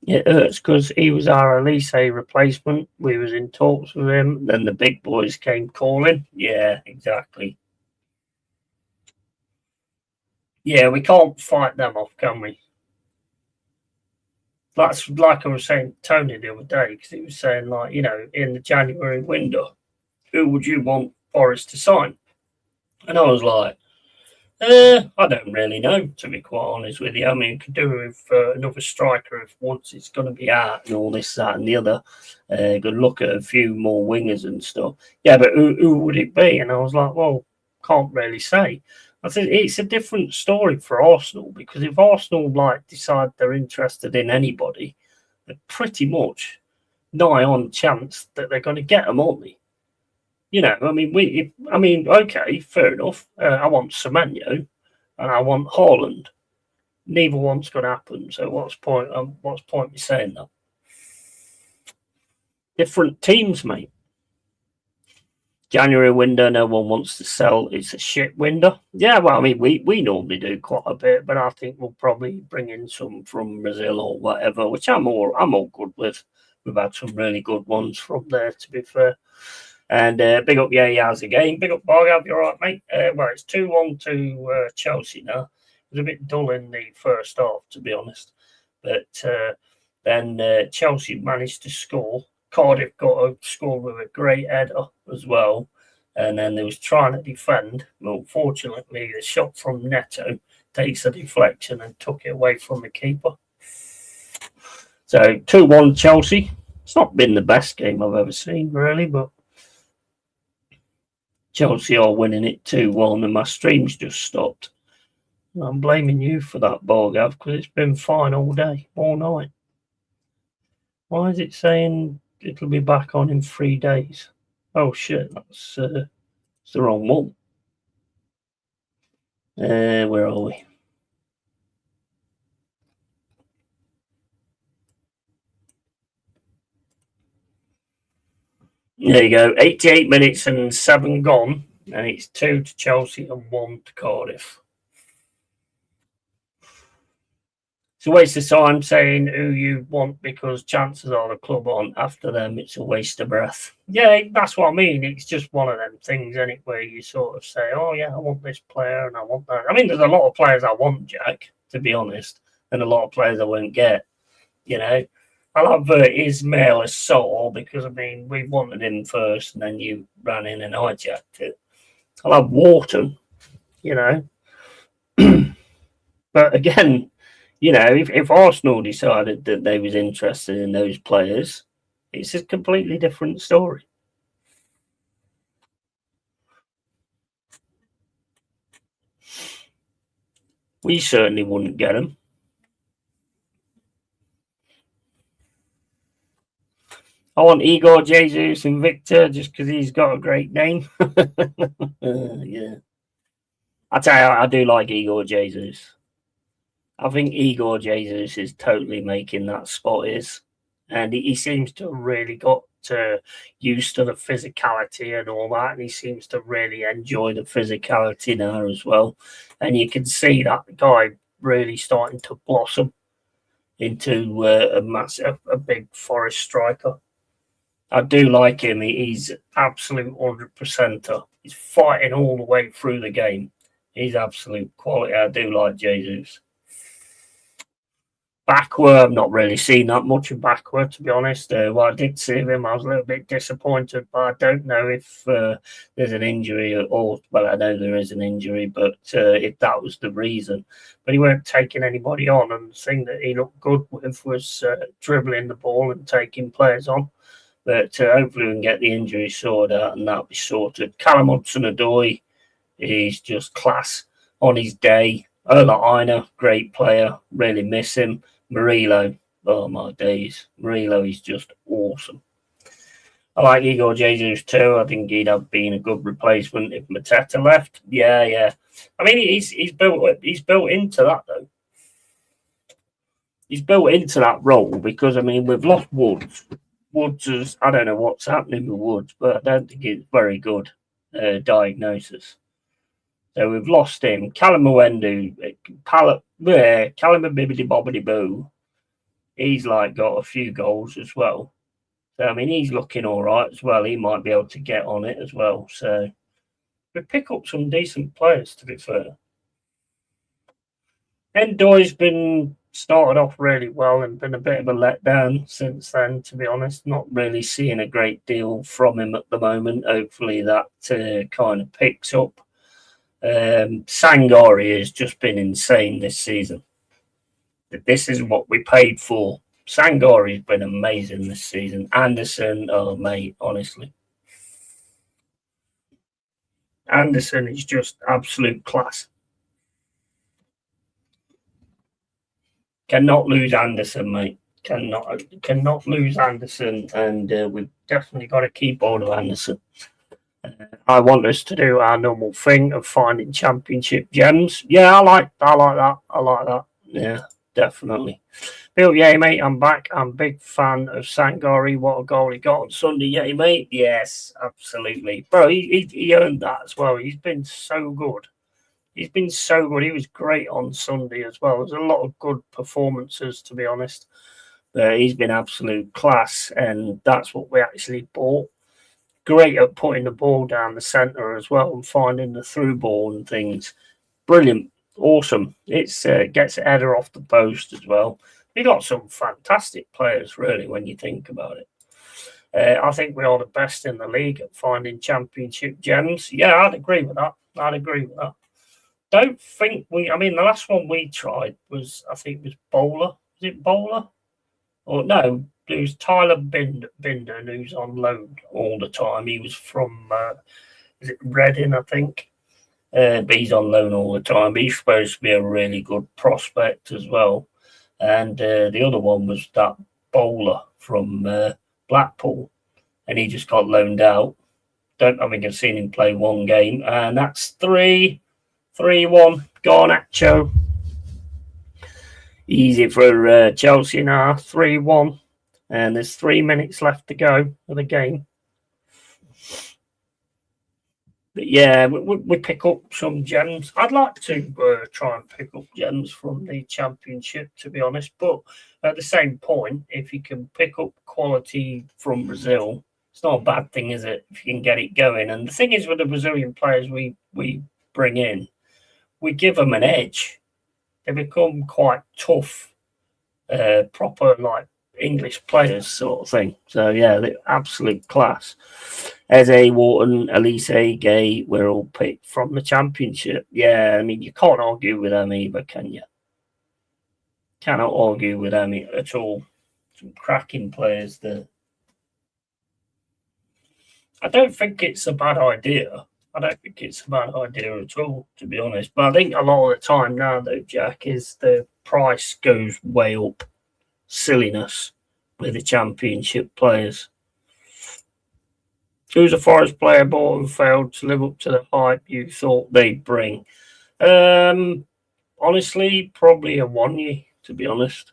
It hurts because he was our Elise replacement. We was in talks with him. Then the big boys came calling. Yeah, exactly. Yeah, we can't fight them off, can we? That's like I was saying to Tony the other day, because he was saying, like, you know, in the January window, who would you want Forest to sign? And I was like, I don't really know, to be quite honest with you. I mean, you could do with another striker if once it's going to be out and all this, that, and the other. Good look at a few more wingers and stuff. Yeah, but who would it be? And I was like, well, can't really say. I think it's a different story for Arsenal, because if Arsenal like decide they're interested in anybody, they're pretty much nigh on chance that they're going to get them, aren't they? You know, I mean, okay, fair enough. I want Semenyo and I want Haaland. Neither one's going to happen. So what's point me saying that? Different teams, mate. January window, no one wants to sell. It's a shit window. Yeah, well, I mean, we normally do quite a bit, but I think we'll probably bring in some from Brazil or whatever, which I'm all good with. We've had some really good ones from there, to be fair. And big up Yaz again. Big up Bargav, you're right, mate. Well, it's 2-1 to Chelsea now. It was a bit dull in the first half, to be honest. But then Chelsea managed to score. Cardiff got a score with a great header as well. And then they was trying to defend. Well, fortunately, the shot from Neto takes a deflection and took it away from the keeper. So 2-1 Chelsea. It's not been the best game I've ever seen, really, but Chelsea are winning it 2-1, and my stream's just stopped. I'm blaming you for that, Borgav, because it's been fine all day, all night. Why is it saying it'll be back on in 3 days? Oh shit, that's the wrong one. Where are we? There you go. 88 minutes and 7 gone, and it's 2 to Chelsea and 1 to Cardiff. It's a waste of time saying who you want, because chances are the club on after them. It's a waste of breath. Yeah, that's what I mean. It's just one of them things, isn't it, where you sort of say, oh, yeah, I want this player and I want that. I mean, there's a lot of players I want, Jack, to be honest, and a lot of players I won't get, you know. I'll have Ismail Assar because, I mean, we wanted him first and then you ran in and hijacked it. I'll have Wharton, you know. But again, you know, if Arsenal decided that they was interested in those players, it's a completely different story. We certainly wouldn't get them. I want Igor Jesus and Victor just because he's got a great name. Yeah. I tell you, I do like Igor Jesus. I think Igor Jesus is totally making that spot is. And he seems to really got used to the physicality and all that. And he seems to really enjoy the physicality now as well. And you can see that guy really starting to blossom into a big Forest striker. I do like him. He's absolute 100%er. He's fighting all the way through the game. He's absolute quality. I do like Jesus. Backward, I've not really seen that much of Backward, to be honest. Well, I did see him. I was a little bit disappointed, but I don't know if there's an injury or, well, I know there is an injury, but if that was the reason. But he weren't taking anybody on, and the thing that he looked good with was dribbling the ball and taking players on. But hopefully we can get the injury sorted out and that'll be sorted. Callum Hudson-Odoi is just class on his day. Ola Aina, great player. Really miss him. Murillo, oh my days. Murillo is just awesome. I like Igor Jesus too. I think he'd have been a good replacement if Mateta left. Yeah. I mean, he's built into that though. he's built into that role because, I mean, we've lost Woods. Woods is, I don't know what's happening with Woods, but I don't think it's very good diagnosis. So we've lost him. Callum Mwendu, Callum Bibbidi Bobbidi Boo, he's like got a few goals as well. So, I mean, he's looking all right as well. He might be able to get on it as well. So we pick up some decent players, to be fair. Endoy's been started off really well and been a bit of a letdown since then, to be honest. Not really seeing a great deal from him at the moment. Hopefully that kind of picks up. Sangari has just been insane this season. This is what we paid for. Sangari's been amazing this season. Anderson, oh mate, honestly. Anderson is just absolute class. Cannot lose Anderson, mate. Cannot lose Anderson, and we've definitely got to keep hold of Anderson. I want us to do our normal thing of finding championship gems. Yeah, I like that. Yeah, definitely. Bill, yeah, mate, I'm back. I'm a big fan of Sangari. What a goal he got on Sunday, yeah, mate. Yes, absolutely. Bro, he earned that as well. He's been so good. He was great on Sunday as well. There's a lot of good performances, to be honest. He's been absolute class, and that's what we actually bought. Great at putting the ball down the centre as well and finding the through ball and things. Brilliant. Awesome. It's gets a header off the post as well. We got some fantastic players, really, when you think about it. I think we are the best in the league at finding championship gems. Yeah, I'd agree with that. Don't think the last one we tried was, I think it was Bowler. Was it Bowler? Or no, it was Tyler Binder, who's on loan all the time. He was from, is it Reading, I think? But he's on loan all the time. He's supposed to be a really good prospect as well. And the other one was that Bowler from Blackpool, and he just got loaned out. Don't I think I've seen him play one game, and that's 3-1 Garnacho. Easy for Chelsea now, 3-1, and there's 3 minutes left to go of the game. But yeah, we pick up some gems. I'd like to try and pick up gems from the Championship, to be honest. But at the same point, if you can pick up quality from Brazil, it's not a bad thing, is it? If you can get it going. And the thing is, with the Brazilian players we bring in, we give them an edge. They become quite tough, proper like English players sort of thing. So yeah, they're absolute class. Eze, Wharton, Elise, Gay, we're all picked from the Championship. Yeah, I mean, you can't argue with them either, can you? Cannot argue with them at all. Some cracking players there. I don't think it's a bad idea. I don't think it's a bad idea at all, to be honest. But I think a lot of the time now, though, Jack, is the price goes way up. Silliness with the Championship players. Who's a Forest player bought and failed to live up to the hype you thought they'd bring? Honestly, probably a Wonyi, to be honest.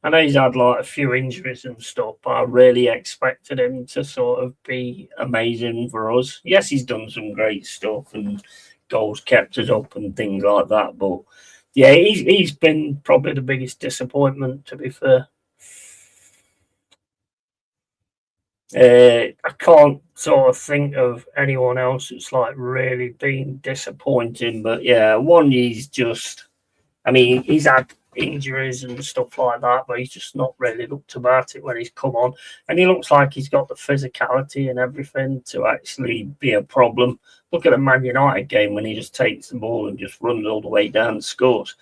I know he's had like a few injuries and stuff, but I really expected him to sort of be amazing for us. Yes, he's done some great stuff and goals kept us up and things like that. But yeah, he's been probably the biggest disappointment, to be fair. I can't sort of think of anyone else that's like really been disappointing. But yeah, Wonyi's just, I mean, he's had injuries and stuff like that, but he's just not really looked about it when he's come on. And he looks like he's got the physicality and everything to actually be a problem. Look at the Man United game when he just takes the ball and just runs all the way down and scores,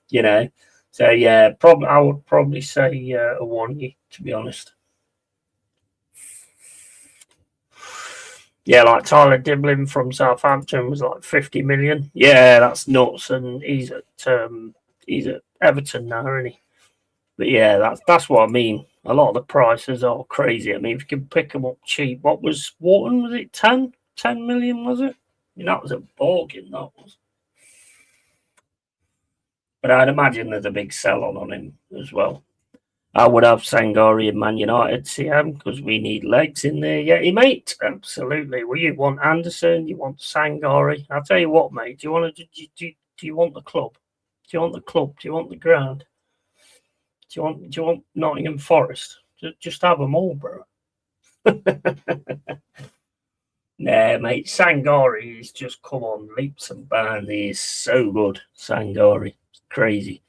you know. So yeah, I would probably say a Wonyi, to be honest. Yeah, like Tyler Diblin from Southampton was like 50 million. Yeah, that's nuts, and he's at Everton now, isn't he? But yeah, that's what I mean. A lot of the prices are crazy. I mean, if you can pick them up cheap, what was Wharton? Was it 10 million? Was it? I mean, that was a bargain. That was. But I'd imagine there's a big sell on him as well. I would have Sangari and Man United CM because we need legs in there. Yeah, mate. Absolutely. Well, you want Anderson, you want Sangari. I'll tell you what, mate. Do you want to? Do you want the club? Do you want the club? Do you want the ground? Do you want Nottingham Forest? Just have them all, bro. Nah, mate. Sangari is just come on leaps and bounds. He is so good. Sangari, it's crazy.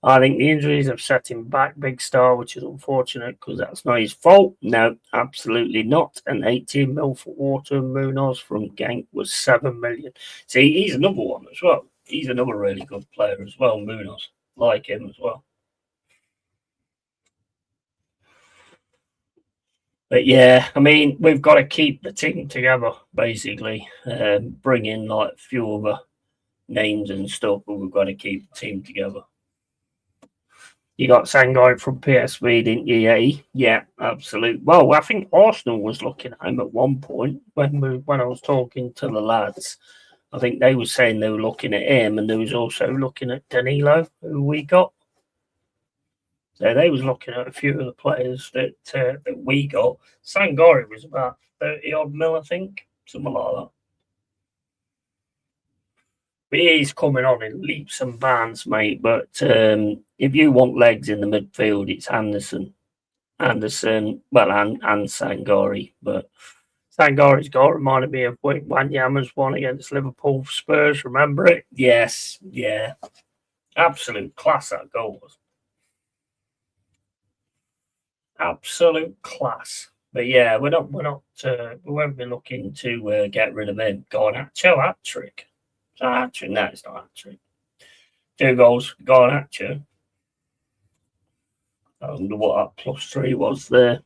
I think the injuries have set him back, Big Star, which is unfortunate because that's not his fault. No, absolutely not. And 18 mil for Water Munoz from Genk was 7 million. See, he's another one as well. He's another really good player as well, Munoz. Like him as well. But yeah, I mean, we've got to keep the team together, basically. Bring in like a few other names and stuff, but we've got to keep the team together. You got Sangai from PSV, didn't you? Yeah, absolutely. Well, I think Arsenal was looking at him at one point when I was talking to the lads. I think they were saying they were looking at him, and they was also looking at Danilo, who we got. So they was looking at a few of the players that we got. Sangari was about 30 odd mil, I think, something like that. But he's coming on in leaps and bounds, mate. But if you want legs in the midfield, it's Anderson, well, and Sangari. But Sangari's goal reminded me of Wanyama's one against Liverpool Spurs. Remember it? Yes, yeah. Absolute class that goal was. Absolute class. But yeah, we won't be looking to get rid of him. Garnacho hat trick. No, it's not hat trick. 2 goals, Garnacho. I wonder what that +3 was there.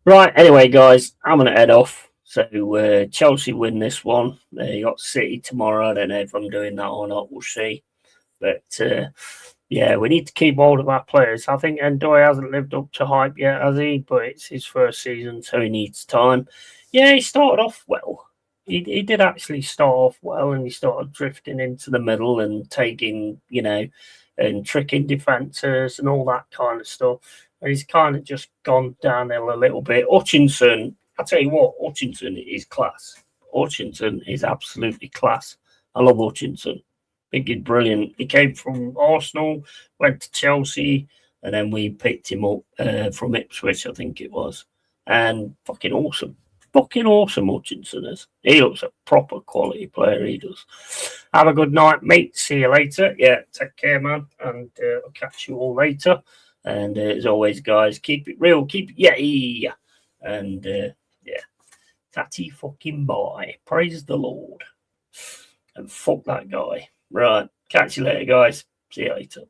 Right, anyway, guys, I'm going to head off. So Chelsea win this one. You got City tomorrow. I don't know if I'm doing that or not. We'll see. But yeah, we need to keep hold of our players. I think Ndoye hasn't lived up to hype yet, has he? But it's his first season, so he needs time. Yeah, he started off well. He did actually start off well, and he started drifting into the middle and taking, and tricking defenders and all that kind of stuff. And he's kind of just gone downhill a little bit. Hutchinson, I tell you what, Hutchinson is class. Hutchinson is absolutely class. I love Hutchinson. I think he's brilliant. He came from Arsenal, went to Chelsea, and then we picked him up from Ipswich, I think it was. And fucking awesome. Fucking awesome, Hutchinson is. He looks a proper quality player, he does. Have a good night, mate. See you later. Yeah, take care, man. And I'll catch you all later. And as always, guys, keep it real. Keep it yay. And yeah, tatty fucking bye. Praise the Lord. And fuck that guy. Right. Catch you later, guys. See you later.